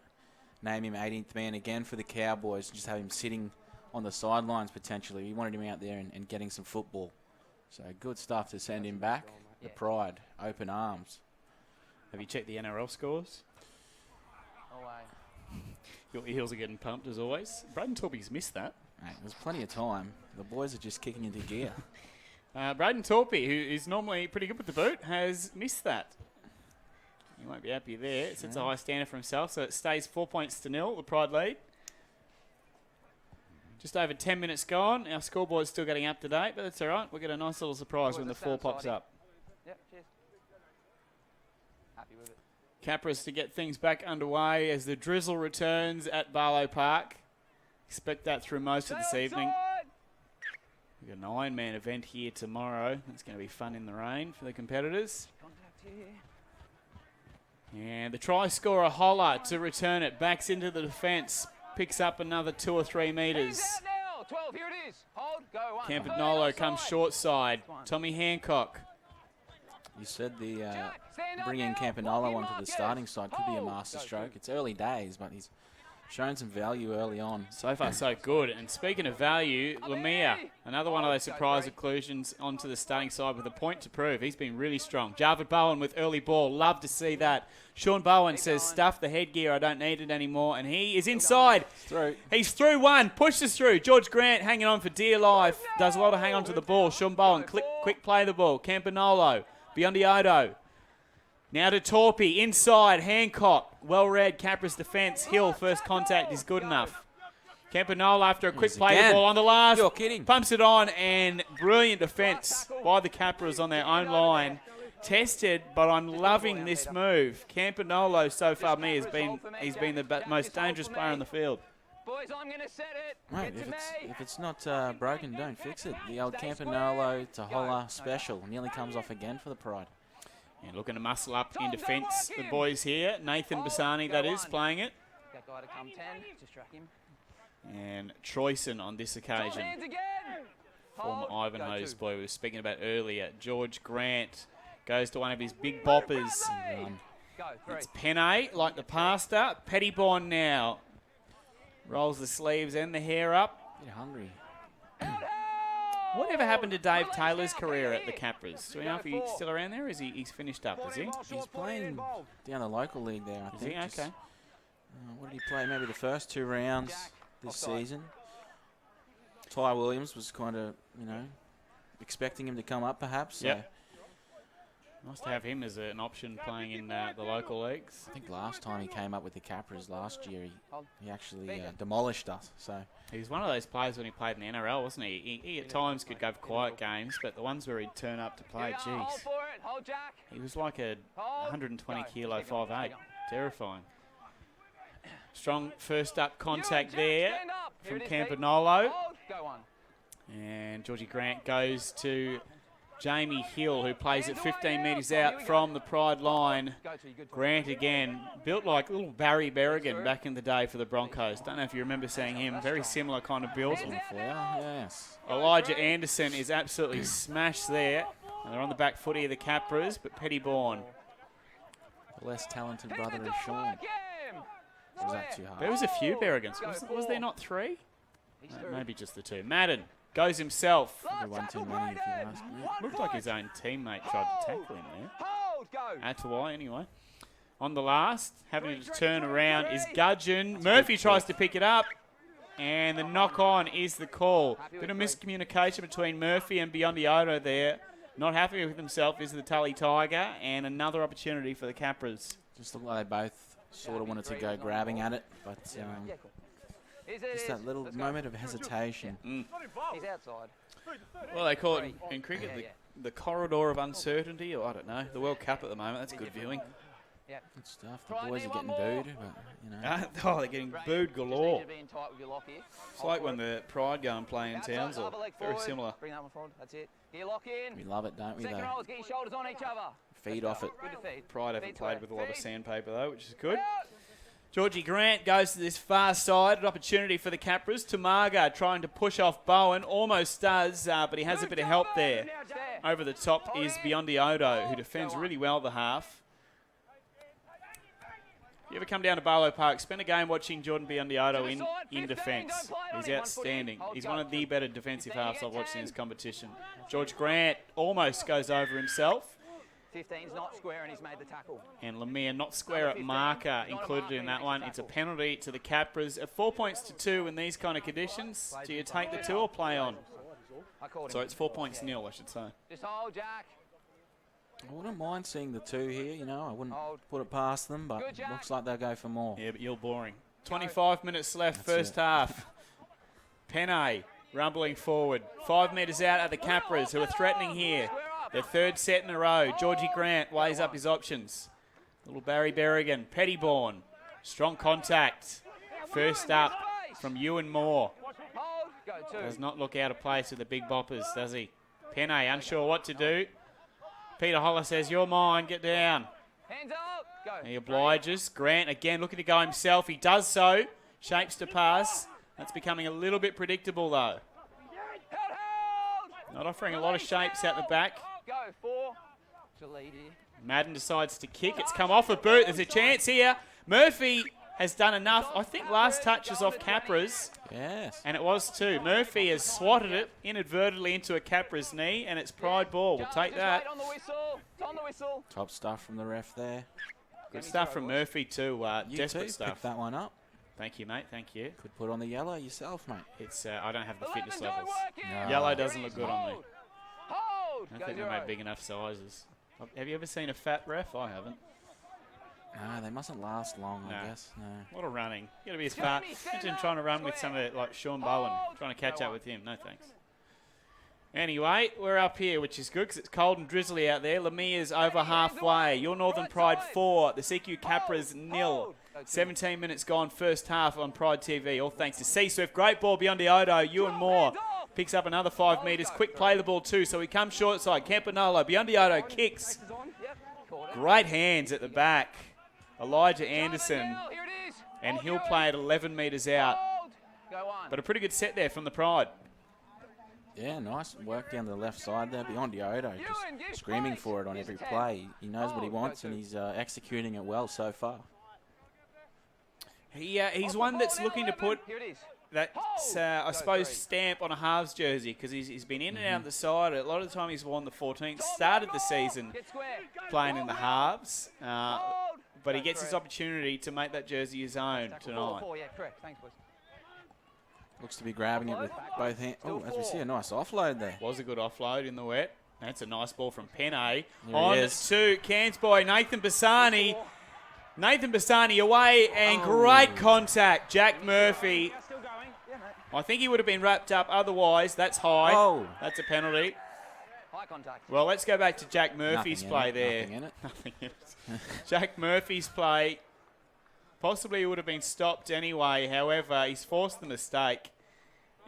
name him 18th man again for the Cowboys, just have him sitting on the sidelines potentially. He wanted him out there and getting some football. So good stuff to send him back. The Pride, open arms. Have you checked the NRL scores? Your ears are getting pumped as always. Braden Torpey's missed that. Mate, there's plenty of time. The boys are just kicking into gear. Braden Torpey, who is normally pretty good with the boot, has missed that. He won't be happy there. It sets a high standard for himself, so it stays 4 points to 0, the Pride lead. Just over 10 minutes gone. Our scoreboard's still getting up to date, but that's all right. We'll get a nice little surprise when the 4 pops up. Yep, cheers. Happy with it. Capras to get things back underway as the drizzle returns at Barlow Park. Expect that through most of this evening. We've got an Ironman event here tomorrow. It's going to be fun in the rain for the competitors. And the try scorer Holler to return it. Backs into the defence. Picks up another 2 or 3 metres. 12, here it is. Hold, go, 1. Campanolo comes short side. Tommy Hancock. You said the bringing Campanolo onto the starting side could be a masterstroke. It's early days, but he's shown some value early on. So far, so good. And speaking of value, Lemire, another one of those surprise inclusions onto the starting side with a point to prove. He's been really strong. Jarvid Bowen with early ball. Love to see that. Sean Bowen says, stuff the headgear. I don't need it anymore. And he is inside. He's through one. Pushes through. George Grant hanging on for dear life. Does well to hang on to the ball. Sean Bowen, quick play the ball. Campanolo. Biondi-Odo. Now to Torpey. Inside. Hancock. Well read. Capras defence. Hill. First contact is good enough. Campanolo after a quick play the ball on the last. You're kidding. Pumps it on and brilliant defence by the Capras on their own line. Tested, but I'm loving this move. Campanolo so far he's been the most dangerous player on the field. Boys, I'm going to set it. Mate, if it's not broken, don't fix it. The old Campanolo to Holler special nearly comes off again for the Pride. And looking to muscle up in defence, the boys here. Nathan Bassani, that is, playing it. That guy to come 10, just track him. And Troyson on this occasion. Former Ivanhoe's boy we were speaking about earlier. George Grant goes to one of his big boppers. It's Penne, like the pasta. Pettyborn now. Rolls the sleeves and the hair up. Bit hungry. Whatever happened to Dave Taylor's career at the Capras? Do we know if he's still around there or he's finished up, is he? He's playing down the local league there, I think. Is he? Okay. What did he play? Maybe the first 2 rounds this season. Ty Williams was kind of, expecting him to come up perhaps. So. Yep. Nice to have him as an option playing in the local leagues. I think last time he came up with the Capras last year, he actually demolished us. So he was one of those players when he played in the NRL, wasn't he? He at times could go for quiet games, but the ones where he'd turn up to play, geez. He was like a 120 kilo 5'8". Terrifying. Strong first up contact there from Campanolo. And Georgie Grant goes to Jamie Hill, who plays at 15 metres out from the Pride line. Grant again, built like little Barry Berrigan back in the day for the Broncos. Don't know if you remember seeing him. Very similar kind of build. Yes. Elijah Anderson is absolutely smashed there. And they're on the back footy of the Capras, but Pettyborn. The less talented brother of Sean. Was that too hard? There was a few Berrigans. Was there not 3? Maybe just the 2. Madden goes himself. One too many, if you ask me. Looked like his own teammate tried to tackle him there. Atawai, anyway. On the last, having to turn around is Gudgeon. Murphy tries to pick it up. And the knock-on is the call. Bit of miscommunication between Murphy and Biondi-Odo there. Not happy with himself is the Tully Tiger. And another opportunity for the Capras. Just looked like they both sort of wanted to go grabbing at it. But just that little moment of hesitation. He's outside. Well, they call it in cricket the corridor of uncertainty, or I don't know, the World Cup at the moment. That's good viewing. Yep. Good stuff. The Try boys me are one getting more. booed, but, you know. Oh, they're getting booed Just need galore. you to be in tight with your lock here. It's like when the Pride go and play in Townsville. Other leg Very forward. similar. Bring that one forward. That's it. Get your lock in. We love it, don't we, Second though? rollers, get your shoulders on each other. Feed off it. Good to feed. Pride haven't Feed played to with a it. lot of Feed. sandpaper, though, which is good. Out. Georgie Grant goes to this far side. An opportunity for the Capras. Tamaga trying to push off Bowen. Almost does, but he has a bit of help there. There. Over the top is Biondioto, who defends really well the half. If you ever come down to Barlow Park, spend a game watching Jordan Biondioto in defence. He's outstanding. He's one of the better defensive halves I've watched in this competition. George Grant almost goes over himself. 15's not square and he's made the tackle. And Lemire not square at marker included in that one. It's a penalty to the Capras. At 4 points to 2 in these kind of conditions, do you take the 2 or play on? So it's 4 points nil, I should say. Just hold, Jack. I wouldn't mind seeing the 2 here, you know. I wouldn't put it past them, but it looks like they'll go for more. Yeah, but you're boring. 25 minutes left, first half. Penne rumbling forward. 5 metres out at the Capras, who are threatening here. Their third set in a row. Georgie Grant weighs up his options. Little Barry Berrigan. Pettyborn. Strong contact. First up from Ewan Moore. Does not look out of place with the big boppers, does he? Penne unsure what to do. Peter Holler says, you're mine, get down. Hands up. Go. He obliges. Grant again looking to go himself. He does so. Shapes to pass. That's becoming a little bit predictable though. Not offering a lot of shapes out the back. Go. 4. To lead here. Madden decides to kick. It's come off a boot. There's a chance here. Murphy has done enough. I think last touch is off Capras. Yes. And it was too. Murphy has swatted it inadvertently into a Capras knee, and it's Pride ball. We'll take that. On the whistle. It's on the whistle. Top stuff from the ref there. Good stuff from Murphy too. You Desperate too, stuff. pick that one up. Thank you, mate. Thank you. Could put on the yellow yourself, mate. It's I don't have the fitness levels. No. Yellow doesn't look good on me. Hold. I don't think they make big enough sizes. Have you ever seen a fat ref? I haven't. No, they mustn't last long, No. I guess. No. A lot of running. You got to be as fat. Imagine trying to run with some of it, like Sean Bowen, trying to catch up with him. No thanks. Anyway, we're up here, which is good because it's cold and drizzly out there. Lemire's over halfway. Your Northern Pride 4, the CQ Capras 0. 17 minutes gone, first half on Pride TV. All thanks to C-Swift. Great ball beyond Diodo. Ewan Moore picks up another 5 metres. Quick play the ball too, so he comes short side. Campanolo, beyond Diodo, kicks. Great hands at the back. Elijah Anderson. And he'll play at 11 metres out. But a pretty good set there from the Pride. Yeah, nice work down the left side there. Beyond Diodo, just screaming for it on every play. He knows what he wants, and he's executing it well so far. He's one that's looking to put that, I suppose, stamp on a halves jersey because he's been in and out of the side. A lot of the time he's worn the 14th. Started the season playing in the halves, but he gets his opportunity to make that jersey his own tonight. Looks to be grabbing it with both hands. Oh, as we see, a nice offload there. Was a good offload in the wet. That's a nice ball from Penne. There On he is. to Cairns boy, Nathan Bassani. Nathan Bassani away and great contact. Jack Murphy. I think he would have been wrapped up otherwise. That's high. Oh. That's a penalty. High contact. Well, let's go back to Jack Murphy's Nothing in play it, there. nothing in it. Nothing in it. Jack Murphy's play. Possibly would have been stopped anyway. However, he's forced the mistake.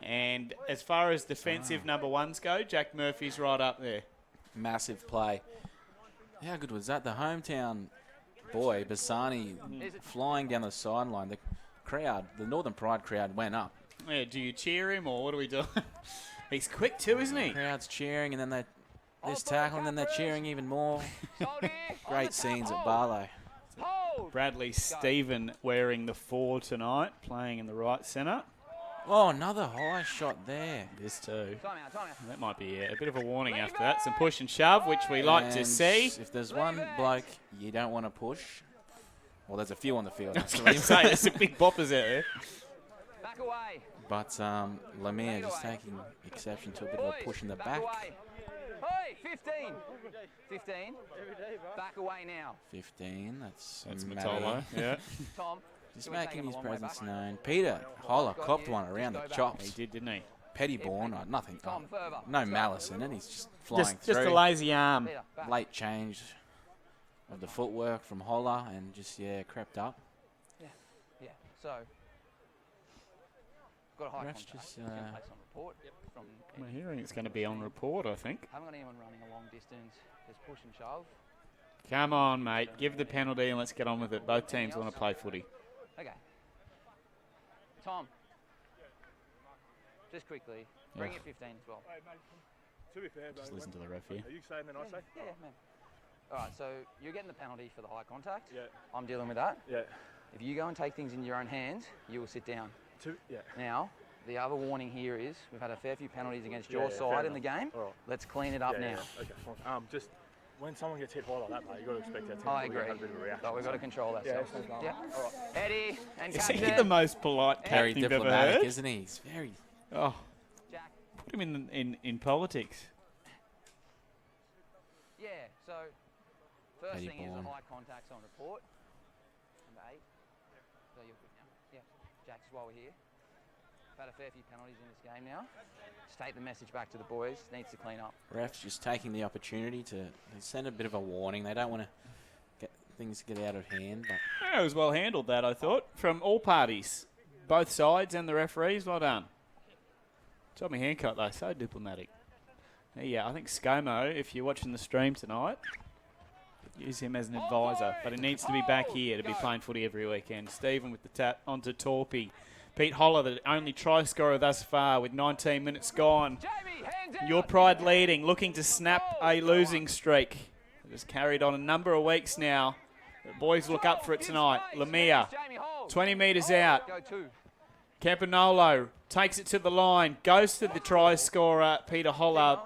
And as far as defensive number ones go, Jack Murphy's right up there. Massive play. How good was that? The hometown boy, Bassani, flying down the sideline. The crowd, the Northern Pride crowd went up. Yeah, do you cheer him or what do we do? He's quick too, isn't he? Crowd's cheering, and then this tackle, and then they're cheering even more. Great scenes at Barlow. Bradley Stephen wearing the 4 tonight, playing in the right centre. Oh, another high shot there. This too. That might be a bit of a warning after that. Some push and shove, which we like to see. If there's one bloke you don't want to push, well, there's a few on the field. I was going to say, there's some big boppers out there. Back away. But Lemire just taking exception to a bit of a push in the back. Hey, 15. 15. Back away now. 15, that's Matolo. Matty. Yeah. Tom. Just making his presence known. Peter Holler copped one around the chops. He did, didn't he? Pettyborn, nothing. No malice in it. He's just flying Just through. a lazy arm. Late change. of the footwork from Holler and just, crept up. Yeah. So, got a high Ref's contact. just, It's gonna place on report from I'm hearing it's going to be on report, I think. Haven't got anyone running a long distance. Just push and shove. Come on, mate. Give the penalty and let's get on with it. Both teams want to play footy. Okay. Tom. Just quickly. Bring it 15 as well. To be fair, Just listen to the ref here. Are you saying that I say? Yeah, man. All right, so you're getting the penalty for the high contact. Yeah. I'm dealing with that. Yeah. If you go and take things in your own hands, you will sit down. Yeah. Now, the other warning here is we've had a fair few penalties against Yeah, your yeah, side fair in the game. All right. Let's clean it up now. Okay, fine. Just when someone gets hit high like that, mate, you've got to expect that team I to agree. have a bit of a reaction. But we've got to control ourselves. Yeah. All right. Eddie and Is he captain. the most polite Very captain you've ever diplomatic, heard? isn't he? He's very... Oh, Jack. put him in politics. Yeah, so first Eddie thing is Bourne. the high contacts on report. Number 8. So you're good now. Yeah. Jack, just while we're here. We've had a fair few penalties in this game now. Just take the message back to the boys. Needs to clean up. Refs just taking the opportunity to send a bit of a warning. They don't want to get things get out of hand. But Yeah, it was well handled, that, I thought, from all parties. Both sides and the referees. Well done. Tommy Hancock, though, so diplomatic. Yeah, I think ScoMo, if you're watching the stream tonight, use him as an advisor. But he needs to be back here to be playing footy every weekend. Stephen with the tap onto Torpy. Pete Holler, the only try scorer thus far with 19 minutes gone. Your Pride leading, looking to snap a losing streak. It has carried on a number of weeks now. The boys look up for it tonight. Lemire, 20 metres out. Go 2. Campanolo takes it to the line, goes to the try scorer, Peter Holler,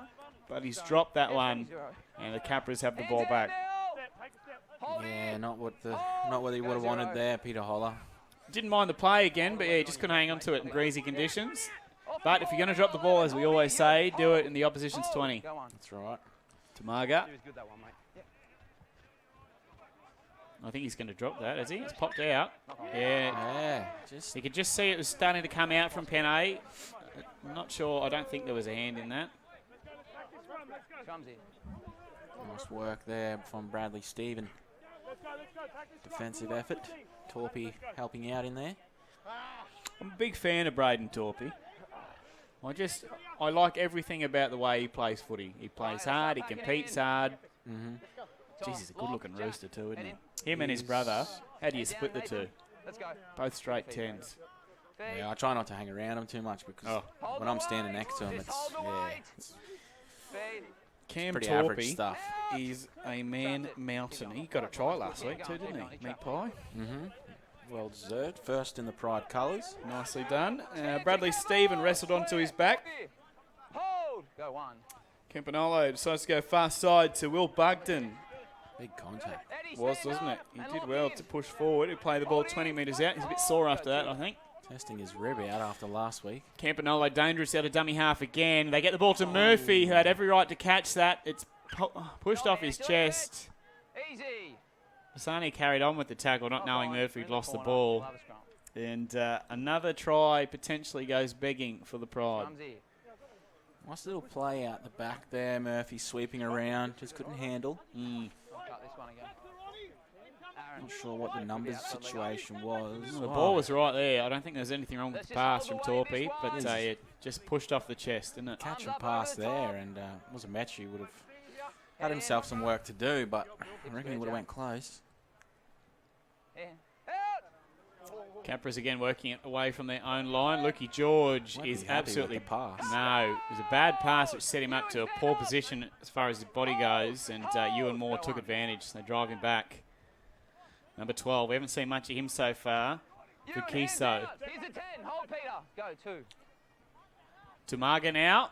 but he's dropped that one, and the Capras have the ball back. yeah, not what he would have wanted there, Peter Holler. Didn't mind the play again, but yeah, he just couldn't hang on to it in breezy conditions. But if you're going to drop the ball, as we always say, do it in the opposition's 20. Go on. That's right. Tamaga. He was good that one, mate. I think he's going to drop that, is he? It's popped out. Yeah. Yeah, just You could just see it was starting to come out from pen A. I'm not sure. I don't think there was a hand in that. Comes in. nice work there from Bradley Stephen. Defensive effort. Torpy helping out in there. I'm a big fan of Braden Torpy. I like everything about the way he plays footy. He plays hard, he competes hard. Jeez, he's a good-looking rooster too, isn't he? Him and his brother, how do you split the two? Let's go. Both straight 10s. Yeah, I try not to hang around him too much because when I'm standing next to him, it's Cam pretty average Torpy stuff. is a man mountain. He got a try last week too, didn't he? Meat pie. Well deserved. First in the Pride colours. Nicely done. Bradley Stephen wrestled onto his back. Hold. Go 1. Campanolo decides to go far side to Will Bugden. Big contact. Wasn't it? He did well to push forward. He played the ball 20 metres out. He's a bit sore after that, I think. Testing his rib out after last week. Campanolo dangerous out of dummy half again. They get the ball to Murphy, who had every right to catch that. It's pushed off his chest. Easy. Masani carried on with the tackle, not knowing Murphy had lost the ball. And another try potentially goes begging for the Pride. Nice little play out the back there. Murphy sweeping around. Just couldn't handle. Cut this one again. Not sure what the numbers situation was. The ball was right there. I don't think there's anything wrong with the pass from Torpy, but it just pushed off the chest, didn't it? Catch and pass there, and Musamechi would have had himself some work to do, but I reckon he would have went close. Capras again working it away from their own line. Lukey George is absolutely pass. No, it was a bad pass which set him up to a poor position as far as his body goes, and Ewan Moore took advantage. They drive him back. Number 12. We haven't seen much of him so far. Fukiso. Here's a 10. Hold, Peter. Go 2. Tumaga now.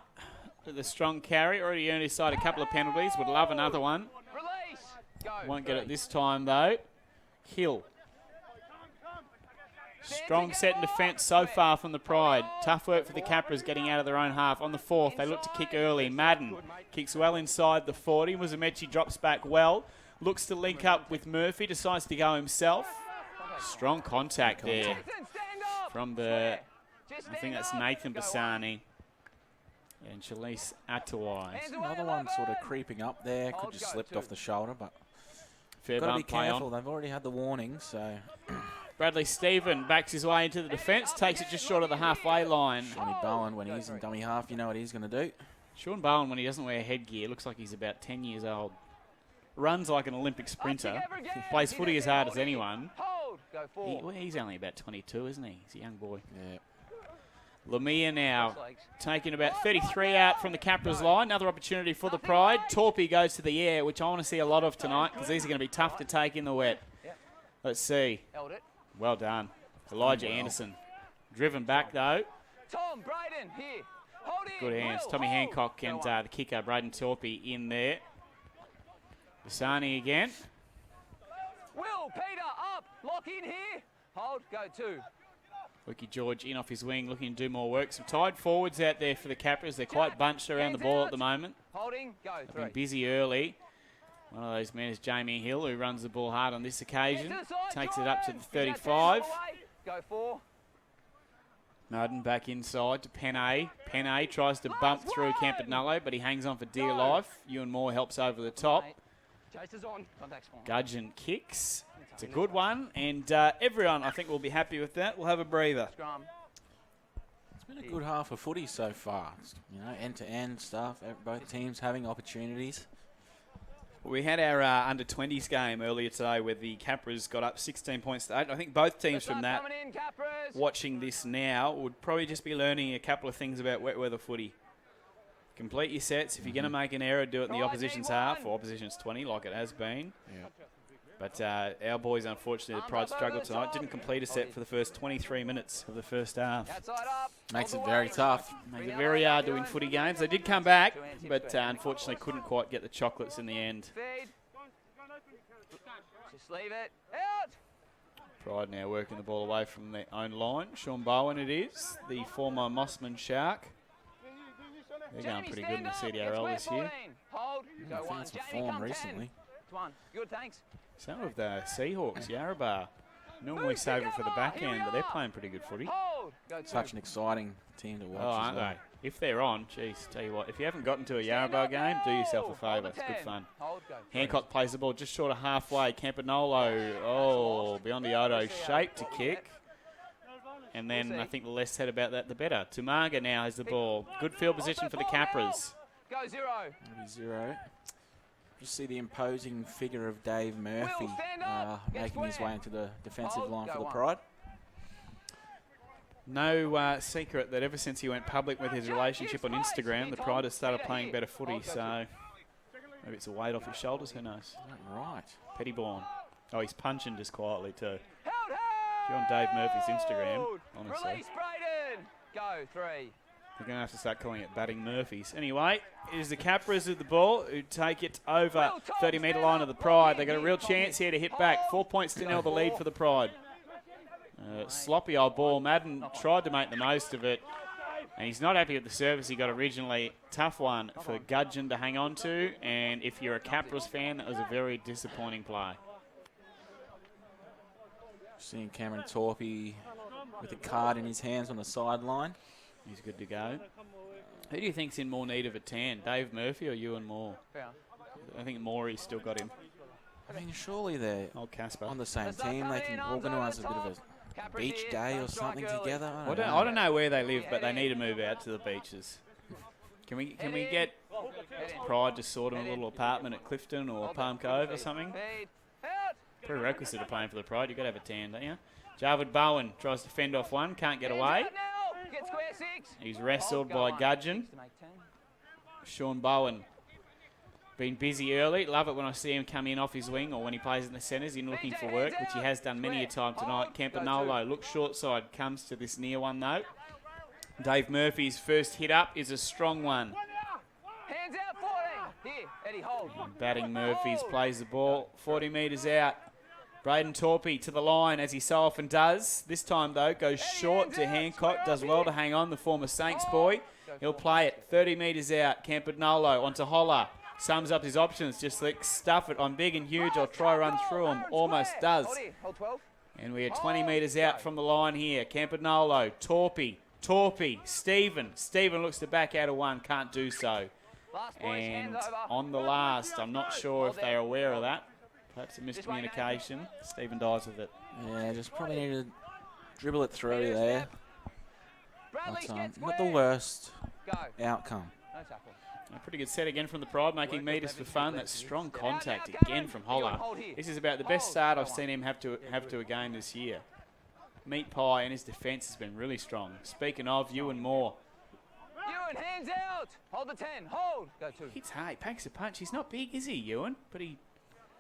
The strong carry. Already earned his side a couple of penalties. Would love another one. Release. Go. Won't get it this time, though. Hill. Strong set in defence so far from the Pride. Tough work for the Capras getting out of their own half. On the 4th, they look to kick early. Madden kicks well inside the 40. Musamechi drops back well. Looks to link up with Murphy. Decides to go himself. Strong contact there from the, I think that's Nathan Bassani and Shalise Atawai. Another one sort of creeping up there. Could just slipped off the shoulder, but Fair Got to be bump play careful. on. They've already had the warning, so... Bradley Stephen backs his way into the defence, takes it just short of the halfway line. Johnny Bowen, when he's in dummy half, you know what he's going to do. Sean Bowen, when he doesn't wear headgear, looks like he's about 10 years old. Runs like an Olympic sprinter. Plays footy as hard as anyone. He's only about 22, isn't he? He's a young boy. Yeah. Lemire now taking about 33 out from the Capras line. Another opportunity for the Pride. Torpy goes to the air, which I want to see a lot of tonight because these are going to be tough to take in the wet. Let's see. Well done. Elijah Anderson. Driven back, though. Tom, Brayden, here. Hold it. Good hands. Tommy Hancock and the kicker, Braden Torpy, in there. Basani again. Will, Peter, up. Lock in here. Hold, go 2. Wiki George in off his wing, looking to do more work. Some tied forwards out there for the Capras. They're quite bunched around the ball at the moment. Holding, go 3. Been busy early. One of those men is Jamie Hill, who runs the ball hard on this occasion. Takes it up to the 35. Go 4. Martin back inside to Penne. Penne tries to bump through Campanello, but he hangs on for dear life. Ewan Moore helps over the top. Gudgeon kicks. It's a good one, and everyone, I think, will be happy with that. We'll have a breather. It's been a good half of footy so far. You know, end-to-end stuff. Both teams having opportunities. We had our under-20s game earlier today where the Capras got up 16 points to 8. I think both teams from that, watching this now, would probably just be learning a couple of things about wet weather footy. Complete your sets. If you're going to make an error, do it in the opposition's half or opposition's 20 like it has been. Yeah. But our boys, unfortunately, the Pride struggled tonight. Didn't complete a set for the first 23 minutes of the first half. Makes it very tough. Makes it very hard to win footy games. They did come back, but unfortunately couldn't quite get the chocolates in the end. Just leave it. Out. Pride now working the ball away from their own line. Sean Bowen it is, the former Mossman Shark. They're going pretty good in the CDRL this year. I think it's performed recently. Good, thanks. Some of the Seahawks, Yarrabah, normally save it for the back end, but they're playing pretty good footy. Such an exciting team to watch aren't they? If they're on, geez, tell you what, if you haven't gotten to a Yarrabah game, do yourself a favour. It's good fun. Hancock plays the ball just short of halfway. Campanolo, beyond the Odo shape to kick. And then I think the less said about that, the better. Tumaga now has the ball. Good field position for the Capras. Go 0. 0. Just see the imposing figure of Dave Murphy making his way into the defensive line for the Pride. No secret that ever since he went public with his relationship on Instagram, the Pride has started playing better footy, so maybe it's a weight off his shoulders, who knows. Right. Pettyborn. Oh, he's punching just quietly too. If you're on Dave Murphy's Instagram, honestly. Release Brayden. Go 3. We're going to have to start calling it batting Murphys. Anyway, it is the Capras with the ball who take it over 30-metre line of the Pride. They've got a real chance here to hit back. 4 points to 0 the lead for the Pride. Sloppy old ball. Madden tried to make the most of it. And he's not happy with the service he got originally. Tough one for Gudgeon to hang on to. And if you're a Capras fan, that was a very disappointing play. Seeing Cameron Torpy with a card in his hands on the sideline. He's good to go. Who do you think's in more need of a tan, Dave Murphy or Ewan Moore? I think Morey's still got him. I mean, surely they're on the same team. They can organise a bit of a beach day or something together. I don't know where they live, but they need to move out to the beaches. Can we get Pride to sort them a little apartment at Clifton or Palm Cove or something? Prerequisite of playing for the Pride, you've got to have a tan, don't you? Jarvid Bowen tries to fend off one, can't get away. He's wrestled by Gudgeon. Sean Bowen been busy early. Love it when I see him come in off his wing or when he plays in the centres in looking for work, which he has done many a time tonight. Campanolo looks short side, comes to this near one though. Dave Murphy's first hit up is a strong one. Hands out 14. Here, Eddie, hold. Batting Murphy's plays the ball 40 metres out. Braden Torpy to the line, as he so often does. This time, though, goes short to Hancock. Does well to hang on, the former Saints boy. He'll play it 30 metres out. Campanolo onto Holler. Sums up his options. Just like, stuff it. I'm big and huge. I'll try run through him. Almost does. And we are 20 metres out from the line here. Campanolo, Torpy, Stephen. Stephen looks to back out of one. Can't do so. And on the last, I'm not sure if they're aware of that. Perhaps a miscommunication. Stephen dies with it. Yeah, just probably need to dribble it through there. Bradley's But, get not the square. worst Go. outcome. No tackle. A pretty good set again from the Pride, making Work meters with for Evans, fun. good That left strong to you. contact Now, now, again from Cameron. Holler. Hold here. This is about the best Hold. start Go I've on. seen him have to a game this year. Meat pie and his defence has been really strong. Speaking of, Ewan Moore. Ewan, hands out. Hold the 10. Hold. Go 2. Hits hard, packs a punch. He's not big, is he, Ewan? But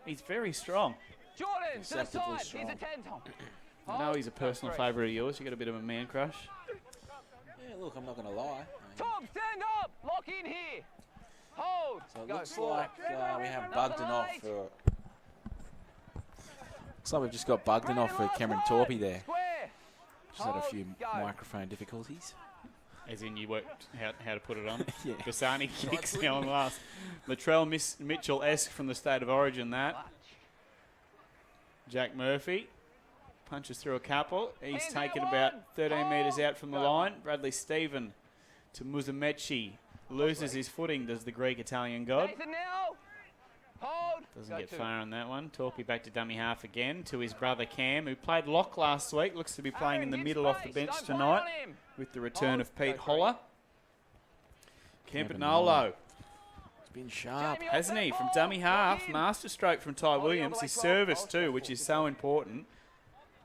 he's very strong. Jordan, to the Deceptively side. strong. He's a 10, Tom. I know he's a personal favourite of yours. You got a bit of a man crush. Yeah, look, I'm not going to lie. Tom, stand up. Lock in here. Hold. So it Go looks forward. like we have Number Bugden off 8. for... Looks like we've just got Bugden off for Cameron Torpy there. Square. Just had a Hold. few Go. microphone difficulties. As in you worked how to put it on. Yeah. Basani kicks now on last. Latrell Mitchell-esque from the state of origin, that. Jack Murphy punches through a couple. He's Hands taken out about one. 13 metres Hold. out from the Go. line. Bradley Stephen to Muzamechi. Loses his footing, does the Greek-Italian god. Nathan now. Hold. Doesn't Go get 2. far on that one. Torpy back to dummy half again to his brother Cam, who played lock last week. Looks to be playing in the Aaron, middle give off the space. bench Don't play tonight on him. with the return Hold. of Pete Go Holler. Campanolo. Campanolo, It's been sharp. Jamie, hasn't he? off From that dummy ball. half, Lock in. master stroke from Ty Hold it all Williams. the way His 12. service Hold. too, which is so important,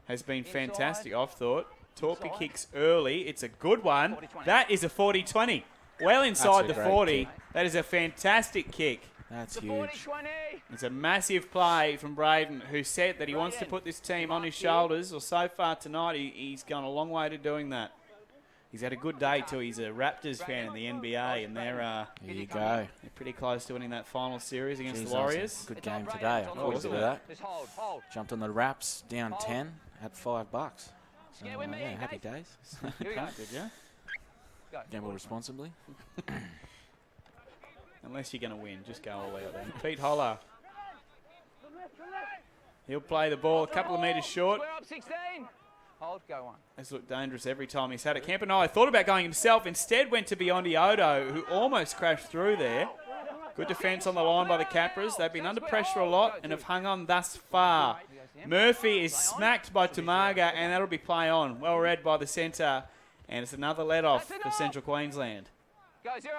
has been Inside. fantastic, I've thought. Torpy Inside. kicks early. It's a good one. 40-20. That is a 40-20. Well inside a the great 40. kick. That is a fantastic kick. That's The huge. 40-20. It's a massive play from Braden, who said that he wants to put this team on his shoulders. Or so far tonight, he's gone a long way to doing that. He's had a good day too. He's a Raptors fan in the NBA, and they're There you go. pretty close to winning that final series against Jeez, the that was a Warriors. good It's on game Braden, today. it's I on thought the we'd do wall. that. Just hold. Jumped on the Raps down Hold. 10 at $5. So, Scared with me, yeah, happy Dave? days. Here we go. Did ya? Go. Gamble responsibly. Unless you're going to win, just go all out then. Pete Holler. He'll play the ball a couple of metres short. Square up 16. Hold. Go 1. It's looked dangerous every time he's had it. Campanolo thought about going himself, instead went to Biondi Odo, who almost crashed through there. Good defence on the line by the Capras. They've been under pressure a lot and have hung on thus far. Murphy is smacked by Tumaga, and that'll be play on. Well read by the centre, and it's another let-off for Central Queensland. Go 0.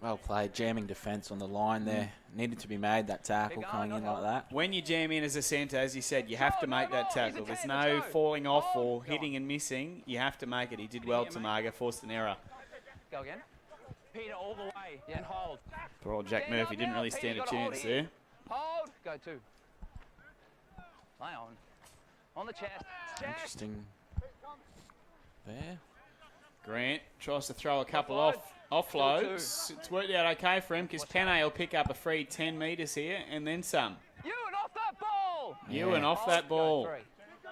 Well played. Jamming defence on the line there. Needed to be made, that tackle coming in like that. When you jam in as a centre, as you said, you have to make that tackle. There's no falling off or hitting and missing. You have to make it. He did well, Tumaga, forced an error. Go again. Peter all the way. And hold. Poor old Jack Murphy didn't really stand a chance there. Hold. Go 2. Lay on. On the chest. Chest. Interesting there. Grant tries to throw a couple offloads. It's worked out okay for him because Panay will pick up a free 10 metres here and then some. Ewan off that ball. Ewan off that ball. Go 3.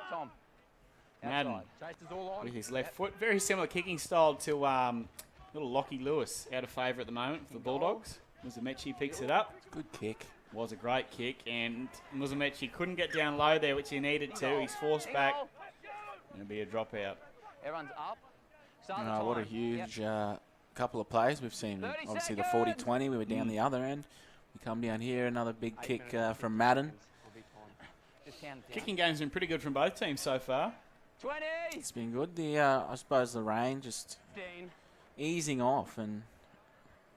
Tom. Madden Chase is all on. with his left foot. Very similar kicking style to little Lockie Lewis, out of favour at the moment for the Bulldogs. Muzamechi picks it up. Good kick. Was a great kick, and Muzamechi couldn't get down low there, which he needed to. He's forced back. It'll be a dropout. Everyone's up. Start the What a time. huge couple of plays we've seen. 30 Obviously the seconds. 40-20, we were down the other end. We come down here, another big kick from Madden. Just count it down. Kicking game's been pretty good from both teams so far. 20. It's been good. I suppose the rain just 15. easing off, and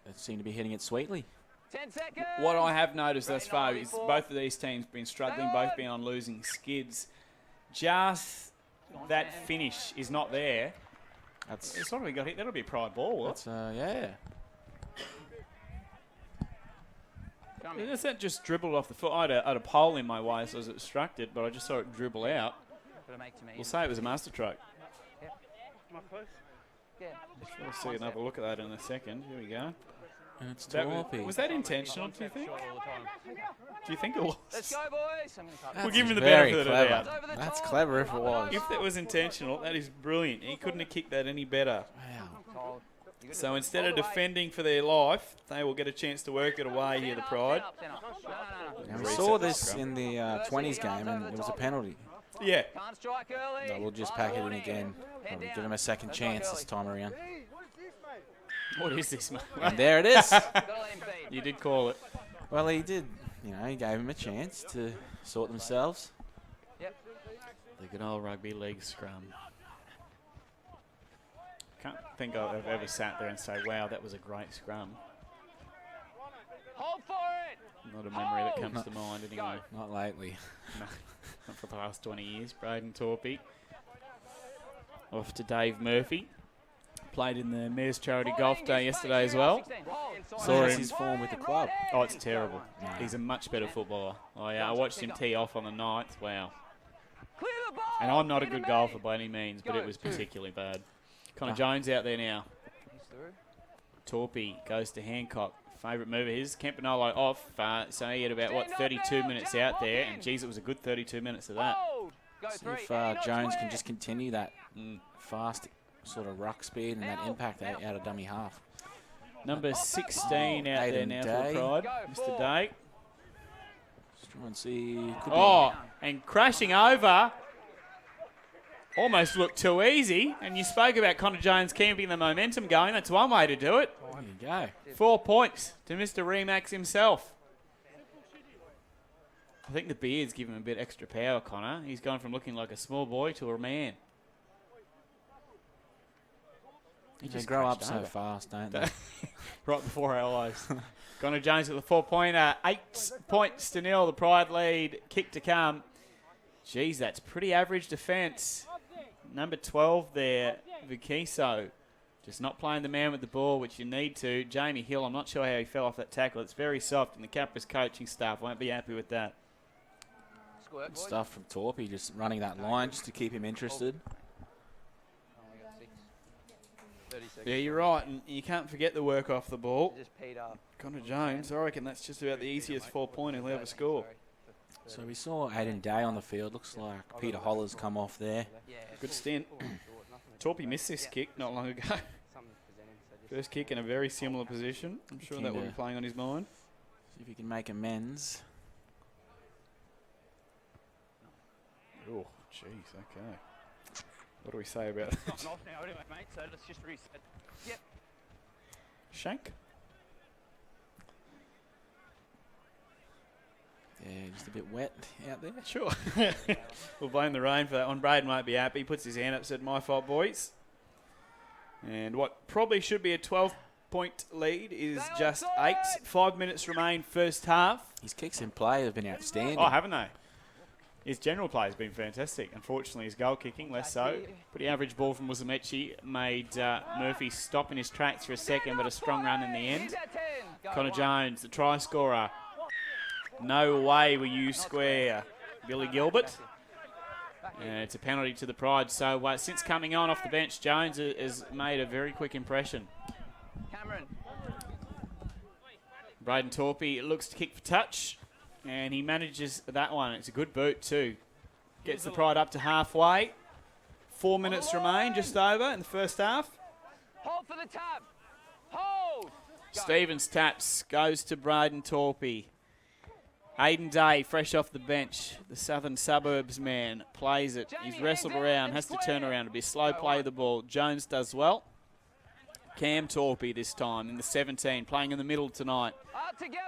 it seemed to be hitting it sweetly. 10 seconds. What I have noticed thus far is 94. both of these teams been struggling, both been on losing skids. Just that finish is not there. That's It's what have we got here? That'll be a Pride ball. that's yeah. Come in. Is that just dribbled off the foot? I had a pole in my way, so I was obstructed, but I just saw it dribble out. Gotta make to me. We'll say it was a master stroke. Yeah. We'll see another look at that in a second. Here we go. And it's That Torpy. was that intentional, do you think? Do you think it was? Let's go, boys. I'm gonna cut. That's We'll give him the very benefit of the clever. doubt. Over the That's top. clever if it was. If that was intentional, that is brilliant. He couldn't have kicked that any better. Wow. Hold. You So gotta- instead all of the way. defending for their life, they will get a chance to work it away here, the Pride. Stand up. No. Now, we Reset saw the this scrum. in the 20s game, and it was a penalty. Yeah. Can't strike early. No, we'll just Last pack it in warning. again. Head We'll down. give him a second Don't strike chance this early. time around. What is this, mate? And there it is. Gotta let him feed. You did call it. Well, he did you know, he gave him a chance to sort themselves. Yep. The good old rugby league scrum. Can't think I've ever sat there and say, wow, that was a great scrum. Hold for it. Not a memory that comes to mind anyway. Not lately. No, not for the last 20 years. Braden Torpey. Off to Dave Murphy. Played in the Mayor's Charity Golf Day yesterday as well. Saw his form with the club. Oh, it's terrible. He's a much better footballer. I watched him tee off on the 9th. Wow. And I'm not a good golfer by any means, but it was particularly bad. Connor Jones out there now. Torpey goes to Hancock. Favourite move of his. Campanolo off. So he had about, 32 minutes out there. And, geez, it was a good 32 minutes of that. See if Jones can just continue that fast sort of ruck speed and that impact out of dummy half. Number 16 out there now for the Pride. Mr. Day. Let's try and see. And crashing over. Almost looked too easy. And you spoke about Connor Jones keeping the momentum going. That's one way to do it. There you go. 4 points to Mr. Remax himself. I think the beard's given him a bit extra power, Connor. He's gone from looking like a small boy to a man. They just grow up so fast, don't they? Right before our eyes. Connor Jones with the 4-pointer. 8 points to 0. The Pride lead. Kick to come. Geez, that's pretty average defence. Number 12 there, Vikiso. Just not playing the man with the ball, which you need to. Jamie Hill, I'm not sure how he fell off that tackle. It's very soft, and the Capras coaching staff won't be happy with that. Good stuff from Torpey, just running that line just to keep him interested. Yeah, you're right, and you can't forget the work off the ball. Connor Jones, I reckon that's just about the easiest 4-pointer he'll ever score. So we saw Aiden Day on the field. Looks like Peter Holler's come off there. Good stint. Torpey missed this kick not long ago. First kick in a very similar position. I'm sure that will be playing on his mind. See if he can make amends. Oh, jeez, okay. What do we say about that? Off now anyway, mate, so let's just reset. Yep. Shank? Yeah, just a bit wet out there. Sure. We'll blame the rain for that one. Braden won't be happy. He puts his hand up, said, my fault, boys. And what probably should be a 12-point lead is just 8. 5 minutes remain first half. His kicks in play have been outstanding. Oh, haven't they? His general play has been fantastic. Unfortunately, his goal kicking, less so. Pretty average ball from Musamechi. Made Murphy stop in his tracks for a second, but a strong run in the end. Connor Jones, the try scorer. No way will you square Billy Gilbert. And it's a penalty to the Pride. So since coming on off the bench, Jones has made a very quick impression. Braden Torpey looks to kick for touch. And he manages that one. It's a good boot too. Gets the Pride up to halfway. 4 minutes remain, just over in the first half. Hold for the tap. Hold. Stevens taps, goes to Braden Torpey. Aiden Day, fresh off the bench. The Southern Suburbs man plays it. He's wrestled around, has to turn around a bit. Slow play of the ball. Jones does well. Cam Torpey this time in the 17, playing in the middle tonight. Up together.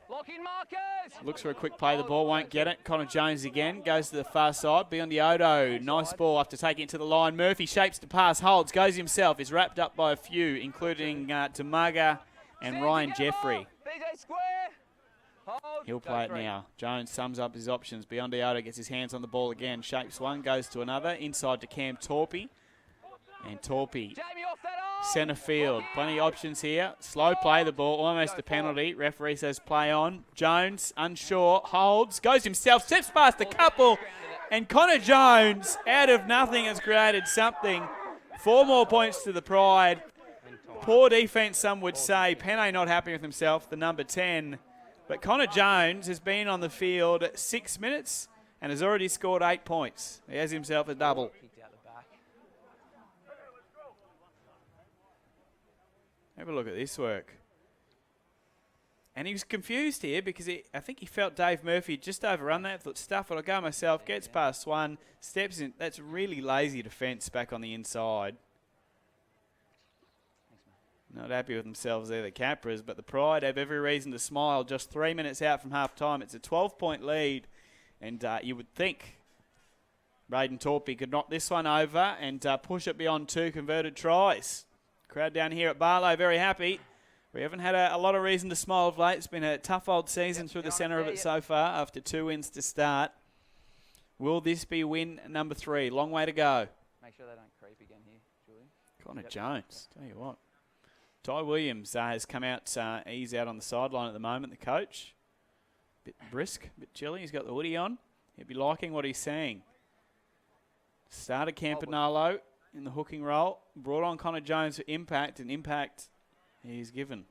Locking markers. Looks for a quick play. The ball won't get it. Connor Jones again. Goes to the far side. Beyond the Odo. Nice ball after taking it to the line. Murphy shapes to pass. Holds. Goes himself. Is wrapped up by a few, including Tamaga and Ryan Jeffrey. He'll play it now. Jones sums up his options. Beyond the Odo gets his hands on the ball again. Shapes one. Goes to another. Inside to Cam Torpey. And Torpey, centre field. Plenty of options here. Slow play, the ball, almost a penalty. Referee says play on. Jones, unsure, holds, goes himself, steps past a couple. And Connor Jones, out of nothing, has created something. 4 more points to the Pride. Poor defence, some would say. Penne not happy with himself, the number 10. But Connor Jones has been on the field 6 minutes and has already scored 8 points. He has himself a double. Have a look at this work. And he was confused here because I think he felt Dave Murphy just overrun that. Thought, stuff it, I'll go myself. Gets past one, steps in. That's really lazy defence back on the inside. Not happy with themselves there, the Capras, but the Pride have every reason to smile. Just 3 minutes out from half-time. It's a 12-point lead, and you would think Braden Torpey could knock this one over and push it beyond 2 converted tries. Crowd down here at Barlow very happy. We haven't had a lot of reason to smile of late. It's been a tough old season through the centre of it so far after 2 wins to start. Will this be win number 3? Long way to go. Make sure they don't creep again here, Julie. Connor Jones, tell you what. Ty Williams has come out, he's out on the sideline at the moment, the coach. Bit brisk, bit chilly, he's got the hoodie on. He'll be liking what he's seeing. Started Campanolo in the hooking role, brought on Connor Jones for impact, and impact he's given.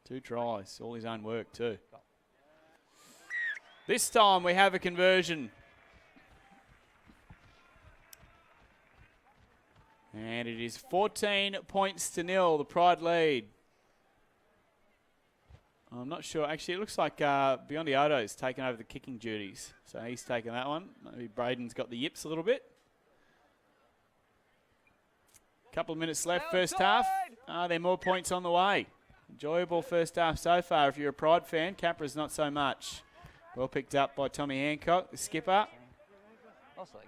2 tries, all his own work too. This time we have a conversion. And it is 14 points to 0, the Pride lead. I'm not sure. Actually, it looks like Biondi Odo's taken over the kicking duties. So he's taken that one. Maybe Braden's got the yips a little bit. Couple of minutes left, first half. There are more points on the way. Enjoyable first half so far if you're a Pride fan. Capras not so much. Well picked up by Tommy Hancock, the skipper. Lost legs.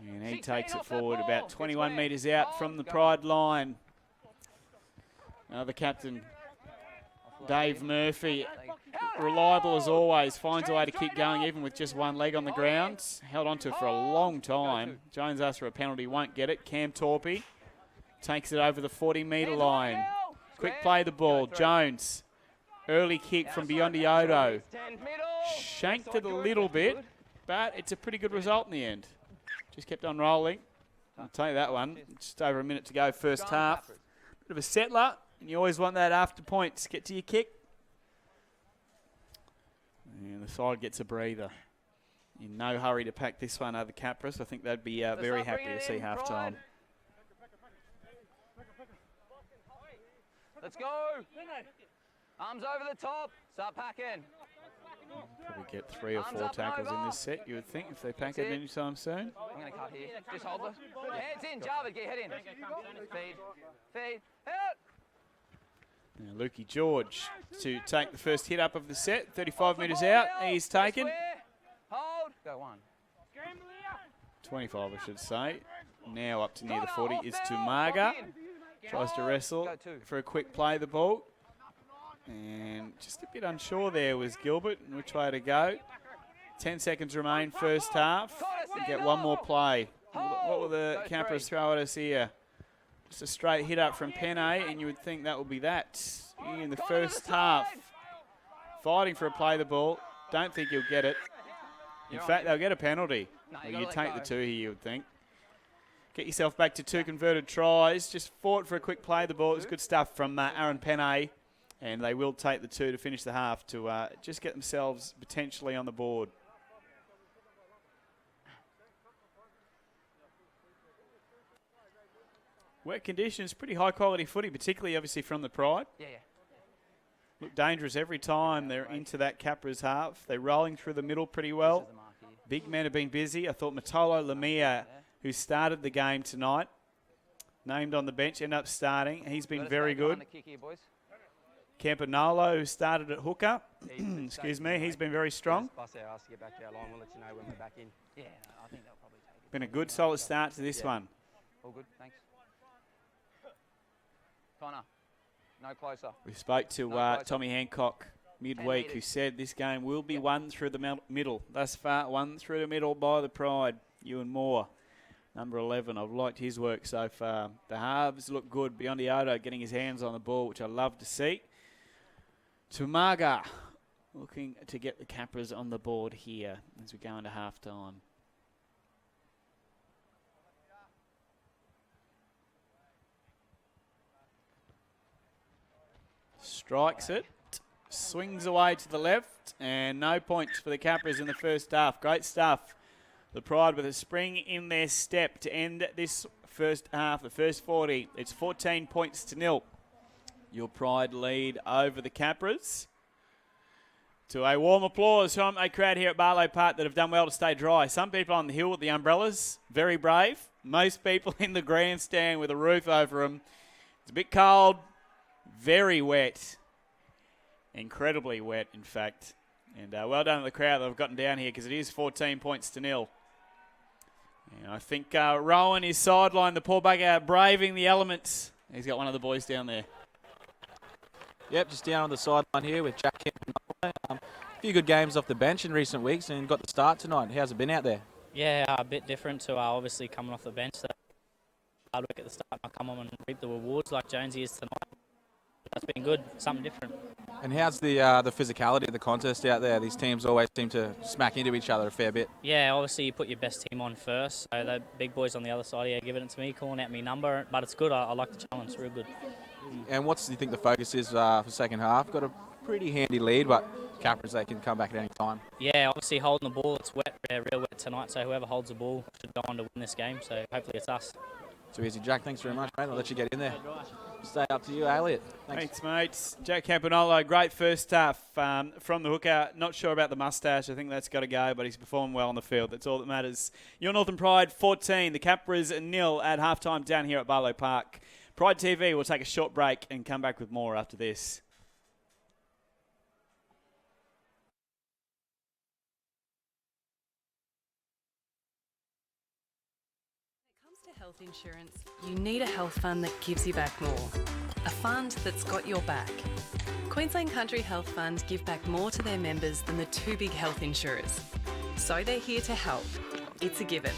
And he takes it forward about 21 metres out from the Pride line. The captain, Dave Murphy, reliable as always, finds a way to keep going even with just one leg on the ground. Held onto it for a long time. Jones asks for a penalty, won't get it. Cam Torpey takes it over the 40-metre line. Quick play the ball. Jones, early kick from Biondi Odo. Shanked it a little bit, but it's a pretty good result in the end. Just kept on rolling. I'll tell you that one. Just over a minute to go, first half. Bit of a settler, and you always want that after points. Get to your kick. And the side gets a breather. In no hurry to pack this one, the Capras. I think they'd be very happy to see half-time. Let's go. Arms over the top. Start packing. Probably get 3 or 4 tackles in this set, you would think, if they pack it anytime soon. I'm going to cut here. Just hold the hands in. Jarvid, get head in. Feed. Feed. Out. Now Lukey George to take the first hit up of the set. 35 metres out. He's taken. Hold. Go 1. 25, I should say. Now up to near the 40 is Tumaga. Tries to wrestle for a quick play the ball. And just a bit unsure there was Gilbert and which way to go. 10 seconds remain first half. We get one more play. What will the Capras throw at us here? Just a straight hit up from Penne, and you would think that will be that. In the first half, fighting for a play the ball. Don't think he'll get it. In fact, they'll get a penalty. Well, you take the 2 here, you would think. Get yourself back to 2 converted tries. Just fought for a quick play the ball. It was good stuff from Aaron Penne. And they will take the 2 to finish the half to just get themselves potentially on the board. Wet conditions, pretty high quality footy, particularly obviously from the Pride. Yeah. Look dangerous every time they're into that Capras half. They're rolling through the middle pretty well. Big men have been busy. I thought Matolo Lamia, who started the game tonight, named on the bench, ended up starting. He's been very good. Campanolo, who started at hooker, excuse me, he's been very strong. Bust our ass to get back to our line. We'll let you know when we're back in. Yeah, I think they'll probably take it. Been a good, solid start to this one. All good, thanks. Connor, no closer. We spoke to Tommy Hancock midweek, who said this game will be won through the middle. Thus far, won through the middle by the Pride. Ewan Moore, number 11. I've liked his work so far. The halves look good. Biondi Odo getting his hands on the ball, which I love to see. Tumaga looking to get the Capras on the board here as we go into half-time. Strikes it, swings away to the left, and no points for the Capras in the first half. Great stuff. The Pride with a spring in their step to end this first half, the first 40. It's 14 points to 0. Your Pride lead over the Capras. To a warm applause from a crowd here at Barlow Park that have done well to stay dry. Some people on the hill with the umbrellas, very brave. Most people in the grandstand with a roof over them. It's a bit cold. Very wet. Incredibly wet, in fact. And well done to the crowd that have gotten down here because it is 14 points to 0. And I think Rowan is sidelined. The poor bugger braving the elements. He's got one of the boys down there. Yep, just down on the sideline here with Jack Kemp. A few good games off the bench in recent weeks and got the start tonight. How's it been out there? Yeah, a bit different to obviously coming off the bench. So hard work at the start. I come on and reap the rewards like Jonesy is tonight. That's been good, something different. And how's the physicality of the contest out there? These teams always seem to smack into each other a fair bit. Yeah, obviously you put your best team on first. So the big boys on the other side here giving it to me, calling out me number. But it's good. I like the challenge. It's real good. And what do you think the focus is for second half? Got a pretty handy lead, but Capras, they can come back at any time. Yeah, obviously holding the ball. It's wet, real wet tonight. So whoever holds the ball should go on to win this game. So hopefully it's us. Too easy, Jack. Thanks very much, mate. I'll let you get in there. Stay up to you, Elliot. Thanks, mates. Jack Campanolo, great first half from the hooker. Not sure about the mustache. I think that's got to go, but he's performed well on the field. That's all that matters. Your Northern Pride 14, the Capras 0 at halftime down here at Barlow Park. Pride TV will take a short break and come back with more after this. Health insurance, you need a health fund that gives you back more. A fund that's got your back. Queensland Country Health Fund give back more to their members than the two big health insurers. So they're here to help. It's a given.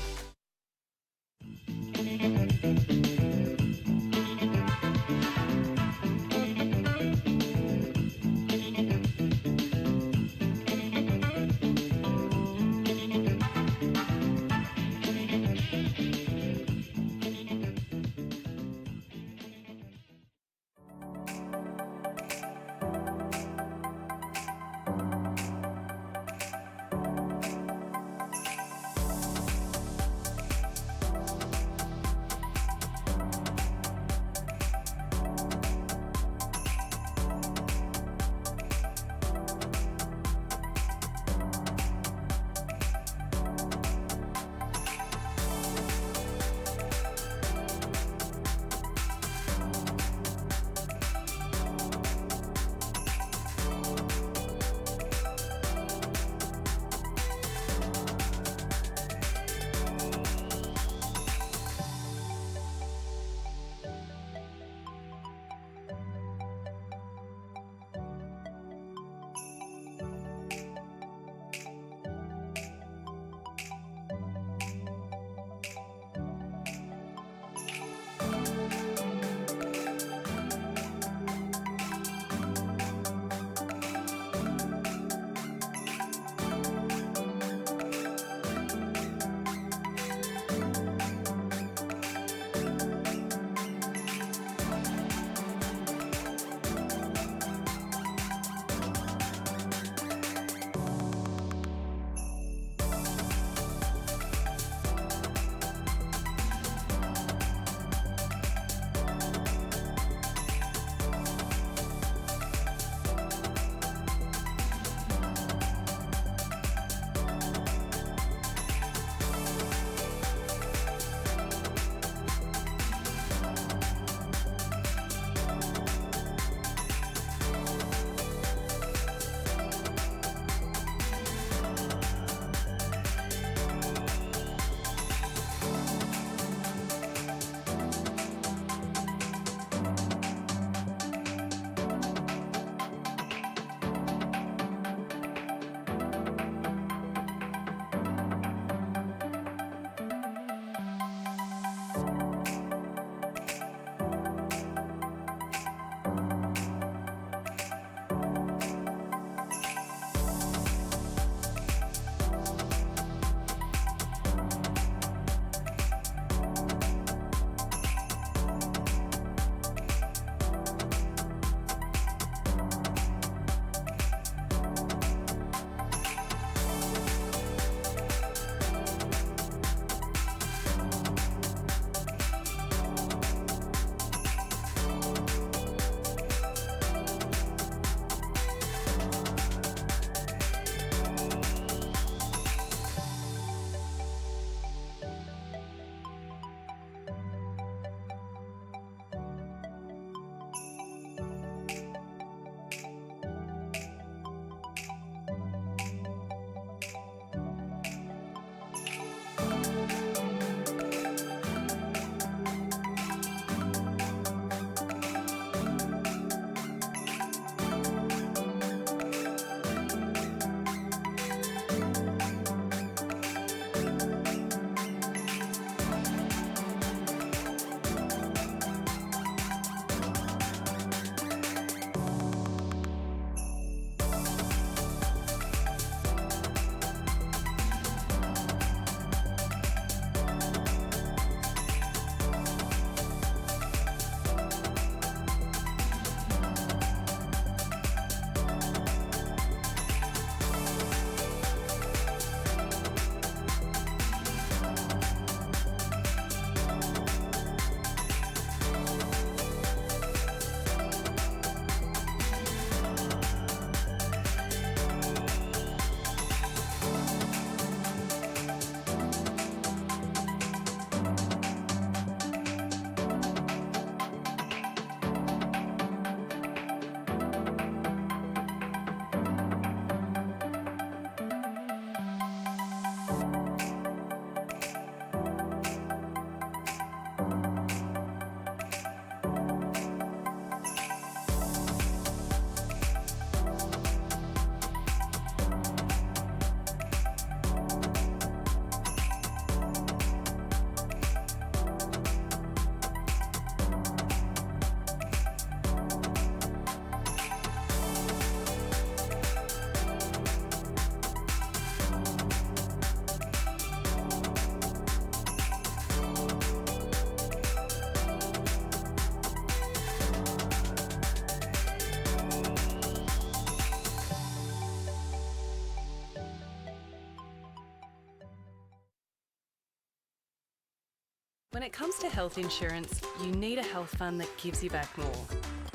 When it comes to health insurance, you need a health fund that gives you back more.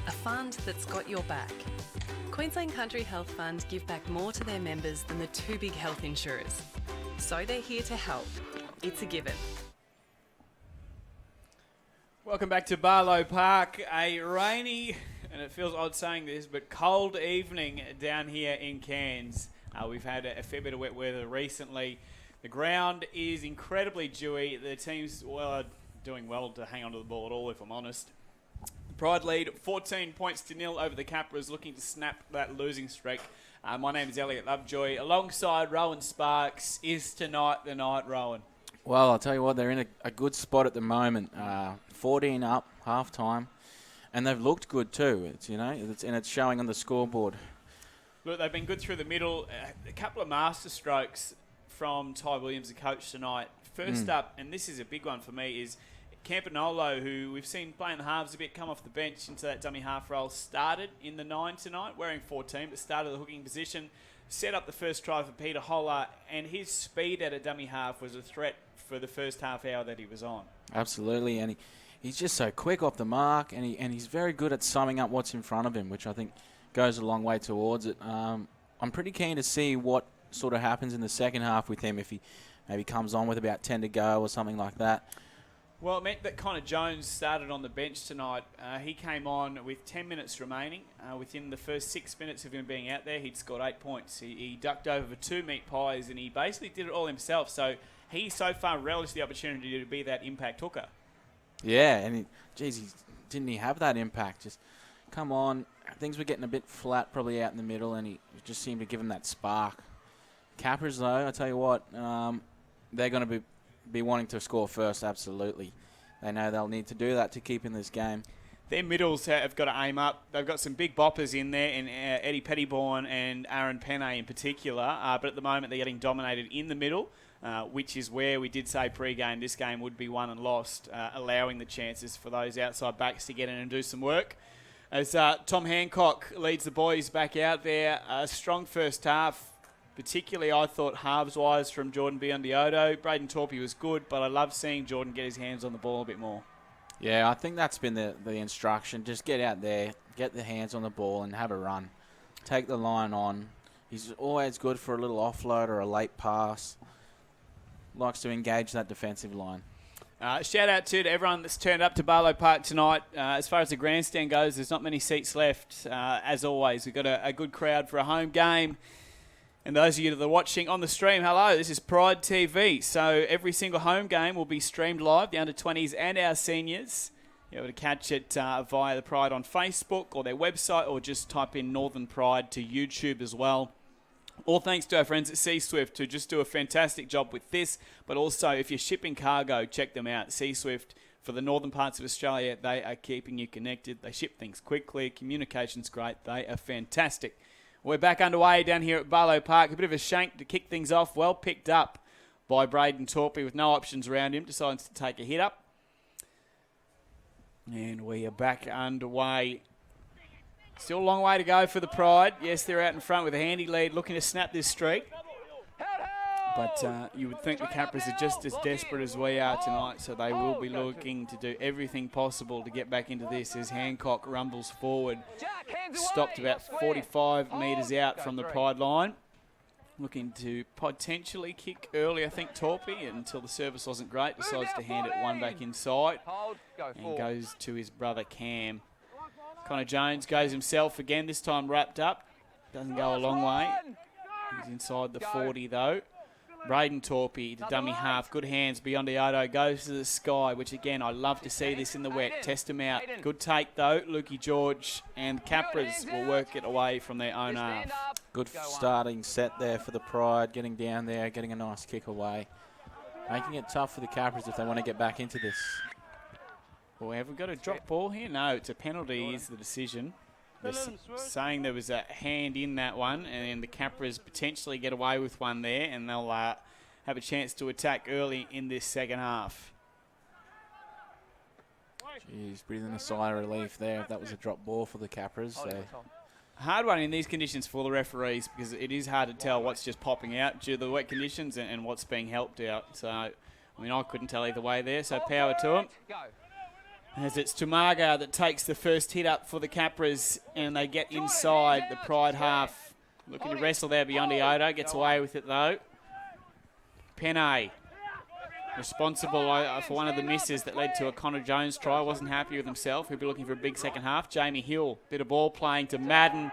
A fund that's got your back. Queensland Country Health Fund give back more to their members than the two big health insurers. So they're here to help. It's a given. Welcome back to Barlow Park. A rainy, and it feels odd saying this, but cold evening down here in Cairns. We've had a fair bit of wet weather recently. The ground is incredibly dewy. The teams are doing well to hang on to the ball at all, if I'm honest. The Pride lead 14 points to nil over the Capras, looking to snap that losing streak. My name is Elliot Lovejoy. Alongside Rowan Sparks, is tonight the night, Rowan? Well, I'll tell you what, they're in a good spot at the moment. 14 up, half time, and they've looked good too. It's showing on the scoreboard. Look, they've been good through the middle. A couple of master strokes from Ty Williams, the coach, tonight. First up, and this is a big one for me, is Campanolo, who we've seen playing the halves a bit, come off the bench into that dummy half role, started in the 9 tonight, wearing 14, but started the hooking position, set up the first try for Peter Holler, and his speed at a dummy half was a threat for the first half hour that he was on. Absolutely, and he's just so quick off the mark, and he's very good at summing up what's in front of him, which I think goes a long way towards it. I'm pretty keen to see what sort of happens in the second half with him, if he maybe comes on with about 10 to go or something like that. Well, it meant that Connor Jones started on the bench tonight. He came on with 10 minutes remaining. Within the first 6 minutes of him being out there, he'd scored 8 points. He ducked over for 2 meat pies, and he basically did it all himself. So he so far relished the opportunity to be that impact hooker. Yeah, and didn't he have that impact? Just come on. Things were getting a bit flat probably out in the middle, and he just seemed to give him that spark. Capras, though, I tell you what, they're going to be wanting to score first, absolutely. They know they'll need to do that to keep in this game. Their middles have got to aim up. They've got some big boppers in there, and Eddie Pettyborn and Aaron Penne in particular. But at the moment, they're getting dominated in the middle, which is where we did say pre-game this game would be won and lost, allowing the chances for those outside backs to get in and do some work. As Tom Hancock leads the boys back out there, a strong first half. Particularly, I thought, halves-wise from Jordan Biondioto. Braden Torpey was good, but I love seeing Jordan get his hands on the ball a bit more. Yeah, I think that's been the instruction. Just get out there, get the hands on the ball, and have a run. Take the line on. He's always good for a little offload or a late pass. Likes to engage that defensive line. Shout out to everyone that's turned up to Barlow Park tonight. As far as the grandstand goes, there's not many seats left. As always, we've got a good crowd for a home game. And those of you that are watching on the stream, hello, this is Pride TV. So every single home game will be streamed live, the under-20s and our seniors. You're able to catch it via the Pride on Facebook or their website, or just type in Northern Pride to YouTube as well. All thanks to our friends at C-Swift, who just do a fantastic job with this. But also, if you're shipping cargo, check them out. C-Swift, for the northern parts of Australia, they are keeping you connected. They ship things quickly. Communication's great. They are fantastic. We're back underway down here at Barlow Park. A bit of a shank to kick things off. Well picked up by Braden Torpey with no options around him. Decides to take a hit up. And we are back underway. Still a long way to go for the Pride. Yes, they're out in front with a handy lead, looking to snap this streak. But you would think the Capras are just as desperate as we are tonight, so they will be looking to do everything possible to get back into this as Hancock rumbles forward. Stopped about 45 metres out from the Pride line. Looking to potentially kick early, I think, Torpey, until the service wasn't great. Decides to hand it one back inside and goes to his brother Cam. Connor Jones goes himself again, this time wrapped up. Doesn't go a long way. He's inside the 40 though. Braden Torpey to dummy half. Good hands. Biondioto goes to the sky, which again, I love to see this in the wet. Test him out. Good take though. Lukey George and Capras will work it away from their own half. Good starting set there for the Pride. Getting down there, getting a nice kick away. Making it tough for the Capras if they want to get back into this. Well, have we got a drop ball here? No, it's a penalty is the decision. They're saying there was a hand in that one, and the Capras potentially get away with one there, and they'll have a chance to attack early in this second half. Jeez, breathing a sigh of relief there. If that was a drop ball for the Capras. Hard one in these conditions for the referees, because it is hard to tell what's just popping out due to the wet conditions and what's being helped out. So I mean, I couldn't tell either way there, so power to him. Go. As it's Tumaga that takes the first hit up for the Capras, and they get inside the Pride half. Looking to wrestle there beyond Iodo. Gets away with it, though. Penne, responsible for one of the misses that led to a Connor Jones try. Wasn't happy with himself. He'll be looking for a big second half. Jamie Hill, bit of ball playing to Madden.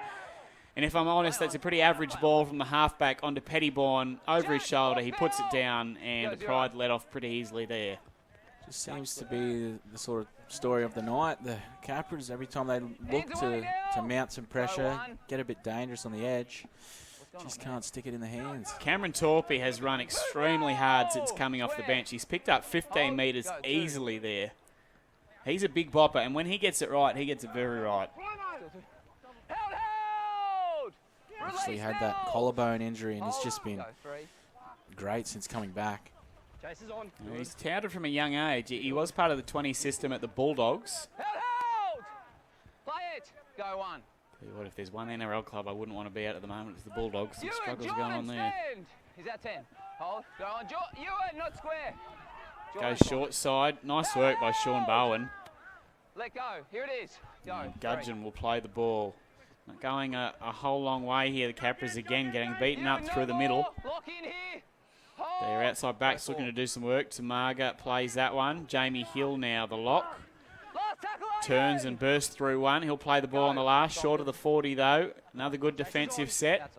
And if I'm honest, that's a pretty average ball from the halfback onto Pettyborn. Over his shoulder, he puts it down, and the Pride let off pretty easily there. Just seems to be the sort of story of the night. The Capras, every time they look to mount some pressure, get a bit dangerous on the edge, just can't stick it in the hands. Cameron Torpey has run extremely hard since coming off the bench. He's picked up 15 metres easily there. He's a big bopper, and when he gets it right, he gets it very right. Actually had that collarbone injury, and he's just been great since coming back. He's touted from a young age. He was part of the 20 system at the Bulldogs. Play it. Go one. Tell you what, if there's one NRL club I wouldn't want to be at the moment, it's the Bulldogs. Some struggles going on there. He's at 10. Hold. Go on. Ewan, not square. Goes short side. Nice work by Sean Bowen. Let go. Here it is. Go. And Gudgeon will play the ball. Not going a whole long way here. The Capras again getting beaten up through the middle. Lock in here. Their outside backs looking to do some work. Tamaga plays that one. Jamie Hill now the lock. Turns and bursts through one. He'll play the ball on the last. Short of the 40 though. Another good defensive set.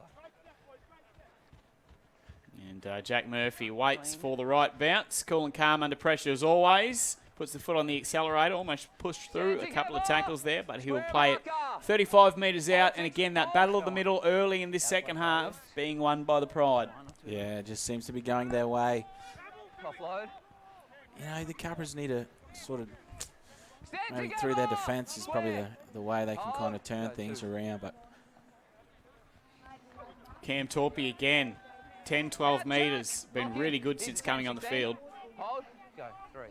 And Jack Murphy waits for the right bounce. Cool and calm under pressure as always. Puts the foot on the accelerator. Almost pushed through a couple of tackles there, but he will play it 35 metres out. And again, that battle of the middle early in this second half being won by the Pride. Yeah, it just seems to be going their way. Offload. You know, the Capras need to sort of, maybe through their defence is probably the way they can kind of turn things around. But Cam Torpey again, 10, 12 metres. Been really good since coming on the field. Hold. Go. 3.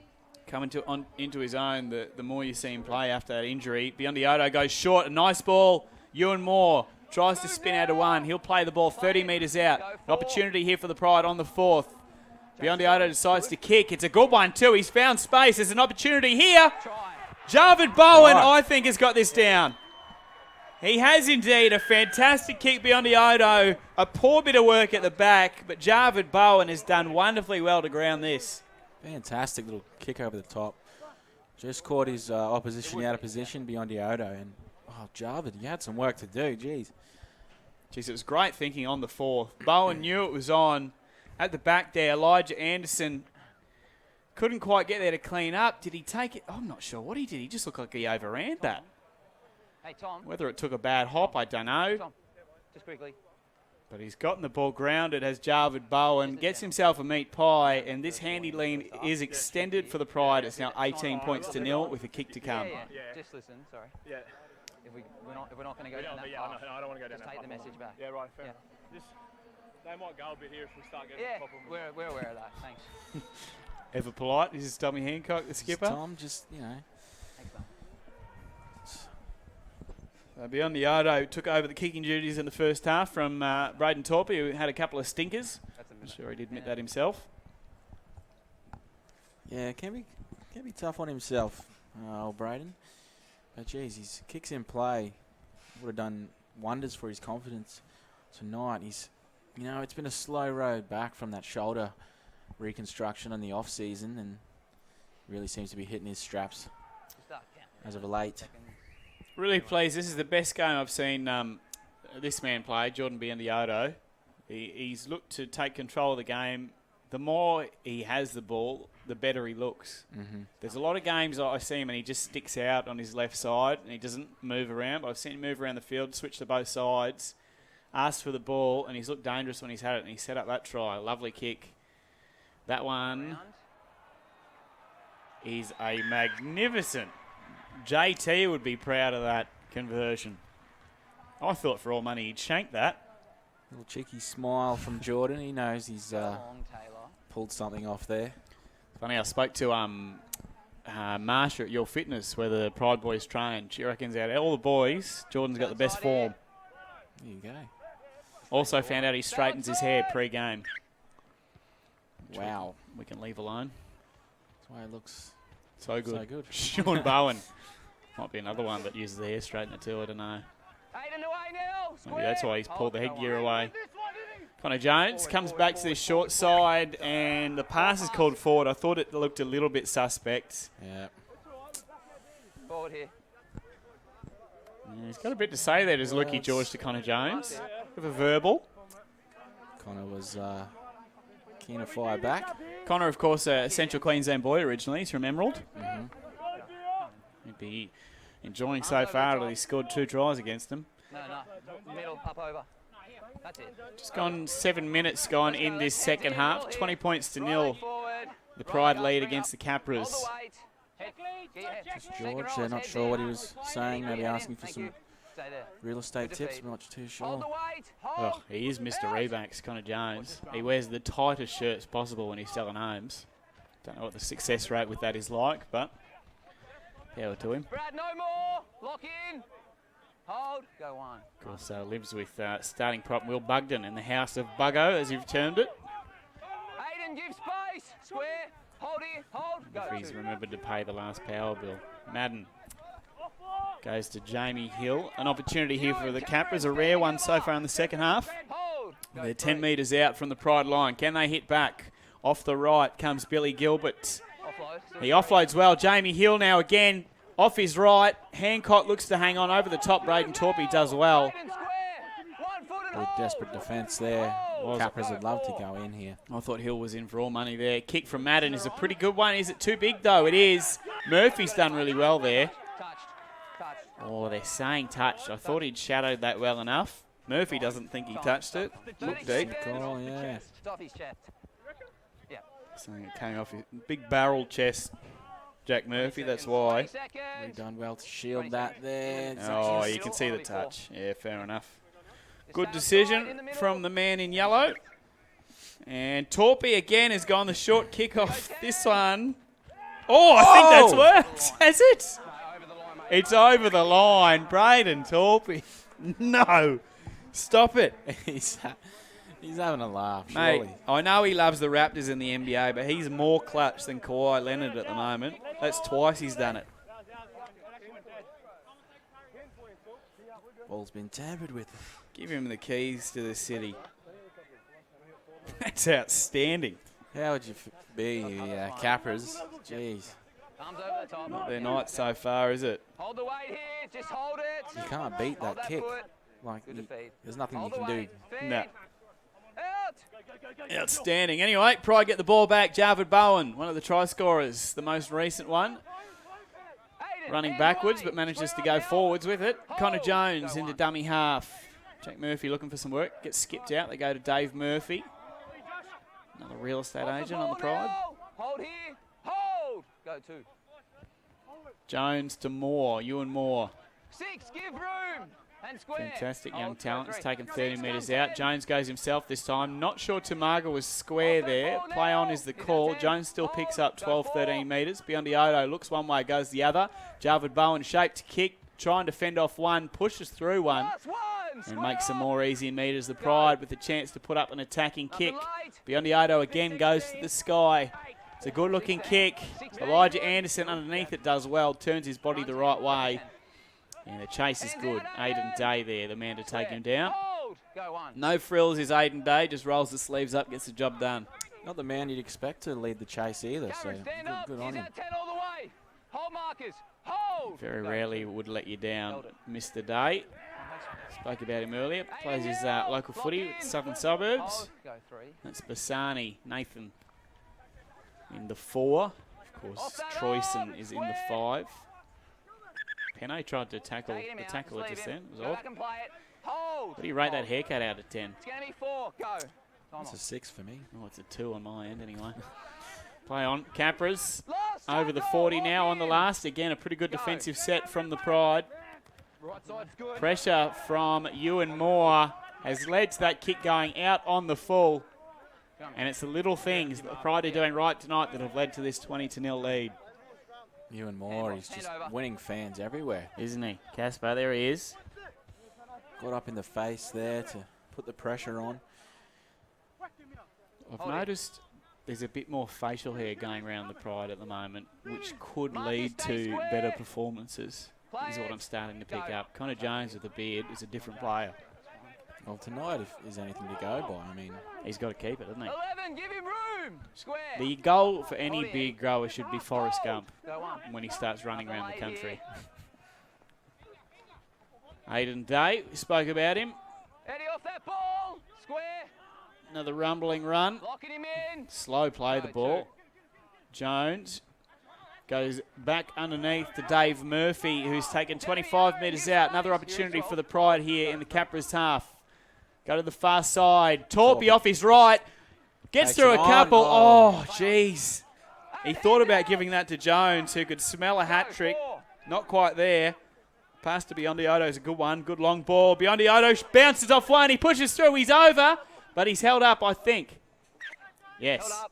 Coming into his own, the more you see him play after that injury. Biondi-Odo goes short, a nice ball. Ewan Moore tries to spin out of one. He'll play the ball 30 metres out. An opportunity here for the Pride on the 4th. Biondi-Odo decides to kick. It's a good one too. He's found space. There's an opportunity here. Jarvid Bowen, I think, has got this down. He has indeed. A fantastic kick Biondi-Odo. A poor bit of work at the back, but Jarvid Bowen has done wonderfully well to ground this. fantastic little kick over the top. Just caught his opposition out of position Biondi-Odo. And, oh, Jarvid, you had some work to do. Jeez. Jeez, it was great thinking on the 4th. Bowen knew it was on. At the back there, Elijah Anderson couldn't quite get there to clean up. Did he take it? I'm not sure what he did. He just looked like he overran that. Hey, Tom. Whether it took a bad hop, I don't know. Tom, just quickly. But he's gotten the ball grounded as Jarvid Bowen gets himself a meat pie, and this handy lean is extended for the Pride. It's now 18 points to 0 with a kick to come. Yeah. Just listen, sorry. Yeah. If we're not going to go down that path, I don't want to go down that path. take the message back. Yeah, right, fair enough. Just, they might go a bit here if we start getting Yeah, top of them. we're aware of that. Thanks. Ever polite. This is Tommy Hancock, the skipper. Tom, just, you know. Thanks, Tom. Biondi-Odo took over the kicking duties in the first half from Braden Torpey, who had a couple of stinkers. I'm sure he did admit that himself. Yeah, can be tough on himself, old Braden. But geez, his kicks in play would have done wonders for his confidence tonight. He's, you know, it's been a slow road back from that shoulder reconstruction in the off season, and really seems to be hitting his straps as of late. Really pleased. This is the best game I've seen this man play, Jordan Biondi-Odo. He's looked to take control of the game. The more he has the ball, the better he looks. Mm-hmm. There's a lot of games I see him and he just sticks out on his left side and he doesn't move around. But I've seen him move around the field, switch to both sides, ask for the ball, and he's looked dangerous when he's had it, and he set up that try. Lovely kick. That one is a magnificent. JT would be proud of that conversion. I thought for all money he'd shank that. Little cheeky smile from Jordan. He knows he's pulled something off there. Funny, I spoke to Marsha at Your Fitness, where the Pride boys train. She reckons out of all the boys, Jordan's got the best form. There you go. Also found out he straightens his hair pre-game. Wow. We can leave alone. That's why it looks so good. So good. Sean Bowen. Might be another one that uses the hair straightener too, I don't know. Maybe that's why he's pulled the headgear away. Connor Jones comes back to the short side, and the pass is called forward. I thought it looked a little bit suspect. Yeah. Forward here. Yeah, he's got a bit to say there, does Lukey George to Connor Jones. With a verbal. Connor was keen to fire back. Connor, of course, a Central Queensland boy originally. He's from Emerald. He'd be enjoying so far that he scored 2 tries against them. No, middle, up over. That's it. Just gone 7 minutes gone in this second half. 20 points to 0. The Pride lead against the Capras. Just George, they're not sure what he was saying. Maybe asking for some real estate tips. I'm not too sure. Oh, he is Mr. Rebacks, Connor Jones. He wears the tightest shirts possible when he's selling homes. Don't know what the success rate with that is like, but power to him. Brad, no more. Lock in. Hold. Go on. Of course, lives with starting prop Will Bugden in the house of Buggo, as you've termed it. Aiden, give space. Square. Hold here. Hold. Go. He's remembered to pay the last power bill. Madden goes to Jamie Hill. An opportunity here for the Capras, a rare one so far in the second half. They're 10 metres out from the Pride line. Can they hit back? Off the right comes Billy Gilbert. He offloads well. Jamie Hill now again. Off his right, Hancock looks to hang on over the top. Braden Torpey does well. With desperate defence there. Capras would love to go in here. I thought Hill was in for all money there. Kick from Madden is a pretty good one. Is it too big though? It is. Murphy's done really well there. Oh, they're saying touched. I thought he'd shadowed that well enough. Murphy doesn't think he touched it. Looked deep. Goal, yeah. Saying it came off his big barrel chest. Jack Murphy, that's why. We've done well to shield that there. Oh, you can see the touch. Yeah, fair enough. Good decision from the man in yellow. And Torpey again has gone the short kickoff. This one. Oh, I think that's worked. Has it? It's over the line. Braden Torpey. No. Stop it. He's having a laugh, Mate, surely. I know he loves the Raptors in the NBA, but he's more clutch than Kawhi Leonard at the moment. That's twice he's done it. Ball's been tampered with. Give him the keys to the city. That's outstanding. How would you be, Capras? Jeez. Not their night so far, is it? Hold the weight here. Just hold it. You can't beat that kick. Like, there's nothing you can do. No. Outstanding. Anyway, Pride get the ball back. Jarvid Bowen, one of the try scorers, the most recent one. Running backwards, but manages to go forwards with it. Connor Jones into dummy half. Jack Murphy looking for some work. Gets skipped out. They go to Dave Murphy. Another real estate agent on the Pride. Hold here. Hold. Go 2. Jones to Moore. Ewan Moore. 6. Give room. And square. Fantastic young talent. It's taken 30 metres out. Jones goes himself this time. Not sure Tamaga was square there. Play on is the call. Jones still picks up 12, 13 metres. Biondi looks one way, goes the other. Jarvid Bowen shaped to kick. Trying to fend off one. Pushes through one. And makes some more easy metres. The Pride with the chance to put up an attacking kick. Biondi again goes to the sky. It's a good looking kick. Elijah Anderson underneath it does well. Turns his body the right way. And the chase is good. Aiden Day there, the man to take him down. No frills is Aiden Day, just rolls the sleeves up, gets the job done. Not the man you'd expect to lead the chase either, so good on him. Very rarely would let you down, Mr. Day. Spoke about him earlier. Plays his local footy with the Southern Suburbs. That's Bassani, Nathan in the 4. Of course, Troyson is in the 5. Peno tried to tackle the tackler just then. It was odd. What do you rate that haircut out of 10? It's going to be 4. Go. It's a 6 for me. Oh, it's a 2 on my end anyway. Play on. Capras over the 40 now on the last. Again, a pretty good defensive set from the Pride. Pressure from Ewan Moore has led to that kick going out on the full. And it's the little things that the Pride are doing right tonight that have led to this 20-0 lead. Ewan Moore, he's just winning fans everywhere. Isn't he? Casper, there he is. Got up in the face there to put the pressure on. I've noticed there's a bit more facial hair going around the Pride at the moment, which could lead to better performances, is what I'm starting to pick up. Connor Jones with a beard is a different player. Well, tonight, if there's anything to go by, I mean... He's got to keep it, doesn't he? 11, give him room. Square. The goal for any beard grower should be Forrest Gump when he starts running around the country. Aiden Day, we spoke about him. Eddie off that ball. Square. Another rumbling run. Locking him in. Slow play the ball. Jones goes back underneath to Dave Murphy, who's taken 25 metres out. Another opportunity for the Pride here in the Capras half. Go to the far side. Torpy off his right. Gets through a couple. Oh, jeez. He thought about giving that to Jones, who could smell a hat trick. Not quite there. Pass to Biondioto is a good one. Good long ball. Biondioto bounces off one. He pushes through. He's over. But he's held up, I think. Yes.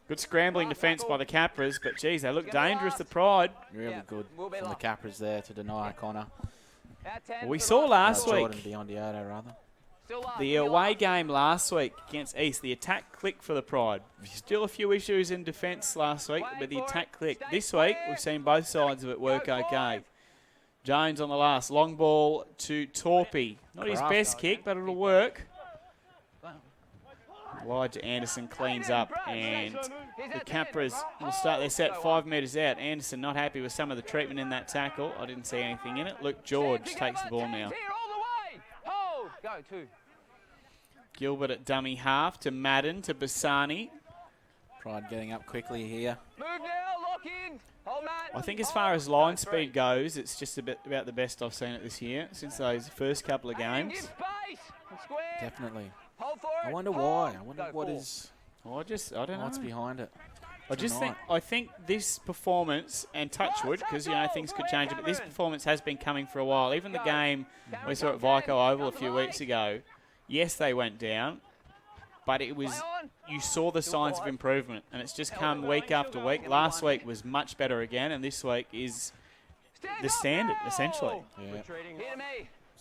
Good scrambling defence by the Capras. But, geez, they look dangerous, the Pride. Really good from the Capras there to deny Connor. Well, we saw last week. Jordan Biondioto, rather. The away game last week against East, the attack clicked for the Pride. Still a few issues in defence last week, but the attack clicked. This week, we've seen both sides of it work okay. Jones on the last. Long ball to Torpy. Not his best kick, but it'll work. Elijah Anderson cleans up, and the Capras will start their set 5 metres out. Anderson not happy with some of the treatment in that tackle. I didn't see anything in it. Luke George takes the ball now. Go, 2. Gilbert at dummy half to Madden to Bassani. Pride getting up quickly here. Move now, lock in. Hold Matt. I think as far as line speed goes, it's just about the best I've seen it this year since those first couple of games. Definitely. Hold for it. I wonder why. I wonder what is... I don't know. What's behind it? I think this performance, and touchwood, because things could change a bit, this performance has been coming for a while. Even the game we saw at Vico Oval a few weeks ago, yes, they went down, but it was, you saw the signs of improvement, and it's just come week after week. Last week was much better again, and this week is the standard, essentially. Yeah.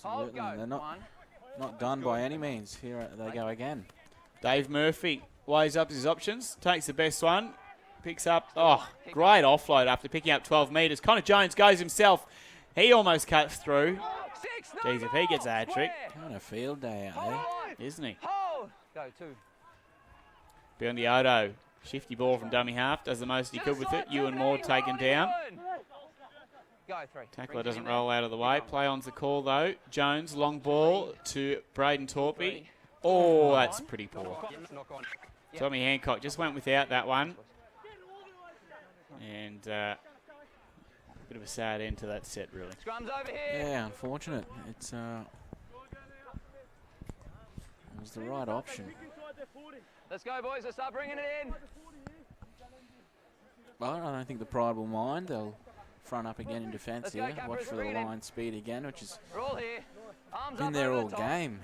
Absolutely. They're not done by any means. Here they go again. Dave Murphy weighs up his options, takes the best one. Picks up, great offload after picking up 12 metres. Connor Jones goes himself. He almost cuts through. Jeez, if he gets a hat trick. Kind of field day out there. Isn't he? Go, 2. Biondioto, shifty ball from dummy half. Does the most he could with it. Ewan Moore taken down. Go, 3. Tackler doesn't roll out of the way. Play on's the call, though. Jones, long ball to Braden Torpy. Oh, that's pretty poor. Tommy Hancock just went without that one. And a bit of a sad end to that set, really. Scrums over here. Yeah, unfortunate. It was the right option. Let's go, boys. Let's start bringing it in. Well, I don't think the Pride will mind. They'll front up again in defence here. Watch for the line speed again, which is been there all game.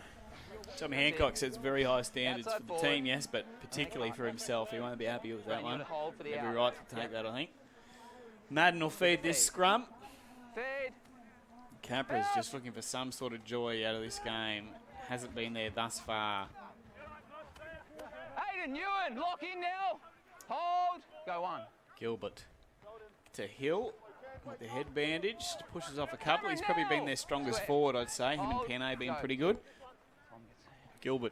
Tommy Hancock sets very high standards for the team, yes, but particularly for himself. He won't be happy with that one. Every right to take that, I think. Madden will feed this scrum. Capras just looking for some sort of joy out of this game. Hasn't been there thus far. Aiden Ewan, lock in now. Hold. Go 1. Gilbert to Hill with the head bandaged. Pushes off a couple. He's probably been their strongest forward, I'd say. Him and Penne being pretty good. Gilbert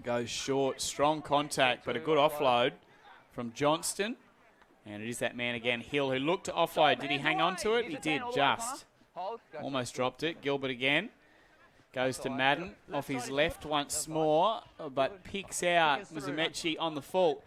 goes short, strong contact, but a good offload from Johnston. And it is that man again, Hill, who looked to offload. Did he hang on to it? He did, just. Almost dropped it. Gilbert again. Goes to Madden, off his left once more, but picks out Muzumechi on the full.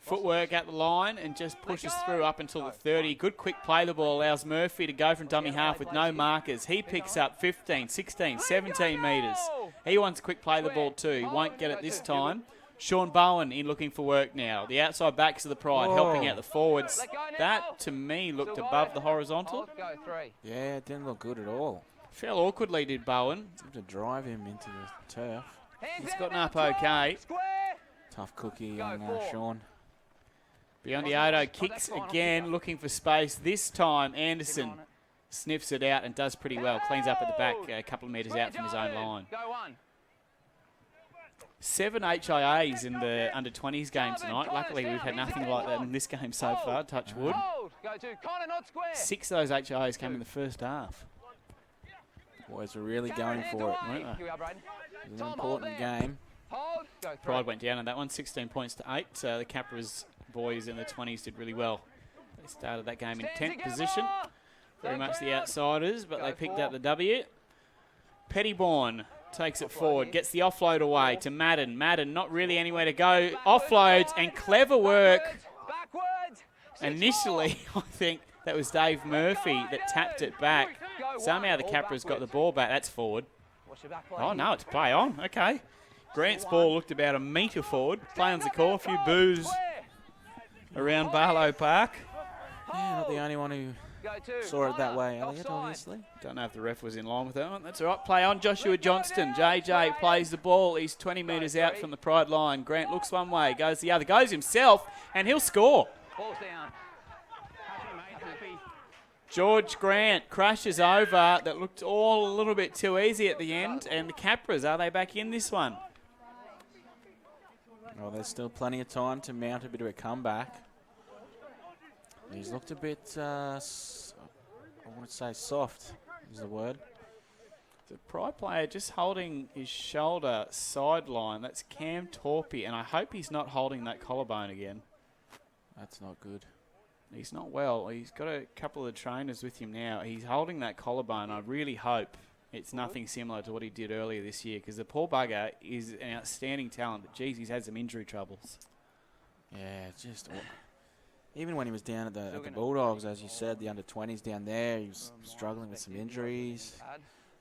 Footwork at the line and just pushes through up until the 30. Good quick play the ball, allows Murphy to go from dummy half with no markers. He picks up 15, 16, 17 metres. He wants to quick play the ball too. He won't get it this time. Sean Bowen in looking for work now. The outside backs of the Pride helping out the forwards. That, to me, looked above the horizontal. Yeah, it didn't look good at all. Fell awkwardly, did Bowen. Seemed to drive him into the turf. He's gotten up okay. Tough cookie on Sean. Biondioto kicks again, looking for space. This time, Anderson sniffs it out and does pretty well. Cleans up at the back, a couple of metres out from his own line. 7 HIAs in the under-20s game tonight. Luckily, we've had nothing like that in this game so far, touch wood. 6 of those HIAs came in the first half. Boys are really going for it, weren't they? It's an important game. Pride went down on that one, 16 points to 8. The Capras boys in the 20s did really well. They started that game in 10th position. Very much the outsiders, but they picked up the W. Pettybourne takes it forward, gets the offload away to Madden. Madden, not really anywhere to go. Offloads and clever work. Initially, I think that was Dave Murphy that tapped it back. Somehow the Capras got the ball back. That's forward. Oh, no, it's play on. Okay. Grant's ball looked about a metre forward. Play on's the call. A few boos around Barlow Park. Yeah, not the only one who saw it that way, Elliot, obviously. Don't know if the ref was in line with that one. That's all right. Play on. Joshua Johnston. JJ plays the ball. He's 20 metres out from the Pride line. Grant looks one way, goes the other, goes himself, and he'll score. George Grant crashes over. That looked all a little bit too easy at the end. And the Capras, are they back in this one? Well, there's still plenty of time to mount a bit of a comeback. He's looked a bit, I want to say soft is the word. The Pride player just holding his shoulder sideline. That's Cam Torpy, and I hope he's not holding that collarbone again. That's not good. He's not well. He's got a couple of trainers with him now. He's holding that collarbone. I really hope it's nothing similar to what he did earlier this year, because the poor bugger is an outstanding talent, but geez, he's had some injury troubles. Yeah, just even when he was down at the Bulldogs, as you said, the under-20s down there, he was struggling with some injuries,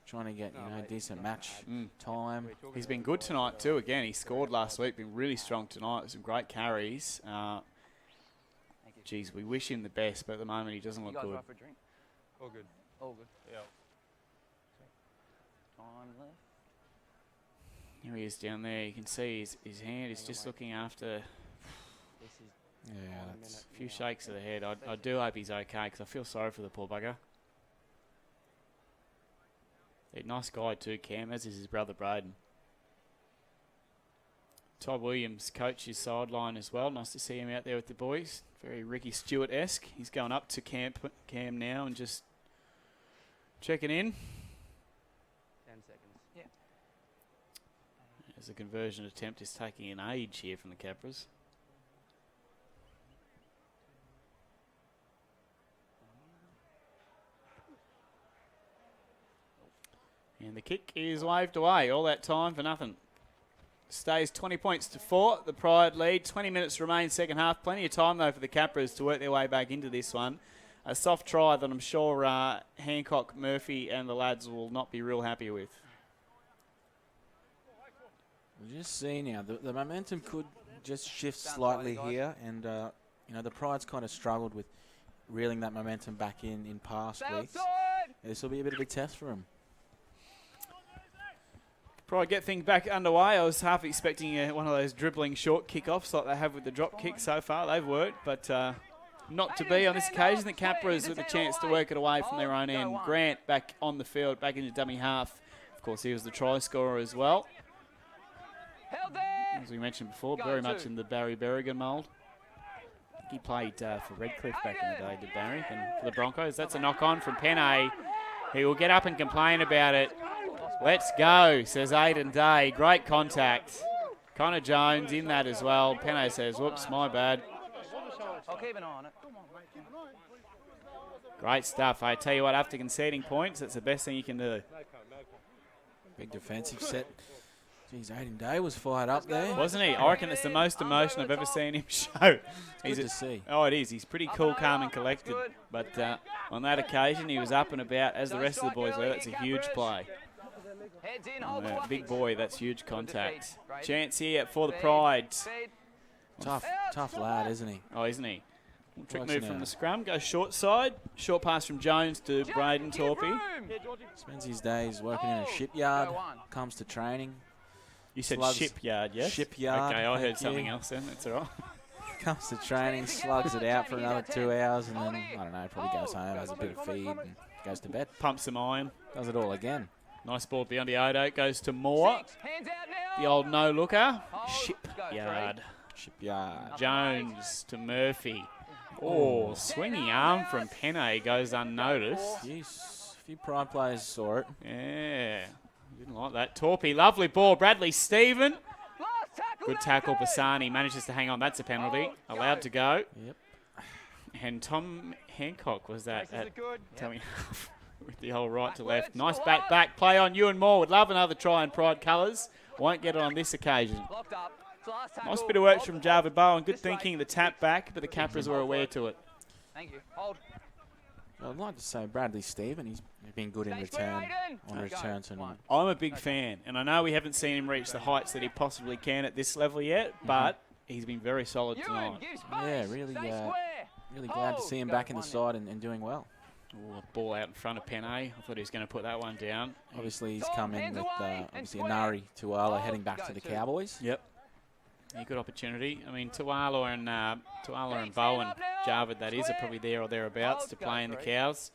trying to get decent match time. He's been good tonight too. Again, he scored last week, been really strong tonight with some great carries. Geez, we wish him the best, but at the moment he doesn't look good. All good. All good. Yeah. Time left. Here he is down there. You can see his hand is just looking after. Yeah, that's a few shakes of the head. I do hope he's okay, because I feel sorry for the poor bugger. Yeah, nice guy too, Cam, as is his brother Braden. Todd Williams coached his sideline as well. Nice to see him out there with the boys. Very Ricky Stewart-esque. He's going up to Cam now and just checking in. 10 seconds. Yeah. As the conversion attempt is taking an age here from the Capras. And the kick is waved away. All that time for nothing. Stays 20 points to 4. The Pride lead. 20 minutes remain second half. Plenty of time, though, for the Capras to work their way back into this one. A soft try that I'm sure Hancock, Murphy and the lads will not be real happy with. We'll just see now. The momentum could just shift slightly here. And, the Pride's kind of struggled with reeling that momentum back in past weeks. This will be a bit of a test for them. Probably get things back underway. I was half expecting one of those dribbling short kickoffs like they have with the drop kick so far. They've worked, but not to be on this occasion. The Capras with a chance to work it away from their own end. Grant back on the field, back into dummy half. Of course, he was the try scorer as well. As we mentioned before, very much in the Barry Berrigan mould. He played for Redcliffe back in the day, did Barry, and for the Broncos. That's a knock-on from Penne. He will get up and complain about it. Let's go, says Aidan Day. Great contact. Connor Jones in that as well. Penne says, whoops, my bad. I'll keep an eye on it. Great stuff. I tell you what, after conceding points, that's the best thing you can do. Big defensive set. Jeez, Aidan Day was fired up there. Wasn't he? I reckon it's the most emotion I've ever seen him show. Good to see. Oh, it is. He's pretty cool, calm and collected. But on that occasion, he was up and about, as the rest of the boys were. That's a huge play. Big boy, that's huge contact. Chance here for the Pride. Tough lad, isn't he? Oh, isn't he? Trick move from the scrum. Goes short side. Short pass from Jones to Braden Torpy. Spends his days working in a shipyard. Comes to training. You said shipyard, yes? Shipyard. Okay, I heard something else then. That's all right. Comes to training, slugs it out for another 2 hours, and then, I don't know, probably goes home, has a bit of feed, and goes to bed. Pumps some iron. Does it all again. Nice ball beyond the Odo. Goes to Moore. The old no-looker. Shipyard. Shipyard. Jones to Murphy. Oh, swinging arm from Penne goes unnoticed. Jeez, a few Pride players saw it. Yeah, didn't like that. Torpy, lovely ball. Bradley Stephen. Good tackle. Bassani manages to hang on. That's a penalty. Allowed to go. Yep. And Tom Hancock was that at Tommy with the whole right to left. Nice back play on Ewan Moore. Would love another try in Pride colours. Won't get it on this occasion. Nice bit of work from Javid Bowen. Good thinking, the tap back, but the Capras were aware to it. Thank you. Hold. I'd like to say Bradley Stephen, he's been good in return, on return tonight. I'm a big fan, and I know we haven't seen him reach the heights that he possibly can at this level yet, but he's been very solid tonight. Yeah, really glad to see him back in the side and doing well. Ooh, a ball out in front of Penne. I thought he was going to put that one down. Obviously, he's come in with obviously Inari Tuala heading back to the Cowboys. Yep. Yeah, good opportunity. I mean, Tuala and Bowen, Javid, that is, are probably there or thereabouts to play in the Cows.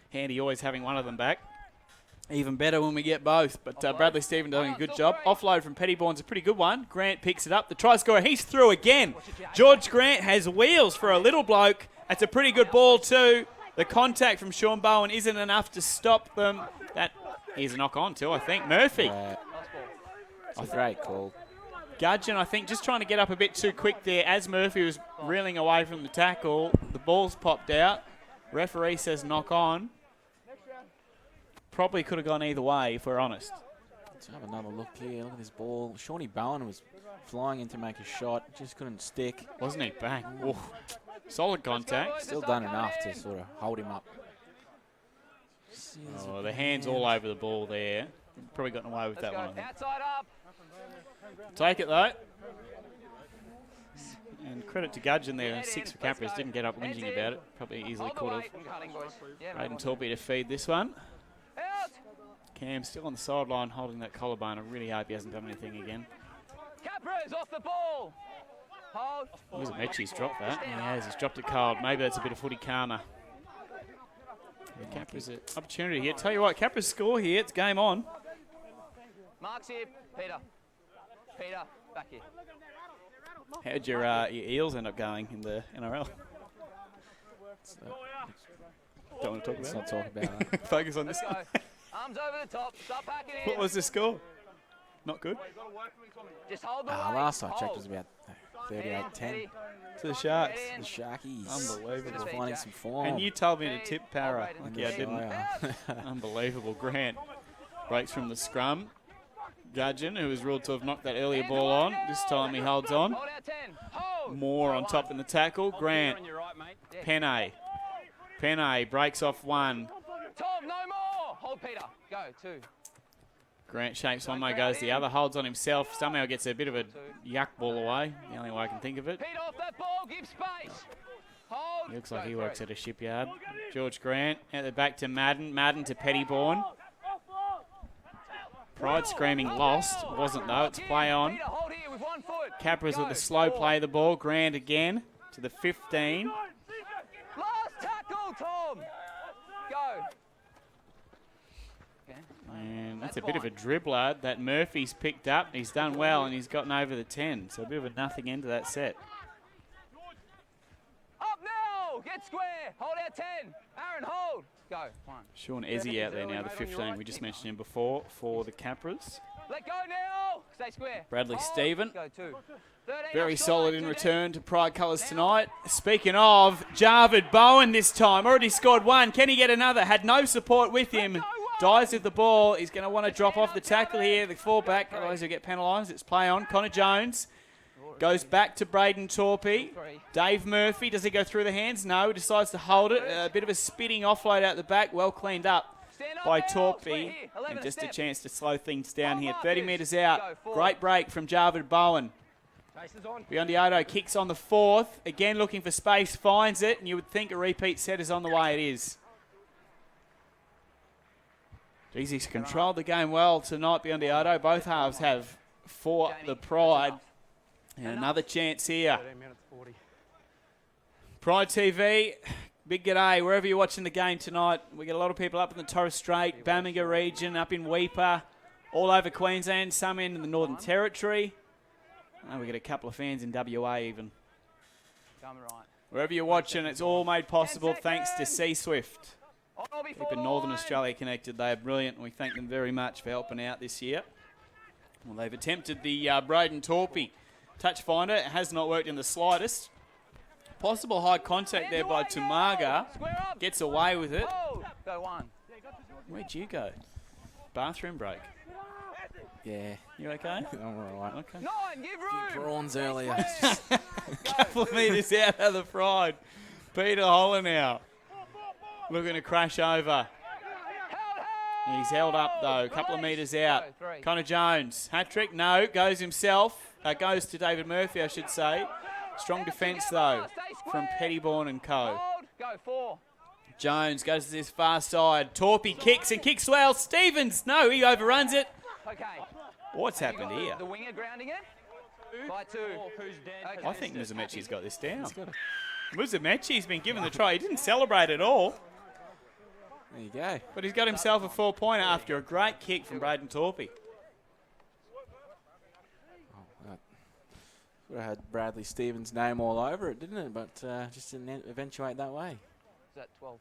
Handy always having one of them back. Even better when we get both. But Bradley Stephen doing a good job. Offload from Pettiborn's a pretty good one. Grant picks it up. The try scorer, he's through again. George Grant has wheels for a little bloke. That's a pretty good ball too. The contact from Sean Bowen isn't enough to stop them. That is a knock on too, I think. Murphy. It's a great call. Gudgeon, I think, just trying to get up a bit too quick there. As Murphy was reeling away from the tackle, the ball's popped out. Referee says knock on. Probably could have gone either way, if we're honest. Let's have another look here. Look at this ball. Shawnee Bowen was flying in to make a shot. Just couldn't stick. Wasn't he? Bang. Ooh. Solid contact. Still done enough to sort of hold him up. Oh, the hand's all over the ball there. Probably gotten away with that one, I think. Take it, though. And credit to Gudgeon there. 6 for Capras. Didn't get up whinging about it. Probably easily could have. Braden Torpy to feed this one. Cam still on the sideline holding that collarbone. I really hope he hasn't done anything again. Capras off the ball. Hold. Uzamechi's dropped that. He has. He's dropped it cold. Maybe that's a bit of footy karma. Capras an opportunity here. Tell you what, Capras score here. It's game on. Mark's here. Peter, back here. How'd your Eels end up going in the NRL? Don't want to talk about it. Let's not talk about it. Focus on this. Arms over the top. Stop packing in. What was the score? Not good? Just hold the last I checked was about 38-10. To the Sharks. The Sharkies. Unbelievable. Finding some form. And you told me to tip Para. Like, I didn't. Unbelievable. Grant breaks from the scrum. Gudgeon, who was ruled to have knocked that earlier ball on. This time he holds on. Moore on top in the tackle. Grant. Penne breaks off one. Tom, no more. Hold Peter. Go, 2. Grant shapes one way, goes the other, holds on himself. Somehow gets a bit of a yuck ball away. The only way I can think of it. Peter off that ball. Give space. Hold. He looks like he works at a shipyard. George Grant at the back to Madden. Madden to Pettiborn. Pride screaming lost. Wasn't though. It's play on. Capras with the slow play of the ball. Grant again to the 15. Last tackle, Tom. Go. And that's a bit of a dribbler that Murphy's picked up. He's done well and he's gotten over the 10. So a bit of a nothing end to that set. Up now. Get square. Hold out 10. Aaron, hold. Go. 1. Sean Ezzy out there now, the 15. We just mentioned him before for the Capras. Let go now. Stay square. Bradley Hold. Stephen. Go 2. Very solid in return to Pride colours tonight. Speaking of, Javid Bowen this time. Already scored 1. Can he get another? Had no support with him. Dies with the ball. He's going to want to drop off the tackle here. The fullback, otherwise he'll get penalised. It's play on. Connor Jones goes back to Braden Torpy. Dave Murphy, does he go through the hands? No, he decides to hold it. A bit of a spitting offload out the back. Well cleaned up by Torpy. And just a chance to slow things down here. 30 metres out. Great break from Javid Bowen. Biondi-Odo kicks on the 4th. Again looking for space, finds it. And you would think a repeat set is on the way. It is. Jeez, he's controlled the game well tonight, Biondi-Odo. Both halves have for the Pride. And another chance here. Pride TV, big g'day wherever you're watching the game tonight. We get a lot of people up in the Torres Strait, Bamaga region, up in Weipa, All over Queensland, some in the Northern Territory. Oh, we got a couple of fans in WA even. Coming right. Wherever you're watching, it's all made possible thanks to C-Swift. Keeping Northern Australia connected. They are brilliant, and we thank them very much for helping out this year. Well, they've attempted the Braden Torpy touch finder. It has not worked in the slightest. Possible high contact there by Tumaga. Gets away with it. Go one. Where'd you go? Bathroom break. Yeah. You okay? I'm all right. Okay. Nine, give room. Prawns earlier. Couple of metres out of the fried. Peter Holler now. Looking to crash over. He's held up though. A couple of metres out. Connor Jones. Hat-trick? No. Goes himself. Goes to David Murphy, I should say. Strong defence though from Pettyborn and co. Go 4. Jones goes to this far side. Torpy kicks and kicks well. Stevens. No, he overruns it. Okay. What's happened here? The winger grounding it. By 2. Who's dead? I think Muzamechi's got this down. Muzamechi's been given the try. He didn't celebrate at all. There you go. But he's got himself a 4-pointer after a great kick from Braden Torpy. Would have had Bradley Stevens' name all over it, didn't it? But just didn't eventuate that way. Is that 12-10?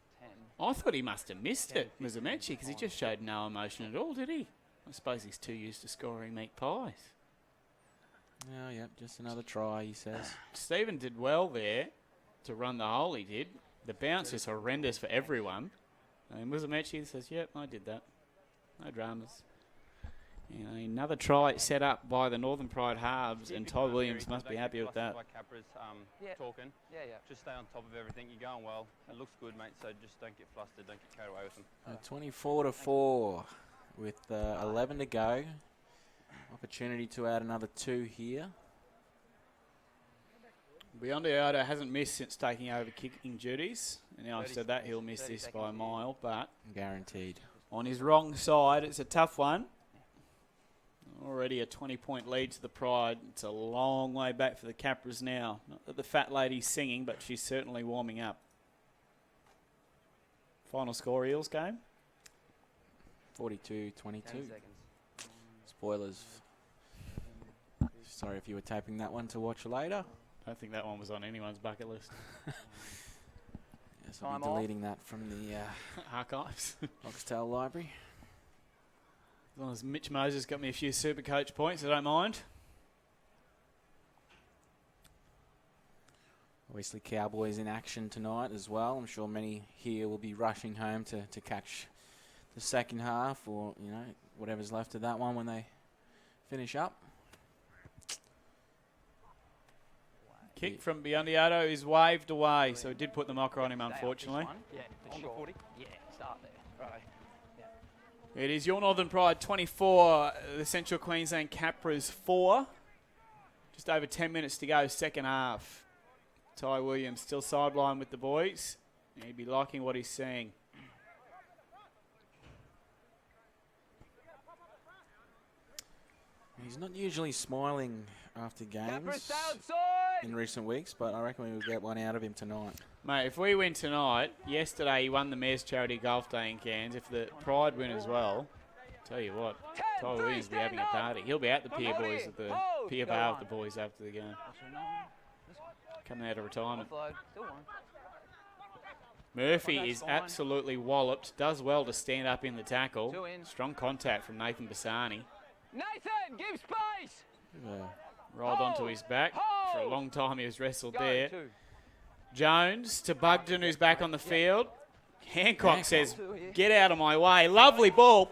I thought he must have missed it, Muzamechi, because he just showed no emotion at all, did he? I suppose he's too used to scoring meat pies. Oh, yep, just another try, he says. Stephen did well there to run the hole, he did. The bounce is horrendous for everyone. And Muzamechi says, yep, I did that. No dramas. You know, another try set up by the Northern Pride halves, and Ty Williams must be happy with that. Capras talking. Yeah. Just stay on top of everything. You're going well. It looks good, mate. So just don't get flustered. Don't get carried away with them. 24-4 with 11 to go. Opportunity to add another 2 here. Biondo hasn't missed since taking over kicking duties. And now I've said that, he'll miss this by a mile, but guaranteed. On his wrong side, it's a tough one. Already a 20-point lead to the Pride. It's a long way back for the Capras now. Not that the fat lady's singing, but she's certainly warming up. Final score, Eels game? 42-22. Spoilers. Sorry if you were taping that one to watch later. I don't think that one was on anyone's bucket list. Yes, I'll be deleting that from the archives. Oxtail Library. As long as Mitch Moses got me a few super coach points, I don't mind. Obviously, Cowboys in action tonight as well. I'm sure many here will be rushing home to catch the second half, or you know, whatever's left of that one when they finish up. Kick from Biondiato is waved away, so it did put the mocker on him, unfortunately. Yeah, on 40. Yeah, start there. Right. It is your Northern Pride 24, the Central Queensland Capras 4. Just over 10 minutes to go, second half. Ty Williams still sidelined with the boys. He'd be liking what he's seeing. He's not usually smiling after games in recent weeks, but I reckon we will get one out of him tonight. Mate, if we win tonight, yesterday he won the Mayor's Charity Golf Day in Cairns. If the Pride win as well, tell you what, Ty Williams will be having a party. He'll be at the Pier Boys at the Pier Bar with the boys after the game. Coming out of retirement. Murphy is absolutely walloped. Does well to stand up in the tackle. Strong contact from Nathan Bassani. Nathan, give space! Rolled onto his back. For a long time he was wrestled there. Jones to Bugden, who's back on the field. Hancock says, get out of my way. Lovely ball.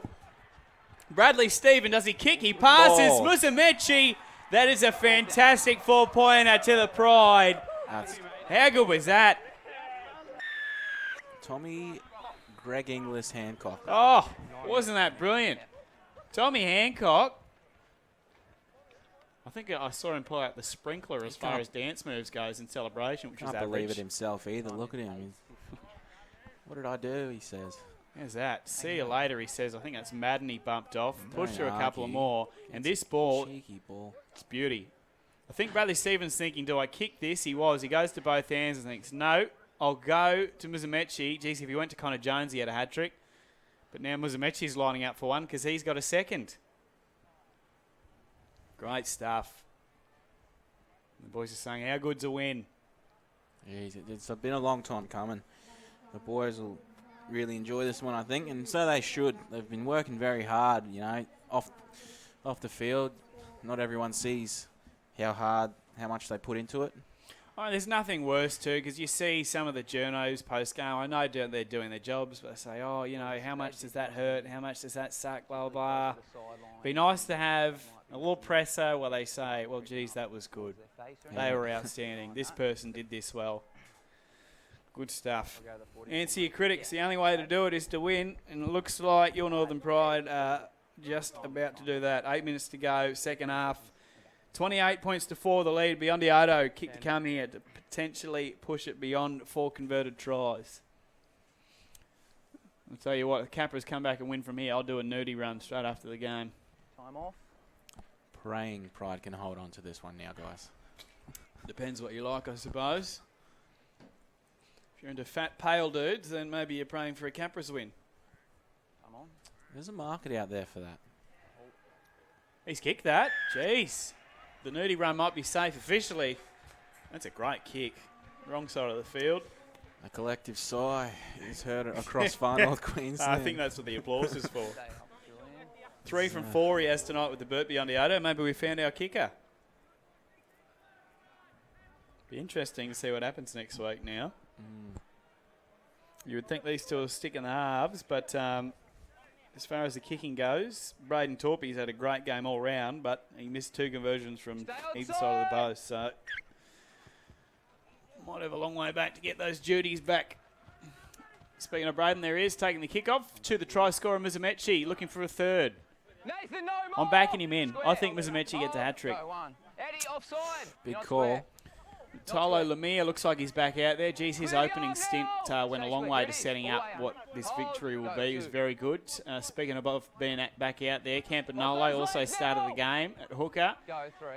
Bradley Stephen, does he kick? He passes. Musamechi. That is a fantastic 4-pointer to the Pride. How good was that? Tommy Greg Inglis Hancock. Oh, wasn't that brilliant? Tommy Hancock. I think I saw him pull out the sprinkler as far as dance moves goes in celebration, which was average. Can't believe it himself either. Look at him. What did I do, he says. How's that? See you later, he says. I think that's Madden he bumped off. Pushed through a couple of more. And this ball, cheeky ball. It's beauty. I think Bradley Stevens thinking, do I kick this? He was. He goes to both hands and thinks, no, I'll go to Muzamechi. Geez, if he went to Connor Jones, he had a hat-trick. But now Muzamechi's lining up for one because he's got a second. Great stuff. The boys are saying, how good's a win? Yeah, it's been a long time coming. The boys will really enjoy this one, I think, and so they should. They've been working very hard, you know, off the field. Not everyone sees how much they put into it. Oh, there's nothing worse, too, because you see some of the journos post-game. I know they're doing their jobs, but they say, oh, you know, how much does that hurt? How much does that suck? Blah, blah, blah. Be nice to have a little presser where they say, well, geez, that was good. They were outstanding. This person did this well. Good stuff. Answer your critics. The only way to do it is to win, and it looks like your Northern Pride are just about to do that. 8 minutes to go, second half. 28 points to 4, the lead. Biondiato kick to come here to potentially push it beyond 4 converted tries. I'll tell you what, if Capras come back and win from here, I'll do a nudie run straight after the game. Time off. Praying Pride can hold on to this one now, guys. Depends what you like, I suppose. If you're into fat, pale dudes, then maybe you're praying for a Capras win. Come on. There's a market out there for that. He's kicked that. Jeez. The nudie run might be safe officially. That's a great kick. Wrong side of the field. A collective sigh is heard across far North Queensland. I think that's what the applause is for. 3 from 4 he has tonight with the Burt Biondiato. Maybe we found our kicker. Be interesting to see what happens next week now. You would think these two will stick in the halves, but as far as the kicking goes, Braden Torpey's had a great game all round, but he missed 2 conversions from either side of the post, so might have a long way back to get those duties back. Speaking of Braden, there he is, taking the kick-off to the try scorer, Mizumechi, looking for a third. Nathan, no I'm backing him in. I think Mizumechi gets a hat-trick. Eddie, offside. Big call. Tylo Lemire looks like he's back out there. Geez, his opening stint went a long way to setting up what this victory will be. It was very good. Speaking of being back out there, Campanolo also started the game at hooker. Go 3.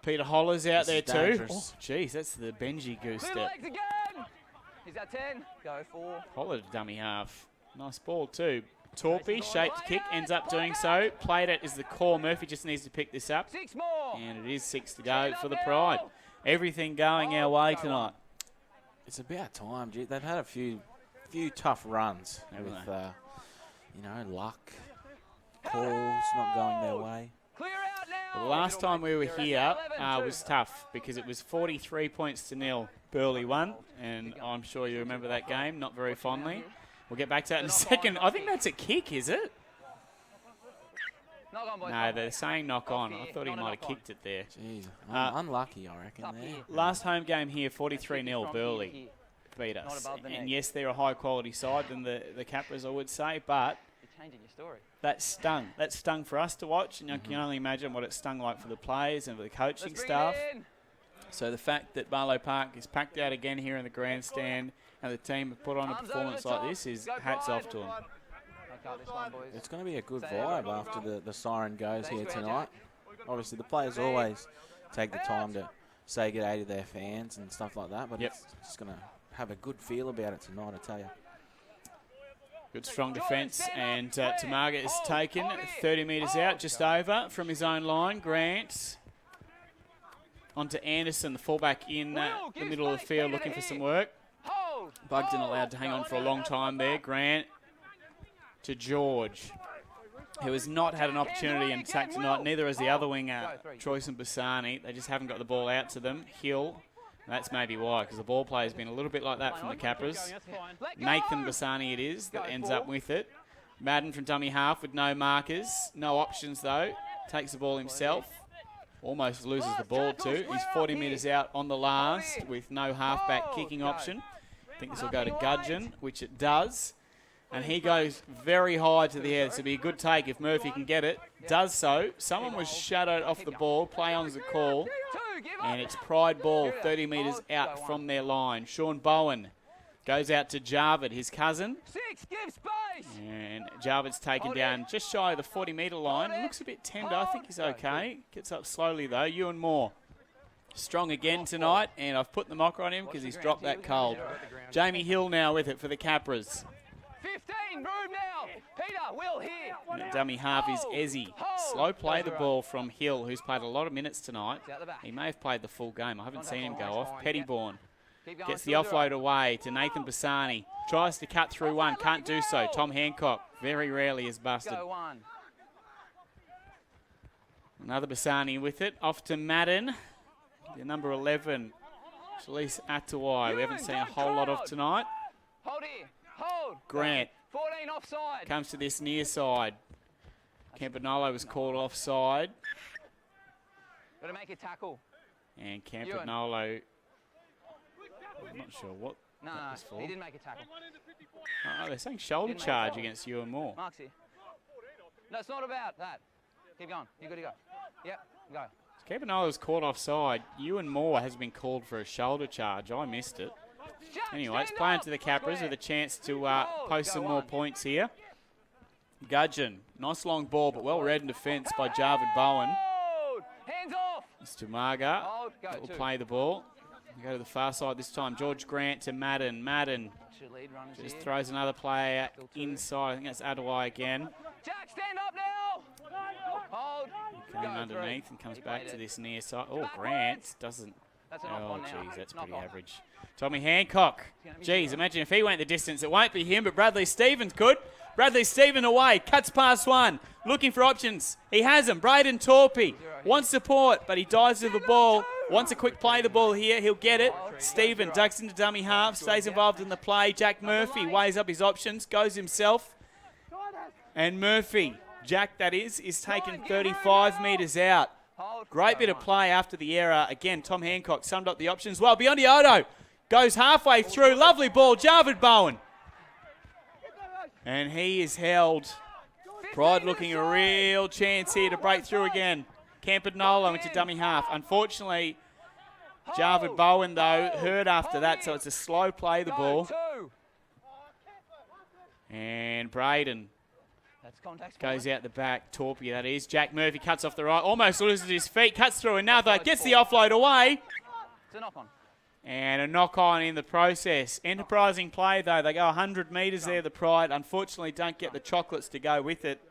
Peter Holler's out there too. Dangerous. Oh, geez, that's the Benji goose Clear step. legs again. He's at 10. Go 4. Holler to dummy half. Nice ball too. Torpey, shaped kick, ends up doing so. Played it is the call. Murphy just needs to pick this up. 6 more. And it is 6 to go for the Pride. Everything going our way tonight. It's about time. Gee, they've had a few tough runs with, luck, calls not going their way. Clear out now. Well, the last time we were here was tough because it was 43 points to 0. Burley won, and I'm sure you remember that game, not very fondly. We'll get back to that in a second. I think that's a kick, is it? Knock on, boys. No, they're saying knock on. I thought he might have kicked it there. Jeez, unlucky, I reckon. There. Last home game here, 43-0 Burley beat us. And yes, they're a high-quality side than the Capras, I would say, but You're changing your story. that stung. That stung for us to watch, and I can only imagine what it stung like for the players and for the coaching staff. So the fact that Barlow Park is packed out again here in the grandstand and the team have put on a performance like this is hats off to them. It's going to be a good vibe after the siren goes here tonight. Obviously, the players always take the time to say good day to their fans and stuff like that, but it's just going to have a good feel about it tonight, I tell you. Good strong defence, and Tamaga is taken 30 metres out, just over from his own line. Grant onto Anderson, the fullback in the middle of the field looking for some work. Bugden allowed to hang on for a long time there. Grant to George, who has not had an opportunity in attack tonight. Neither has the other winger, Troyce and Bassani. They just haven't got the ball out to them. Hill, and that's maybe why, because the ball play has been a little bit like that from the Capras. Nathan Bassani it is that ends up with it. Madden from dummy half with no markers. No options though. Takes the ball himself. Almost loses the ball too. He's 40 metres out on the last with no halfback kicking option. I think this will go to Gudgeon, which it does. And he goes very high to the head. This will be a good take if Murphy can get it. Does so. Someone was shadowed off the ball. Play on's the call. And it's Pride ball 30 metres out from their line. Sean Bowen goes out to Jarvid, his cousin. 6, give space. And Jarvid's taken down just shy of the 40-metre line. Looks a bit tender. I think he's okay. Gets up slowly, though. Ewan Moore. Strong again tonight. And I've put the mocker on him because he's dropped that cold. Jamie Hill now with it for the Capras. 15, room now. Peter, Will here. And the dummy half is Ezzy. Slow play the ball from Hill, who's played a lot of minutes tonight. He may have played the full game. I haven't seen him go off. Pettyborn gets the offload away to Nathan Bassani. Tries to cut through one, can't do so. Tom Hancock very rarely is busted. Go one. Another Bassani with it. Off to Madden. The number 11, Shalise Atawai. We haven't seen a whole lot of tonight. Hold here. Hold. Grant 14 offside. comes to this near side. Campanolo was called offside. Got to make a tackle. And Campanolo, I'm not sure what No, that was no, for. he didn't make a tackle. Oh, they're saying shoulder Didn't make a charge tackle. against you and more. Mark's here. No, it's not about that. Keep going. You got to go. Yep, go. Campanolo was caught offside. Ewan Moore has been called for a shoulder charge. I missed it. Anyway, it's playing to the Capras with a chance to post some more points here. Gudgeon, nice long ball, but well read in defence by Jarvid Bowen. Hands off. It's to Marga. Hold, go, Will two. play the ball. We go to the far side this time. George Grant to Madden. Madden Two lead runners just here. throws another player inside. I think that's Adawai again. Jack, stand up now. Hold. Came Go, underneath three. and comes He back played to it. this near side. Oh, Grant doesn't. That's an off Oh, one now. geez, that's Knock pretty off. average. Tommy Hancock. Geez, imagine if he went the distance. It won't be him, but Bradley Stevens could. Bradley Stevens away, cuts past one, looking for options. He has them. Braden Torpy wants support, but he dives with the ball. Wants a quick play the ball here. He'll get it. Stephen ducks into dummy half, stays involved in the play. Jack Murphy weighs up his options, goes himself. And Murphy, Jack that is taken 35 metres out. Great bit of play after the error. Again, Tom Hancock summed up the options well. Biondi goes halfway through. Lovely ball. Jarvid Bowen. And he is held. Pride looking a real chance here to break through again. Campanolo into dummy half. Unfortunately, Jarvid Bowen, though, hurt after that, so it's a slow play, the ball. And Braden goes out the back. Torpy, that is. Jack Murphy cuts off the right. Almost loses his feet. Cuts through another. Gets the offload away. It's a knock on. And a knock-on in the process. Enterprising play, though. They go 100 metres there, the Pride. Unfortunately, don't get the chocolates to go with it.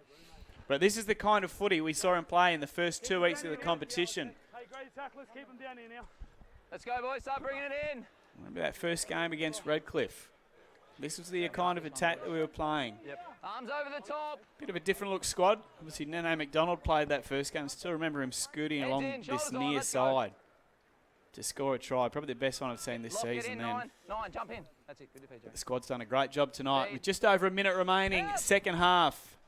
But this is the kind of footy we saw him play in the first 2 weeks of the competition. Hey, great attack. Let's keep them down here now. Let's go, boys. Start bringing it in. Remember that first game against Redcliffe? This was the kind of attack that we were playing. Yep. Arms over the top. Bit of a different look squad. Obviously, Nene McDonald played that first game. Still remember him scooting along in, this shoulders on, near let's go. side to score a try. Probably the best one I've seen this Lock it season in, then. nine, jump in. That's it. Good to PJ. The squad's done a great job tonight. With just over a minute remaining, second half.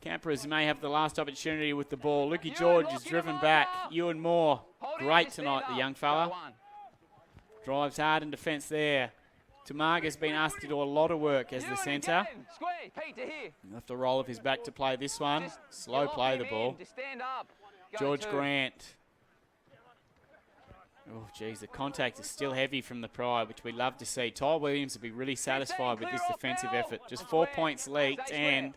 Capras may have the last opportunity with the ball. Lukey George is driven back. Ewan Moore, great tonight, the young fella. Drives hard in defence there. Tamarga's been asked to do a lot of work as the centre. Square, Pete, to here. He'll have to roll off his back to play this one. Slow Lock play him the in. ball. Just stand up. Go George two. Grant. Oh, geez, the contact is still heavy from the Pride, which we'd love to see. Ty Williams would be really satisfied with this defensive effort. Just 4 points leaked, and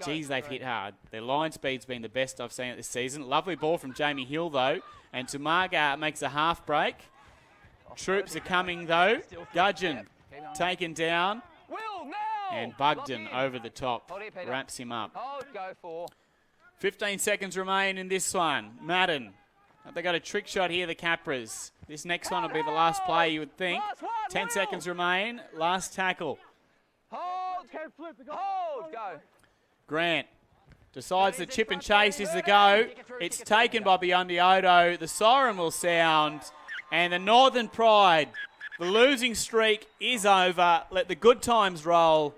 geez, they've hit hard. Their line speed's been the best I've seen it this season. Lovely ball from Jamie Hill, though, and Tamarga makes a half break. Troops are coming, though. Gudgeon taken down, and Bugden over the top wraps him up. Hold, go for. 15 seconds remain in this one. Madden. They got a trick shot here, the Capras. This next one will be the last play, you would think. 10 seconds remain. Last tackle. Hold, hold, go. Grant decides the chip and chase is the go. It's taken by Biondi. The siren will sound. And the Northern Pride, the losing streak is over. Let the good times roll.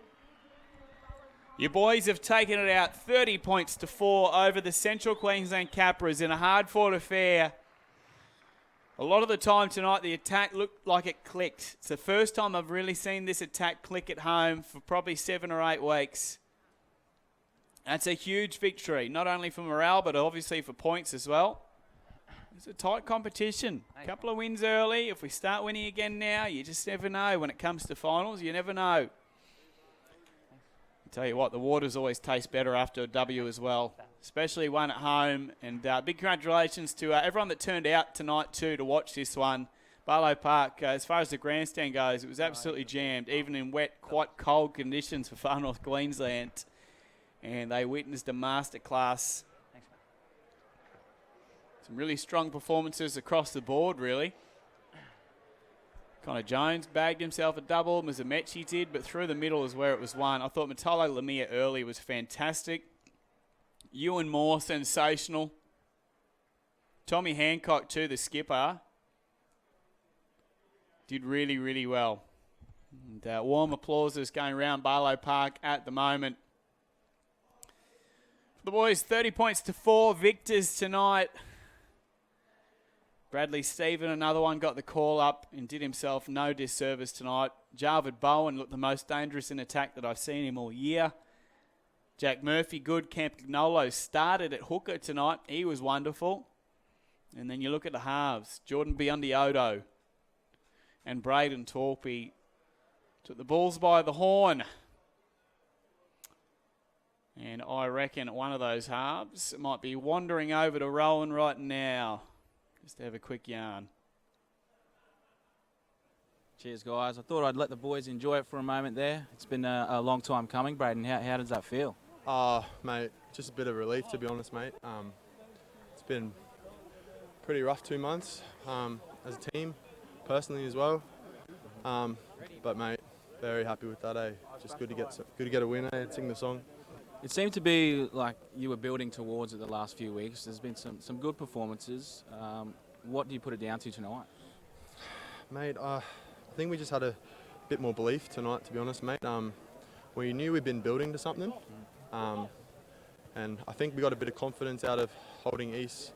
Your boys have taken it out 30 points to 4 over the Central Queensland Capras in a hard-fought affair. A lot of the time tonight, the attack looked like it clicked. It's the first time I've really seen this attack click at home for probably 7 or 8 weeks. That's a huge victory, not only for morale, but obviously for points as well. It's a tight competition. A couple of wins early. If we start winning again now, you just never know. When it comes to finals, you never know. Tell you what, the waters always taste better after a W as well, especially one at home. And big congratulations to everyone that turned out tonight too to watch this one. Barlow Park, as far as the grandstand goes, it was absolutely jammed, even in wet, quite cold conditions for far north Queensland. And they witnessed a masterclass. Some really strong performances across the board, really. Connor Jones bagged himself a double. Mizamechi did, but through the middle is where it was won. I thought Matolo Lamia early was fantastic. Ewan Moore, sensational. Tommy Hancock, too, the skipper, did really, really well. And warm applause is going around Barlow Park at the moment. The boys, 30 points to 4 victors tonight. Bradley Stephen, another one, got the call up and did himself no disservice tonight. Jarvid Bowen looked the most dangerous in attack that I've seen him all year. Jack Murphy, good. Campagnolo started at hooker tonight. He was wonderful. And then you look at the halves. Jordan Biondioto and Braden Torpy took the Bulls by the horn. And I reckon one of those halves might be wandering over to Rowan right now. Just to have a quick yarn. Cheers, guys. I thought I'd let the boys enjoy it for a moment there. It's been a long time coming. Braden, how does that feel? Mate, just a bit of relief, to be honest, mate. It's been pretty rough 2 months as a team, personally as well. But, mate, very happy with that, eh? Just good to get a win, eh? Sing the song. It seemed to be like you were building towards it the last few weeks. There's been some good performances. What do you put it down to tonight? Mate, I think we just had a bit more belief tonight, to be honest, mate. We knew we'd been building to something. And I think we got a bit of confidence out of holding East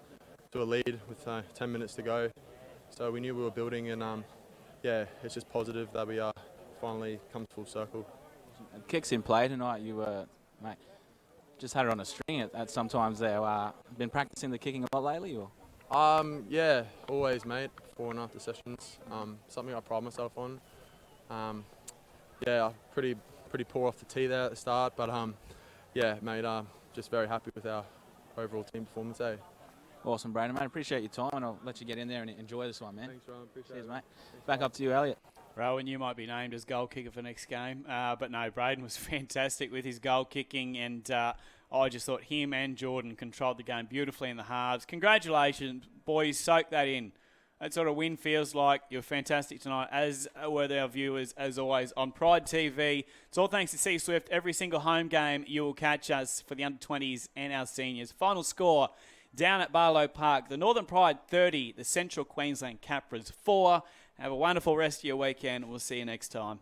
to a lead with 10 minutes to go. So we knew we were building, and yeah, it's just positive that we finally come full circle. Kicks in play tonight, you were, mate, just had it on a string at sometimes there. Been practicing the kicking a lot lately, or? Yeah, always, mate, before and after sessions. Something I pride myself on. Yeah, pretty poor off the tee there at the start, but yeah, mate, just very happy with our overall team performance, eh? Awesome, Brandon, mate. Appreciate your time, and I'll let you get in there and enjoy this one, man. Thanks, Rowan. Appreciate Cheers, it. mate. Back up to you, Elliot. Rowan, you might be named as goal kicker for next game. But no, Braden was fantastic with his goal kicking, and I just thought him and Jordan controlled the game beautifully in the halves. Congratulations, boys. Soak that in. That's what a win feels like. You're fantastic tonight, as were our viewers, as always, on Pride TV. It's all thanks to C Swift. Every single home game, you will catch us for the under-20s and our seniors. Final score down at Barlow Park. The Northern Pride 30, the Central Queensland Capras 4. Have a wonderful rest of your weekend. We'll see you next time.